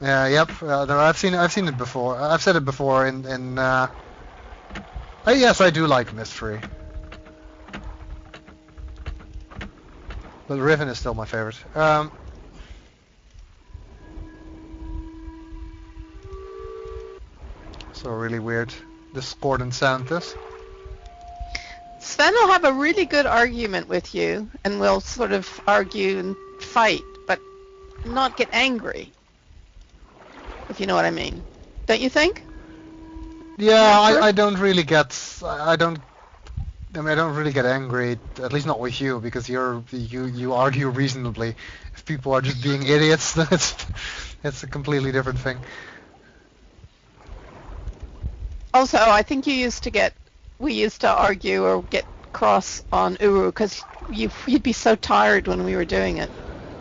Yeah, yep. No, I've seen it before. I've said it before in yes, I do like Myst III. But Riven is still my favorite. So really weird, discordant sound this. Sven will have a really good argument with you, and we'll sort of argue and fight, but not get angry, if you know what I mean. Don't you think? Yeah, I don't really get. I don't really get angry, at least not with you, because you argue reasonably. If people are just being idiots, then it's a completely different thing. Also, I think we used to argue or get cross on Uru because you'd be so tired when we were doing it.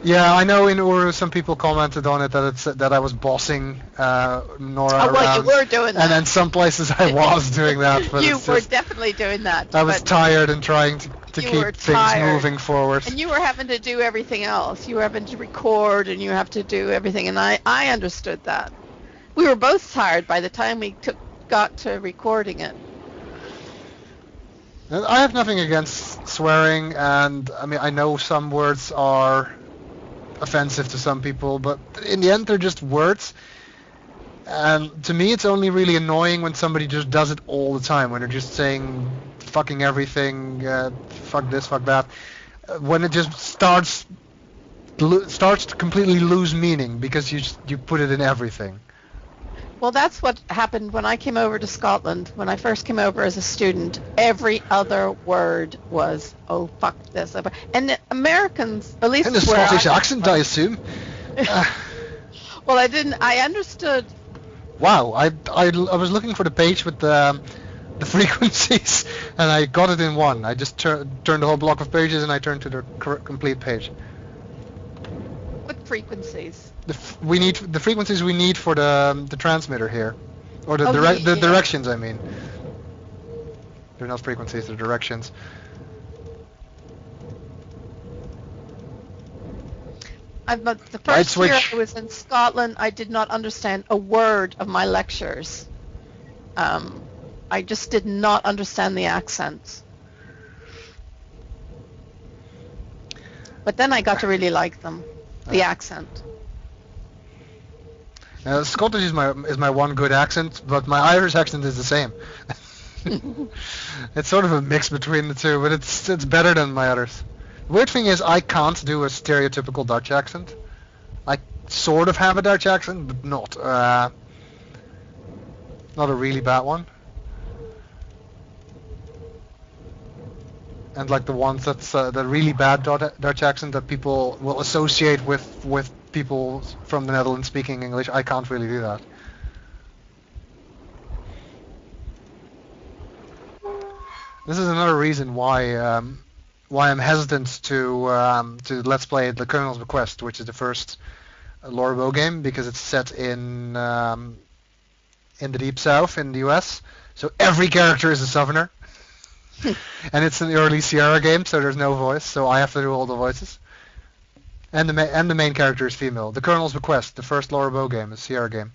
Yeah, I know in Uru some people commented on it that I was bossing Nora around. Well, you were doing that. And then some places I was doing that. But You were definitely doing that. I was tired and trying to keep things moving forward. And you were having to do everything else. You were having to record and you have to do everything. And I understood that. We were both tired by the time we got to recording it. I have nothing against swearing, and I mean I know some words are offensive to some people, but in the end they're just words. And to me it's only really annoying when somebody just does it all the time, when they're just saying fucking everything, fuck this, fuck that, when it just starts to completely lose meaning because you put it in everything. Well, that's what happened when I came over to Scotland. When I first came over as a student, every other word was, oh, fuck this. And the Americans, at least in a Scottish accent, I assume. Well, I understood. Wow, I was looking for the page with the frequencies, and I got it in one. I just turned the whole block of pages, and I turned to the complete page. What frequencies? The frequencies we need for the transmitter here, or the yeah. directions. I mean, they're not frequencies; they're directions. The first year I was in Scotland, I did not understand a word of my lectures. I just did not understand the accents. But then I got to really like them, the accent. Scottish is my one good accent, but my Irish accent is the same. It's sort of a mix between the two, but it's better than my others. The weird thing is I can't do a stereotypical Dutch accent. I sort of have a Dutch accent, but not a really bad one. And like the ones that's the really bad Dutch accent that people will associate with people from the Netherlands speaking English, I can't really do that. This is another reason why I'm hesitant to let's play the Colonel's Bequest, which is the first Laura Bow game, because it's set in the Deep South in the US, so every character is a Southerner. And it's an early Sierra game, so there's no voice, so I have to do all the voices. And the main character is female. The Colonel's Bequest, the first Laura Bow game, is a Sierra game.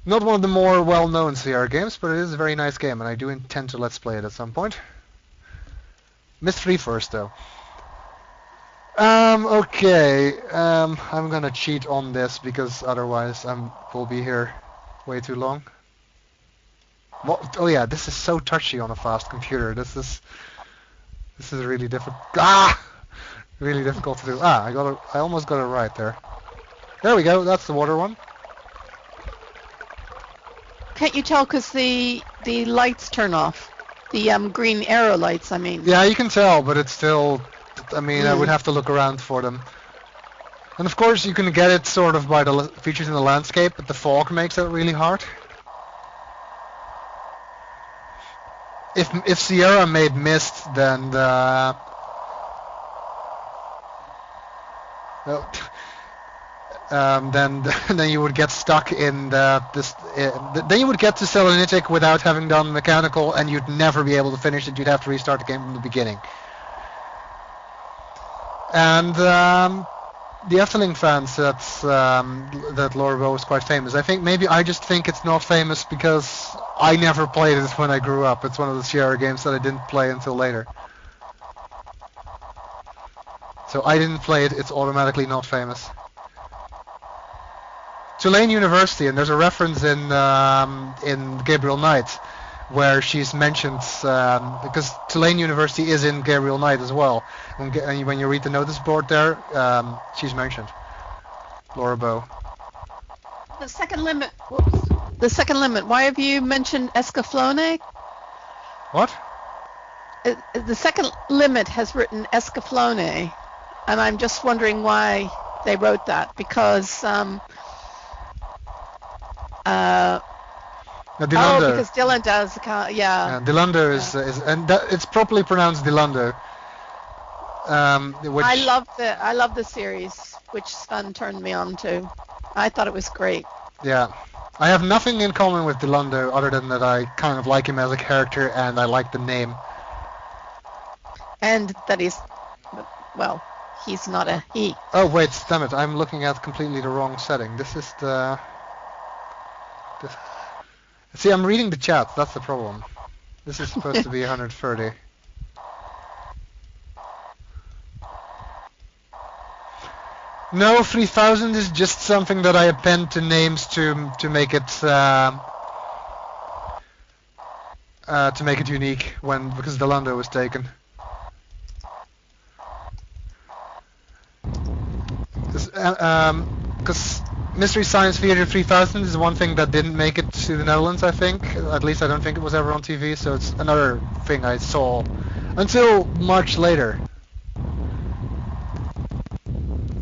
Not one of the more well-known Sierra games, but it is a very nice game, and I do intend to let's play it at some point. Myst I first, though. Okay. I'm gonna cheat on this because otherwise we'll be here way too long. What? Oh yeah, this is so touchy on a fast computer. This is really difficult. Really difficult to do. I almost got it right there. There we go. That's the water one. Can't you tell because the lights turn off? The green arrow lights, I mean. Yeah, you can tell, but it's still... I mean, I would have to look around for them. And of course, you can get it sort of by the features in the landscape, but the fog makes it really hard. If Sierra made Myst, then the... then you would get stuck in then you would get to Selenitic without having done Mechanical, and you'd never be able to finish it. You'd have to restart the game from the beginning. And the Efteling fans that Laura Bow is quite famous. I think maybe I just think it's not famous because I never played it when I grew up. It's one of the Sierra games that I didn't play until later. So I didn't play it. It's automatically not famous. Tulane University, and there's a reference in Gabriel Knight where she's mentioned, because Tulane University is in Gabriel Knight as well. And when you read the notice board there, she's mentioned. Laura Bow. The second limit. Whoops. The second limit. Why have you mentioned Escaflowne? What? The second limit has written Escaflowne, and I'm just wondering why they wrote that, because Dilander. Because Dylan does, yeah. Dilander is and it's properly pronounced Dilander. Which I love the series, which Sven turned me on to. I thought it was great. Yeah, I have nothing in common with Dilander other than that I kind of like him as a character and I like the name. And that he's not a he. Oh wait, damn it! I'm looking at completely the wrong setting. This is the. See, I'm reading the chat. That's the problem. This is supposed to be 130. No, 3000 is just something that I append to names to make it unique because Delando was taken. Because Mystery Science Theater 3000 is one thing that didn't make it to the Netherlands, I think. At least I don't think it was ever on TV, so it's another thing I saw until much later.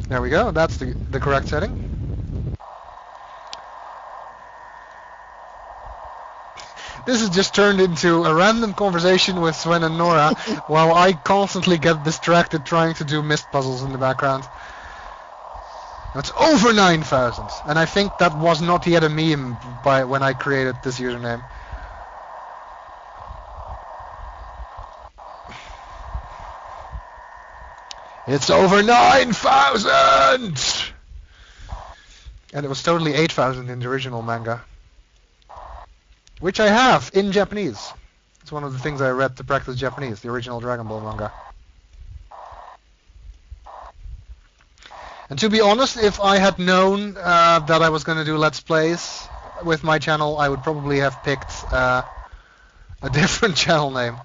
There we go, that's the correct setting. This has just turned into a random conversation with Sven and Nora while I constantly get distracted trying to do Myst puzzles in the background. It's over 9,000, and I think that was not yet a meme by when I created this username. It's over 9,000! And it was totally 8,000 in the original manga. Which I have in Japanese. It's one of the things I read to practice Japanese, the original Dragon Ball manga. And to be honest, if I had known that I was going to do Let's Plays with my channel, I would probably have picked a different channel name.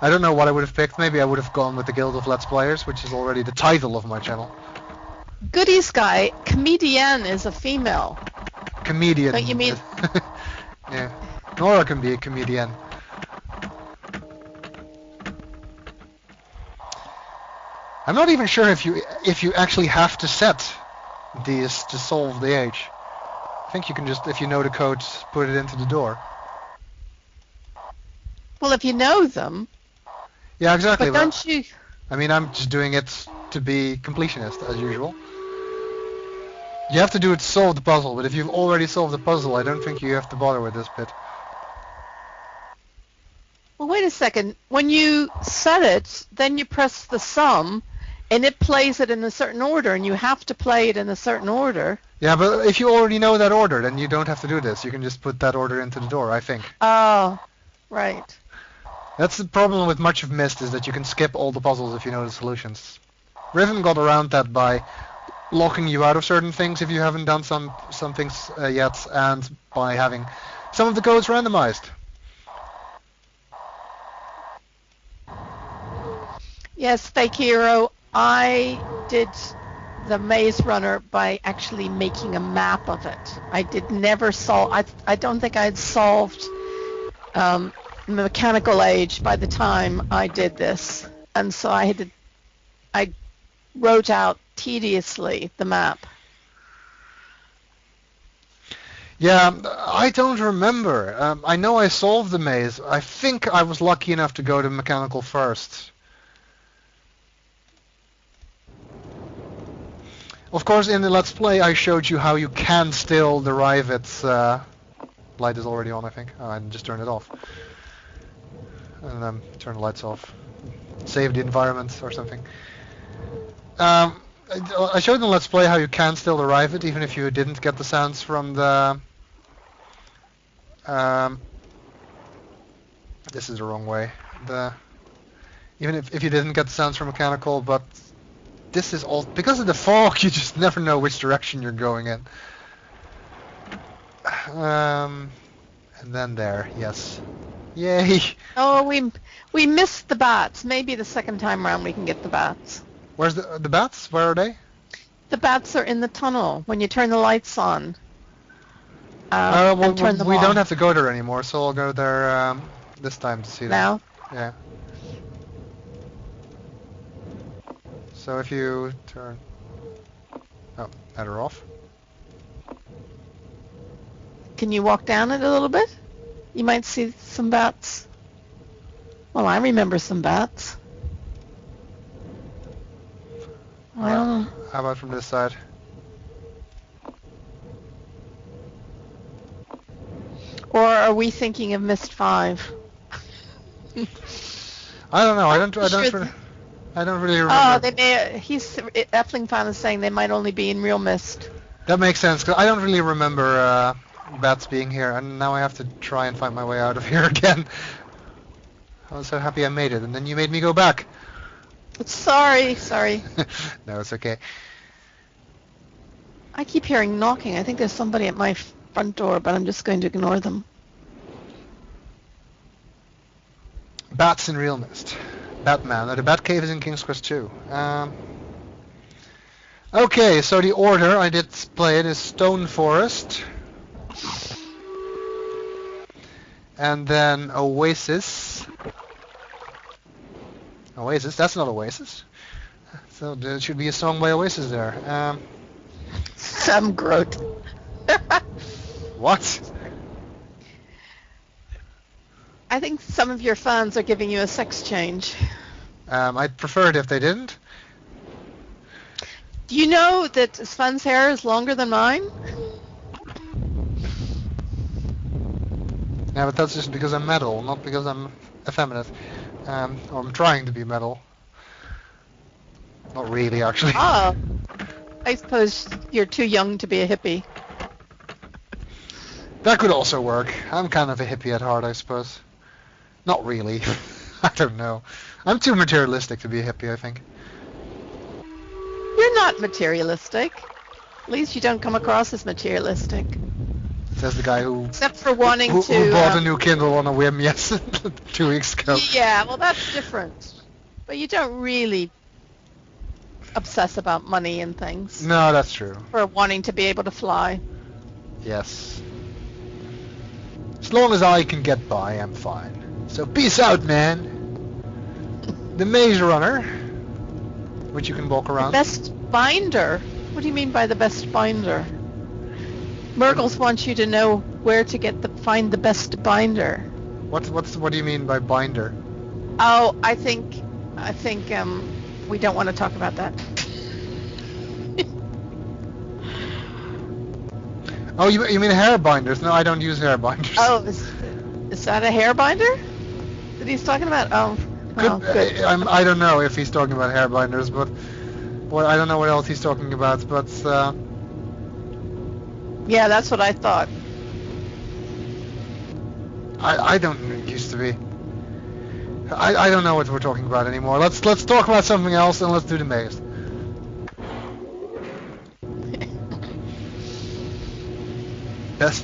I don't know what I would have picked. Maybe I would have gone with the Guild of Let's Players, which is already the title of my channel. Goodies guy, comedienne is a female. Comedian. Don't you mean? Yeah. Nora can be a comedian. I'm not even sure if you actually have to set these to solve the age. I think you can just, if you know the code, put it into the door. Well, if you know them. Yeah, exactly. But don't you? I mean, I'm just doing it to be completionist, as usual. You have to do it to solve the puzzle, but if you've already solved the puzzle, I don't think you have to bother with this bit. Well, wait a second. When you set it, then you press the sum, and it plays it in a certain order, and you have to play it in a certain order. Yeah, but if you already know that order, then you don't have to do this. You can just put that order into the door, I think. Oh, right. That's the problem with much of Myst, is that you can skip all the puzzles if you know the solutions. Riven got around that by locking you out of certain things if you haven't done some things yet, and by having some of the codes randomized. Yes, Fake Hero. I did the Maze Runner by actually making a map of it. I did never solve. I don't think I had solved Mechanical Age by the time I did this, and so I wrote out tediously the map. Yeah, I don't remember. I know I solved the maze. I think I was lucky enough to go to Mechanical first. Of course, in the Let's Play, I showed you how you can still derive it. Light is already on, I think. Oh, I just turned it off. And then turn the lights off. Save the environment or something. I showed in the Let's Play how you can still derive it, even if you didn't get the sounds from the... this is the wrong way. Even if you didn't get the sounds from Mechanical, but this is all... Because of the fog, you just never know which direction you're going in. And then there, yes. Yay! Oh, we missed the bats. Maybe the second time around we can get the bats. Where's the bats? Where are they? The bats are in the tunnel when you turn the lights on. Well, and turn them we off. don't have to go there anymore, so I'll go there this time to see them. Now? Yeah. So if you turn... Oh, that are off. Can you walk down it a little bit? You might see some bats. Well, I remember some bats. I don't know. How about from this side? Or are we thinking of Myst I? I don't know. I don't really remember. Oh, they may. Effling fan is saying they might only be in real Myst. That makes sense, 'cause I don't really remember bats being here, and now I have to try and find my way out of here again. I was so happy I made it, and then you made me go back. Sorry. No, it's okay. I keep hearing knocking. I think there's somebody at my front door, but I'm just going to ignore them. Bats in real Myst. Batman. The Batcave is in King's Quest 2. Okay, so the order I did play it is Stone Forest. And then Oasis. Oasis? That's not Oasis. So there should be a song by Oasis there. Some Groot. What? I think some of your fans are giving you a sex change. I'd prefer it if they didn't. Do you know that Sven's hair is longer than mine? Yeah, but that's just because I'm metal, not because I'm effeminate. Or I'm trying to be metal. Not really, actually. Oh, I suppose you're too young to be a hippie. That could also work. I'm kind of a hippie at heart, I suppose. Not really. I don't know. I'm too materialistic to be a hippie, I think. You're not materialistic. At least you don't come across as materialistic. Says the guy who Except for wanting who to... bought a new Kindle on a whim, yes, 2 weeks ago. Yeah, well, that's different. But you don't really obsess about money and things. No, that's true. For wanting to be able to fly. Yes. As long as I can get by, I'm fine. So peace out, man. The Maze Runner, which you can walk around. The best binder? What do you mean by the best binder? Mergles wants you to know where to find the best binder. What do you mean by binder? Oh, I think we don't want to talk about that. Oh, you mean hair binders? No, I don't use hair binders. Oh, is that a hair binder that he's talking about? Oh, good. I don't know if he's talking about hair binders, but I don't know what else he's talking about. But yeah, that's what I thought. I don't used to be. I don't know what we're talking about anymore. Let's talk about something else and let's do the maze.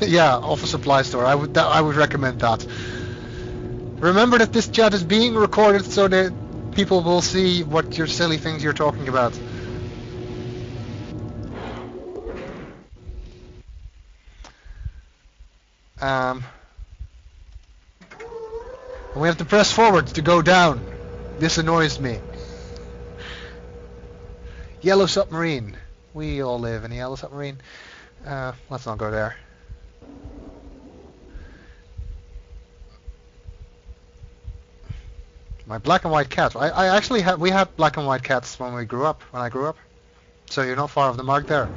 Yeah, off a supply store. I would recommend that. Remember that this chat is being recorded so that people will see what your silly things you're talking about. We have to press forward to go down. This annoys me. Yellow submarine. We all live in a yellow submarine. Let's not go there. My black and white cat. I actually we had black and white cats when I grew up. So you're not far off the mark there.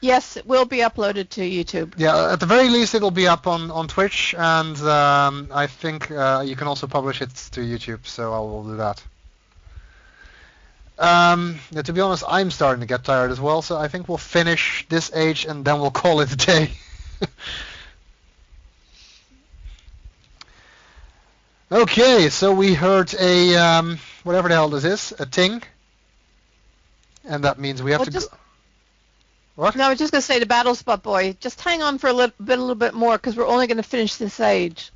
Yes, it will be uploaded to YouTube. Yeah, at the very least it'll be up on Twitch, and I think you can also publish it to YouTube, so I will do that. Yeah, to be honest, I'm starting to get tired as well, so I think we'll finish this age and then we'll call it a day. Okay, so we heard a, whatever the hell this is, a ting. And that means we have to go... What? No, I was just going to say to Battle Spot Boy, just hang on for a little bit more, because we're only going to finish this age.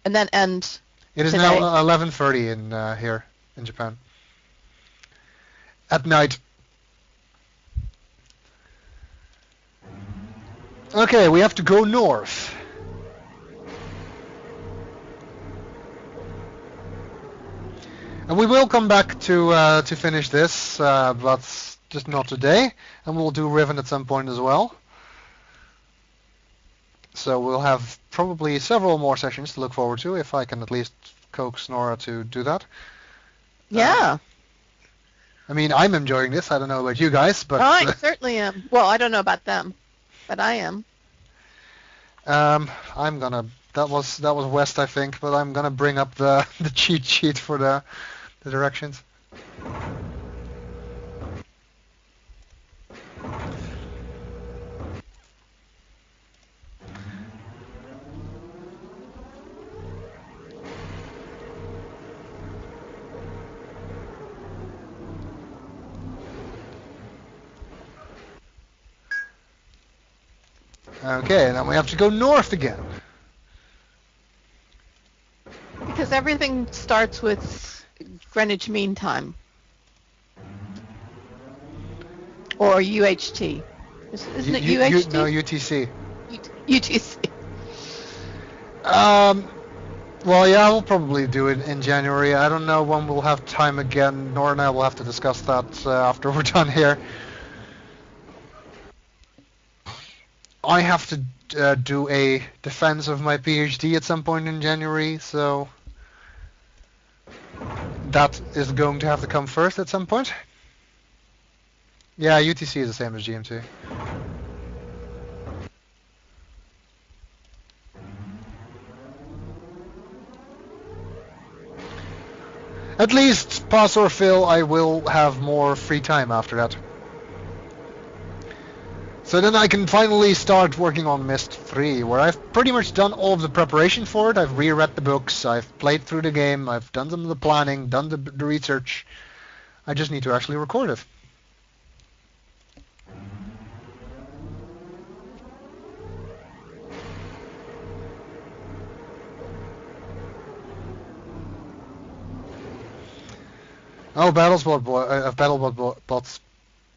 And then end It is today. now 11:30 in here in Japan. At night. Okay, we have to go north. And we will come back to finish this, but just not today. And we'll do Riven at some point as well. So we'll have probably several more sessions to look forward to, if I can at least coax Nora to do that. Yeah. I mean, I'm enjoying this. I don't know about you guys, but I certainly am. Well, I don't know about them, but I am. I'm gonna. That was West, I think, but I'm gonna bring up the cheat sheet for the directions. Okay, and then we have to go north again. Because everything starts with Greenwich Mean Time. Or UHT. Isn't it UHT? No, UTC. UTC. Well, yeah, we'll probably do it in January. I don't know when we'll have time again. Nora and I will have to discuss that after we're done here. I have to do a defense of my PhD at some point in January, so that is going to have to come first at some point. Yeah, UTC is the same as GMT. At least, pass or fail, I will have more free time after that. So then I can finally start working on Myst III, where I've pretty much done all of the preparation for it. I've reread the books, I've played through the game, I've done some of the planning, done the research. I just need to actually record it. Oh, BattleBot bots,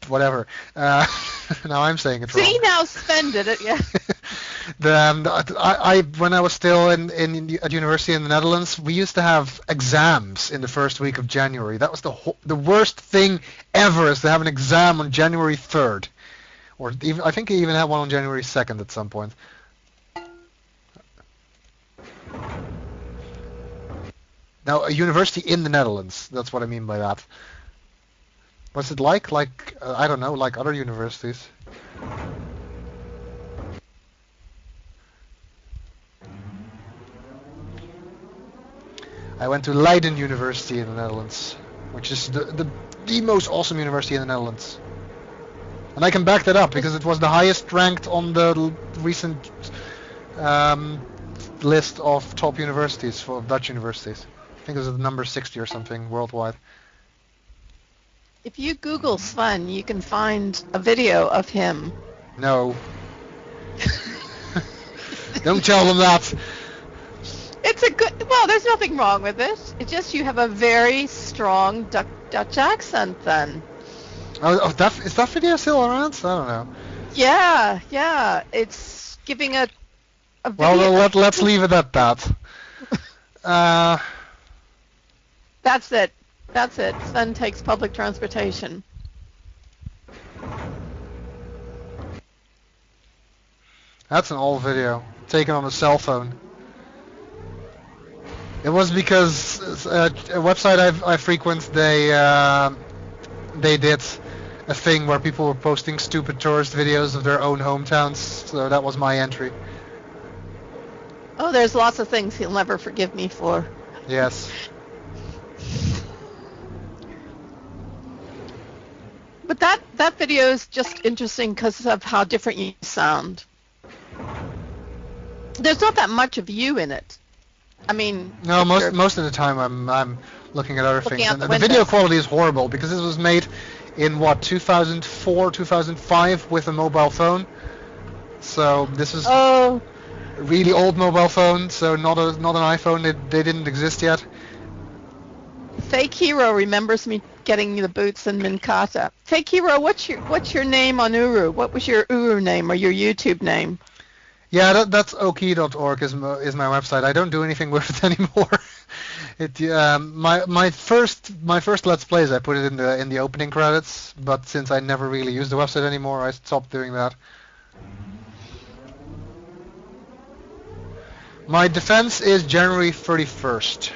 whatever. Now I'm saying it wrong. See, now Sven did it, yeah. When I was still at university in the Netherlands, we used to have exams in the first week of January. That was the worst thing ever, is to have an exam on January 3rd, or even I think I even had one on January 2nd at some point. Now, a university in the Netherlands, that's what I mean by that. What's it like? Like, I don't know, like other universities. I went to Leiden University in the Netherlands, which is the most awesome university in the Netherlands. And I can back that up, because it was the highest ranked on the recent list of top universities, for Dutch universities. I think it was number 60 or something worldwide. If you Google Sven, you can find a video of him. No. Don't tell them that. It's a good... Well, there's nothing wrong with it. It's just you have a very strong Dutch accent then. Oh, is that video still around? I don't know. Yeah. It's giving a video. Well, let's leave it at that. That's it. Sven takes public transportation. That's an old video, taken on a cell phone. It was because a website I frequent, they did a thing where people were posting stupid tourist videos of their own hometowns, so that was my entry. Oh, there's lots of things he'll never forgive me for. Yes. But that video is just interesting because of how different you sound. There's not that much of you in it. I mean... No, most of the time I'm looking at other things. And the window. video quality is horrible, because this was made in, 2004, 2005 with a mobile phone. So this is a really old mobile phone, so not an iPhone. They didn't exist yet. Fake Hero remembers me getting the boots in Minkata. Fake Hero, what's your name on Uru? What was your Uru name or your YouTube name? Yeah, that's oki.org is my website. I don't do anything with it anymore. My first Let's Plays, I put it in the opening credits, but since I never really use the website anymore, I stopped doing that. My defense is January 31st.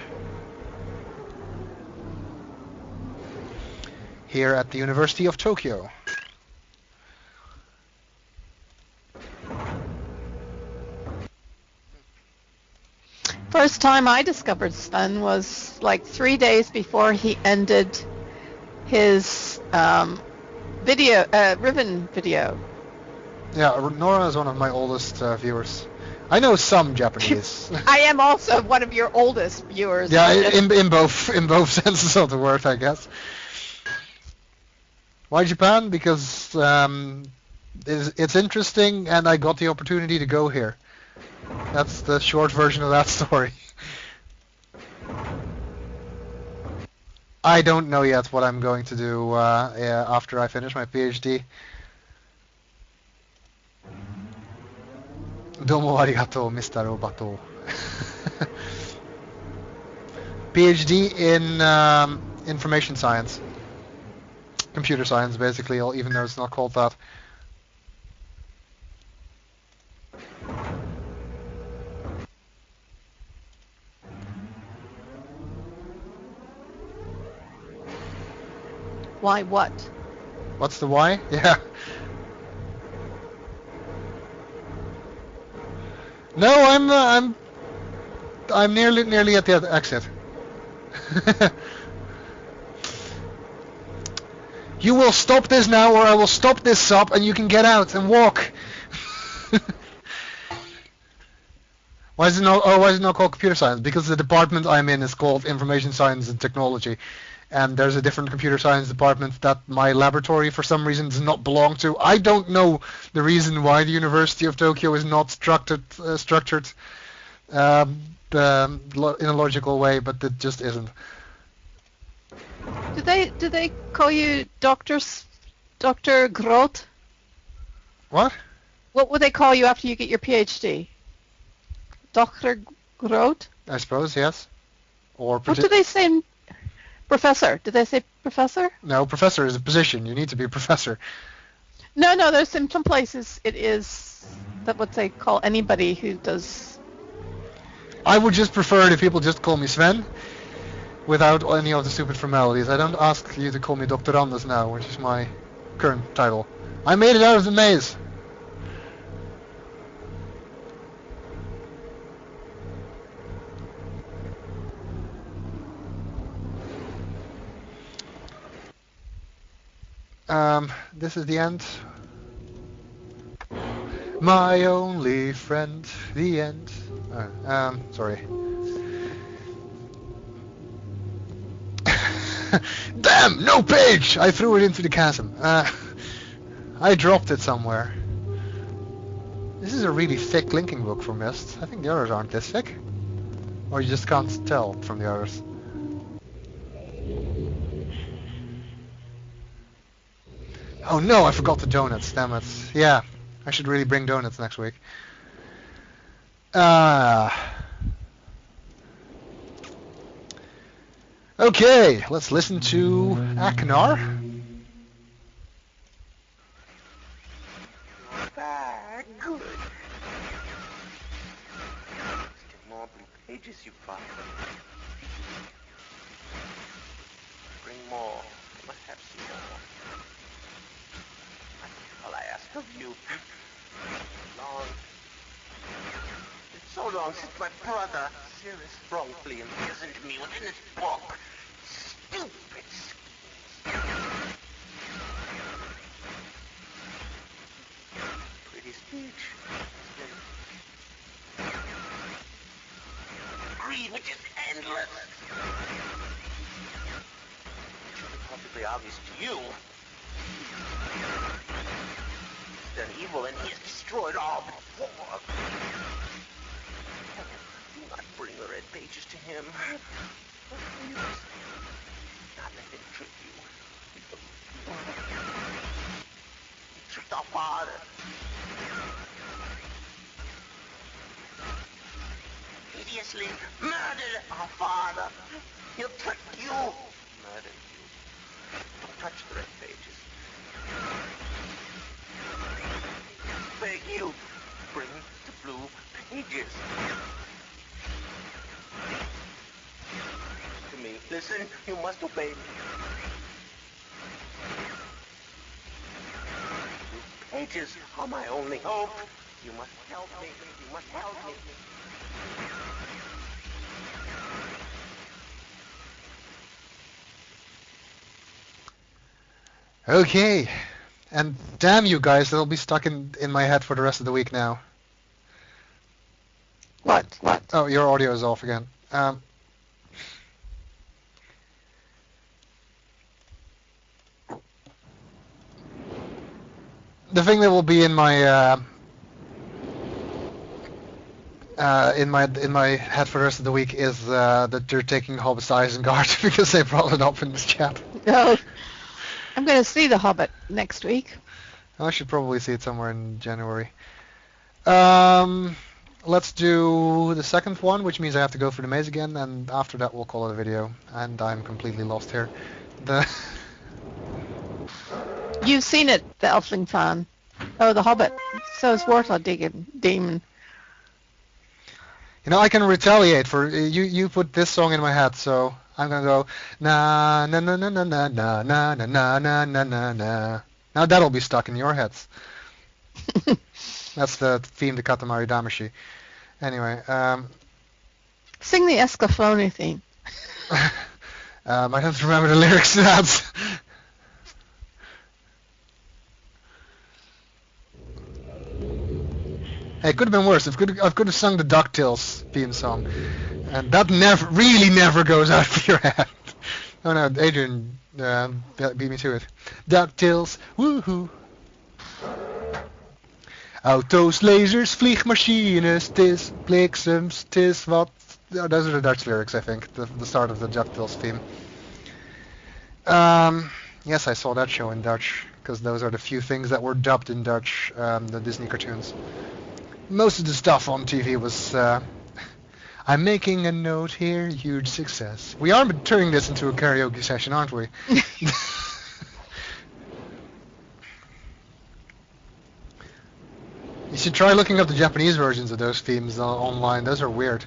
Here at the University of Tokyo. First time I discovered Sven was like 3 days before he ended his Riven video. Yeah, Nora is one of my oldest viewers. I know some Japanese. I am also one of your oldest viewers. Yeah, in both senses of the word, I guess. Why Japan? Because it's interesting, and I got the opportunity to go here. That's the short version of that story. I don't know yet what I'm going to do after I finish my PhD. Domo arigato, Mr. Robato. PhD in information science. Computer science, basically, even though it's not called that. Why what? What's the why? Yeah. No, I'm nearly at the exit. You will stop this now, or I will stop this sub, and you can get out and walk. Why is it not called computer science? Because the department I'm in is called information science and technology, and there's a different computer science department that my laboratory for some reason does not belong to. I don't know the reason why the University of Tokyo is not structured in a logical way, but it just isn't. Do they call you Dr. Groth? What? What would they call you after you get your PhD? Dr. Groth? I suppose, yes. Or what do they say? Professor? Did they say professor? No, professor is a position. You need to be a professor. No, there's in some places it is that what they call anybody who does. I would just prefer it if people just call me Sven, without any of the stupid formalities. I don't ask you to call me Dr. Anders now, which is my current title. I made it out of the maze. This is the end. My only friend, the end. Sorry. Damn, no page! I threw it into the chasm. I dropped it somewhere. This is a really thick linking book for Myst. I think the others aren't this thick. Or you just can't tell from the others. Oh no, I forgot the donuts, damn it. Yeah, I should really bring donuts next week. Okay, let's listen to Aknar. Good. Still more blue pages you find. Bring more. I must have some more. All I ask of you. It's so long since my brother, Sirius, wrongfully imprisoned me within this book. Stupid schemes. Pretty speech. Greed, which is endless. It should be perfectly obvious to you. He's done evil and he has destroyed all before. Do not bring the red pages to him. Not let him trick you. He tricked our father. Hideously murdered our father. He'll trick you. Murder you. Don't touch the red pages. Beg you, bring the blue pages. To me, listen, you must obey me. Blue pages are my only hope. You must help me. You must help me. Okay. And damn you guys, that'll be stuck in my head for the rest of the week now. What? Oh, your audio is off again. The thing that will be in my in my head for the rest of the week is that they're taking Hobbit to Isengard because they brought it up in this chat. No. I'm going to see The Hobbit next week. I should probably see it somewhere in January. Let's do the second one, which means I have to go for the maze again, and after that we'll call it a video. And I'm completely lost here. You've seen it, the Elfling fan. Oh, The Hobbit. So is Wartlaw Demon. You know, I can retaliate for you. You put this song in my head, so I'm gonna go na na na na na na na na na na na na na na. Now that'll be stuck in your heads. That's the theme to Katamari Damacy. Anyway, Sing the Escaflowne theme. I don't remember the lyrics to that. Hey, it could have been worse. I could have sung the DuckTales theme song, and that never goes out of your head. Oh no, Adrian beat me to it. DuckTales, woohoo! Auto's, lasers, vliegmachines, tis bliksems, tis wat. Oh, those are the Dutch lyrics, I think. The start of the DuckTales theme. Yes, I saw that show in Dutch, because those are the few things that were dubbed in Dutch, the Disney cartoons. Most of the stuff on TV was, I'm making a note here, huge success. We are turning this into a karaoke session, aren't we? You should try looking up the Japanese versions of those themes online. Those are weird.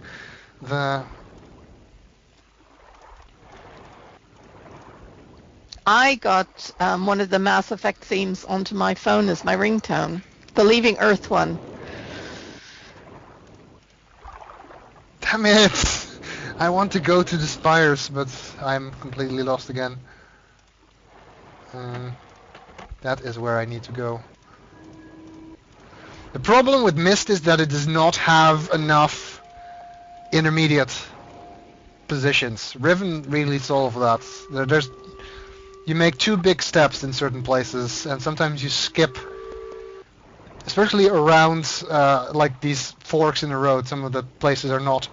I got one of the Mass Effect themes onto my phone as my ringtone. The Leaving Earth one. Damn it! I want to go to the spires, but I'm completely lost again. That is where I need to go. The problem with Myst is that it does not have enough intermediate positions. Riven really solve that. You make too big steps in certain places, and sometimes you skip, especially around like these forks in the road. Some of the places are not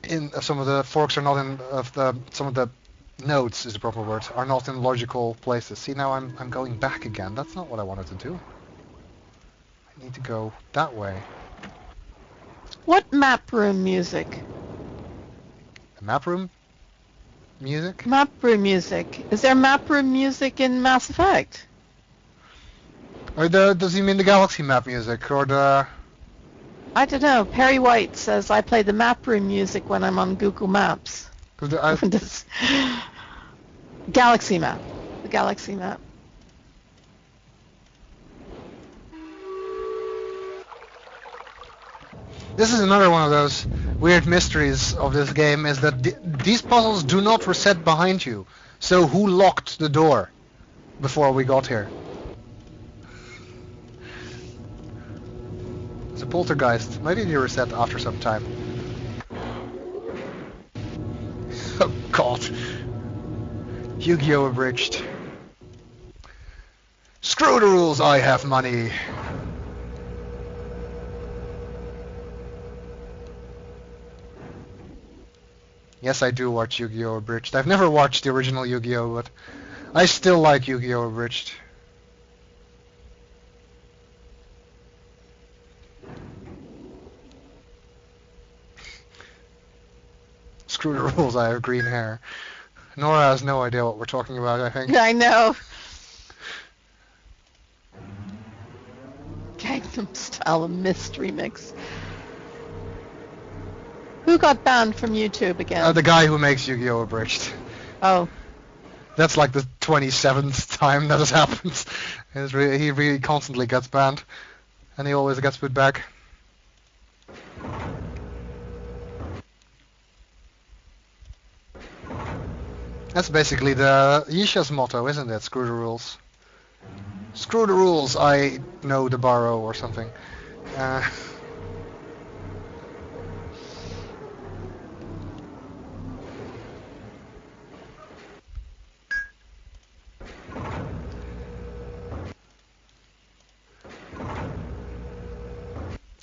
in. Some of the forks are not in. Some of the nodes is the proper word. Are not in logical places. See, now I'm going back again. That's not what I wanted to do. I need to go that way. What map room music? The map room music? Map room music. Is there map room music in Mass Effect? Or does he mean the galaxy map music, or the... I don't know. Perry White says I play the map room music when I'm on Google Maps. Galaxy map. The galaxy map. This is another one of those weird mysteries of this game, is that these puzzles do not reset behind you. So who locked the door before we got here? It's a poltergeist. Maybe they reset after some time. Oh god. Yu-Gi-Oh! Abridged. Screw the rules, I have money. Yes, I do watch Yu-Gi-Oh! Abridged. I've never watched the original Yu-Gi-Oh! But I still like Yu-Gi-Oh! Abridged. Screw the rules, I have green hair. Nora has no idea what we're talking about, I think. I know. Gangnam Style Myst remix. Who got banned from YouTube again? The guy who makes Yu-Gi-Oh! Abridged. Oh. That's like the 27th time that has happened. He really constantly gets banned. And he always gets put back. That's basically the Yisha's motto, isn't it? Screw the rules. Screw the rules, I know the borrow or something.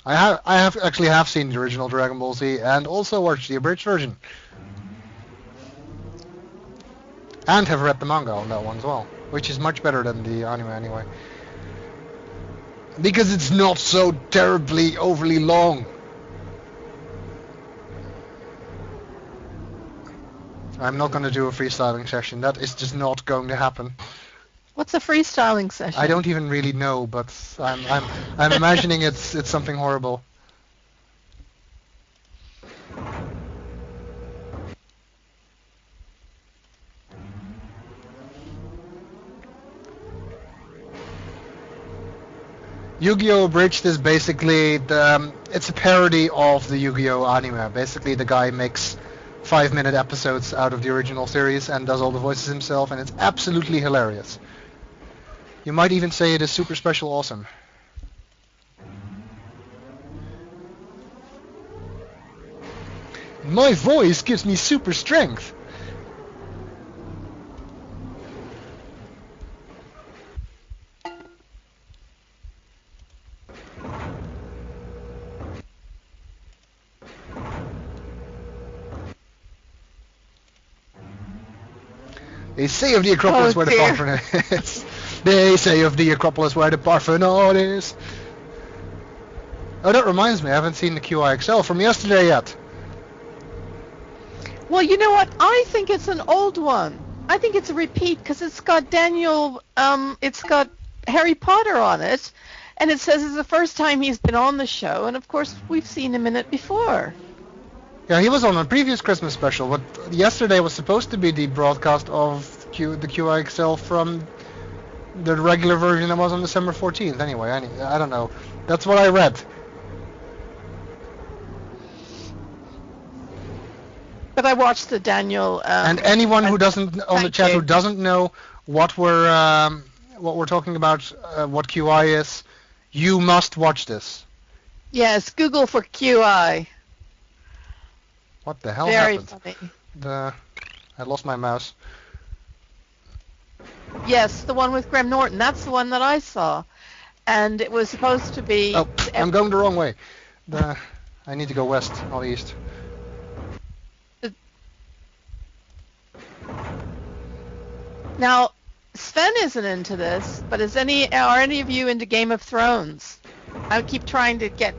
I have actually seen the original Dragon Ball Z and also watched the abridged version. And have read the manga on that one as well, which is much better than the anime anyway. Because it's not so terribly overly long. I'm not going to do a freestyling session. That is just not going to happen. What's a freestyling session? I don't even really know, but I'm imagining it's something horrible. Yu-Gi-Oh! Abridged is basically it's a parody of the Yu-Gi-Oh! Anime. Basically, the guy makes 5-minute episodes out of the original series and does all the voices himself, and it's absolutely hilarious. You might even say it is super special awesome. My voice gives me super strength. They say of the Acropolis where the Parthenon is. They say of the Acropolis where the Parthenon is. Oh, that reminds me, I haven't seen the QIXL from yesterday yet. Well, you know what? I think it's an old one. I think it's a repeat because it's got it's got Harry Potter on it, and it says it's the first time he's been on the show, and of course we've seen him in it before. Yeah, he was on a previous Christmas special, but yesterday was supposed to be the broadcast of the QIXL from the regular version that was on December 14th. Anyway, I don't know. That's what I read. But I watched the Daniel. And anyone who doesn't on the chat who doesn't know what we're talking about, what QI is, you must watch this. Yes, Google for QI. What the hell Very happened? Funny. I lost my mouse. Yes, the one with Graham Norton. That's the one that I saw, and it was supposed to be. Oh, I'm going the wrong way. I need to go west, not east. Now, Sven isn't into this, but are any of you into Game of Thrones? I keep trying to get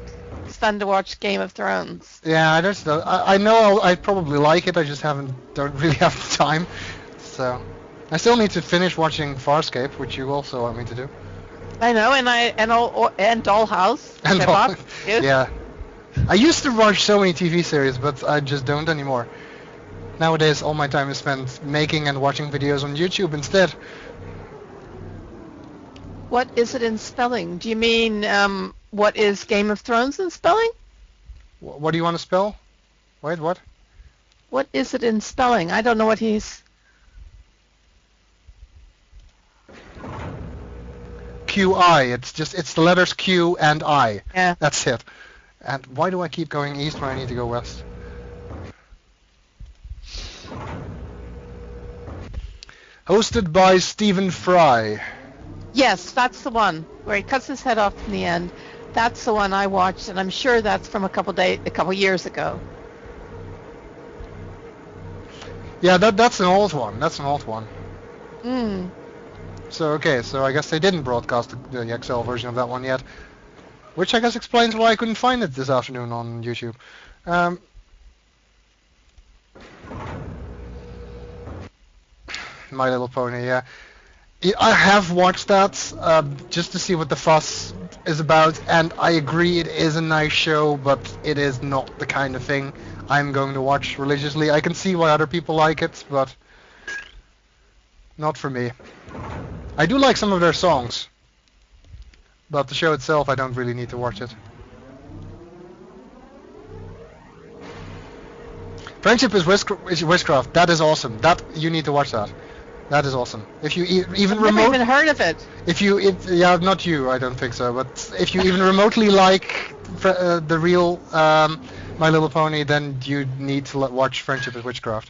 Sven to watch Game of Thrones. Yeah, I know I probably like it. I just don't really have the time. So I still need to finish watching Farscape, which you also want me to do. I know, and Dollhouse. And yeah, I used to watch so many TV series, but I just don't anymore. Nowadays, all my time is spent making and watching videos on YouTube instead. What is it in spelling? Do you mean what is Game of Thrones in spelling? What do you want to spell? Wait, what? What is it in spelling? I don't know what he's... QI. It's the letters Q and I. Yeah. That's it. And why do I keep going east when I need to go west? Hosted by Stephen Fry. Yes, that's the one where he cuts his head off in the end. That's the one I watched, and I'm sure that's from a couple years ago. Yeah, that's an old one. Mm. So I guess they didn't broadcast the XL version of that one yet, which I guess explains why I couldn't find it this afternoon on YouTube. My Little Pony, yeah. I have watched that just to see what the fuss is about, and I agree it is a nice show, but it is not the kind of thing I'm going to watch religiously. I can see why other people like it, but not for me. I do like some of their songs, but the show itself, I don't really need to watch it. Friendship is Witchcraft. That is awesome. You need to watch that. That is awesome. If you even I've never even heard of it. Yeah, not you, I don't think so. But if you even remotely like the real My Little Pony, then you need to watch Friendship is Witchcraft.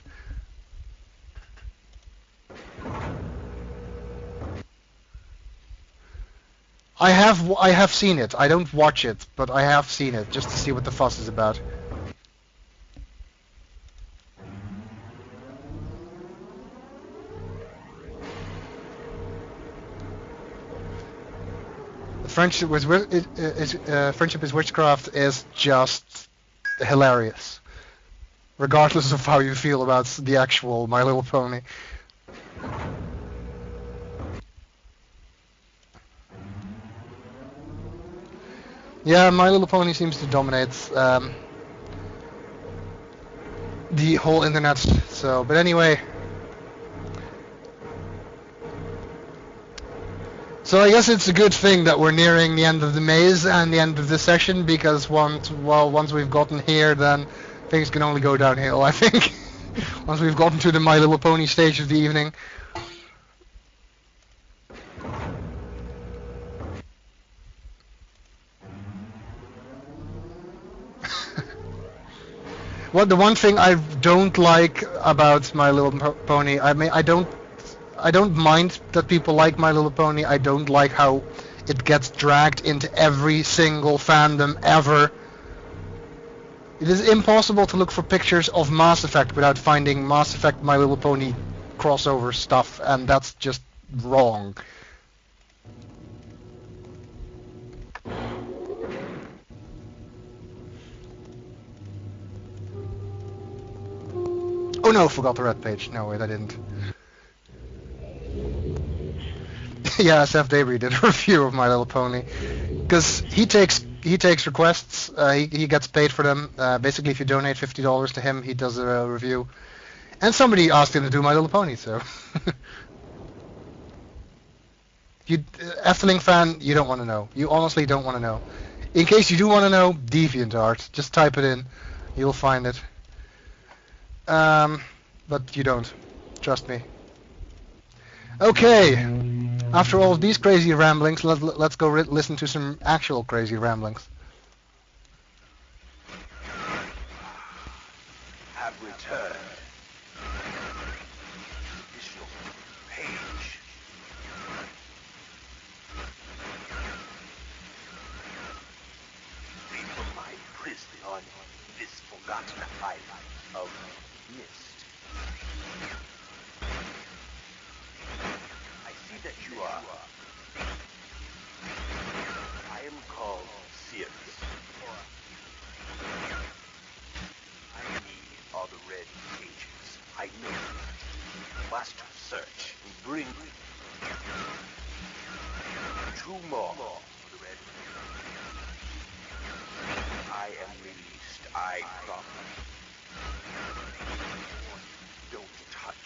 I have seen it. I don't watch it, but I have seen it just to see what the fuss is about. Friendship is Witchcraft is just hilarious, regardless of how you feel about the actual My Little Pony. Yeah, My Little Pony seems to dominate the whole internet. So, but anyway. So I guess it's a good thing that we're nearing the end of the maze and the end of this session, because once we've gotten here, then things can only go downhill, I think. Once we've gotten to the My Little Pony stage of the evening. Well, the one thing I don't like about My Little Pony, I mean, I don't mind that people like My Little Pony. I don't like how it gets dragged into every single fandom ever. It is impossible to look for pictures of Mass Effect without finding Mass Effect My Little Pony crossover stuff, and that's just wrong. Oh no, forgot the red page. No, wait, I didn't. Yeah, Seth Debris did a review of My Little Pony, because he takes requests. He gets paid for them. Basically, if you donate $50 to him, he does a review. And somebody asked him to do My Little Pony, so you Efteling fan, you don't want to know. You honestly don't want to know. In case you do want to know, DeviantArt. Just type it in, you'll find it. But you don't. Trust me. Okay. After all of these crazy ramblings, let's go listen to some actual crazy ramblings. Have returned. Additional page. Free from my prison on this forgotten island of Myst. I see that you are. I am called Sirius. I need all the red pages. I know. Must search and bring two more for the red. I am released. I promise. Don't touch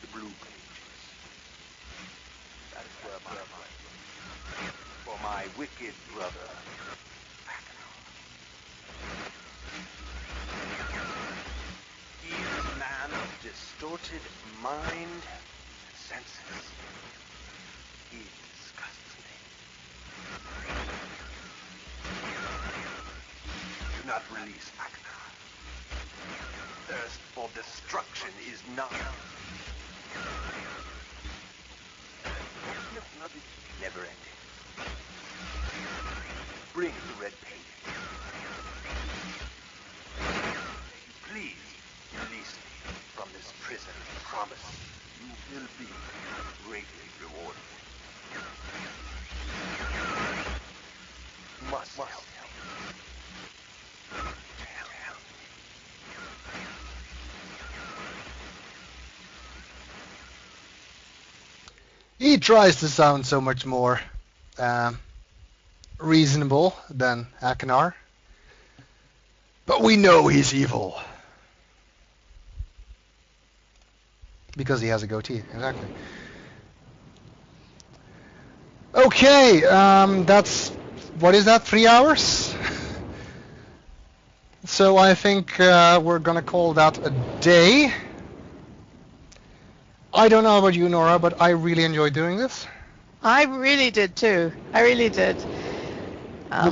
the blue pages. That is where my mind. For my wicked brother, he is a man of distorted mind and senses. He disgusts me. Do not release Aknar. Thirst for destruction is not. Never ending. Bring the red pages. Please release me from this prison. Promise you will be greatly rewarded. Must help me. Help me. He tries to sound so much more reasonable than Akinar, but we know he's evil because he has a goatee. Exactly. Okay, that's, what is that, 3 hours? So I think we're gonna call that a day. I don't know about you, Nora, but I really enjoyed doing this. I really did too. I really did.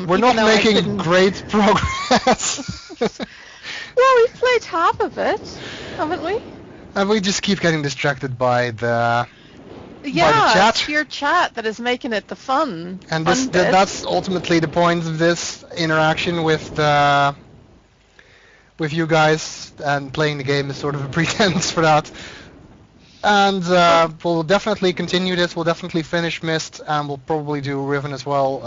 We're not making great progress. Well, we've played half of it, haven't we? And we just keep getting distracted by the Yeah, chat. it's your chat that is making it the fun. And fun bit. that's ultimately the point of this interaction with you guys, and playing the game is sort of a pretense for that. And we'll definitely continue this. We'll definitely finish Myst, and we'll probably do Riven as well.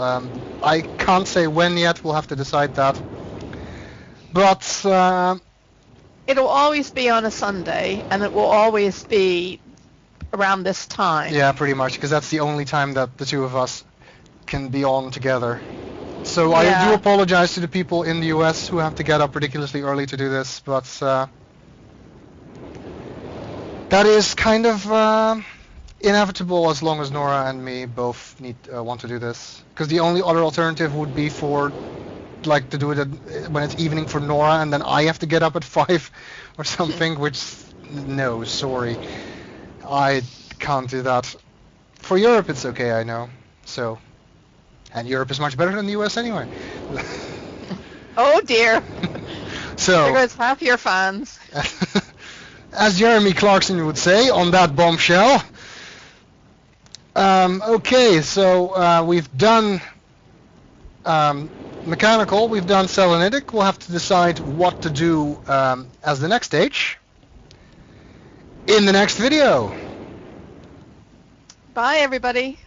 I can't say when yet. We'll have to decide that. But it'll always be on a Sunday, and it will always be around this time. yeah, pretty much, because that's the only time that the two of us can be on together. So I do apologize to the people in the US who have to get up ridiculously early to do this, but that is kind of inevitable as long as Nora and me both want to do this. Because the only other alternative would be for like to do it when it's evening for Nora, and then I have to get up at 5 or something. Which, no, sorry, I can't do that. For Europe, it's okay, I know. So, and Europe is much better than the US anyway. Oh dear. So there goes half your fans. As Jeremy Clarkson would say, on that bombshell. Okay, so we've done Mechanical, we've done Selenitic. We'll have to decide what to do as the next stage in the next video. Bye, everybody.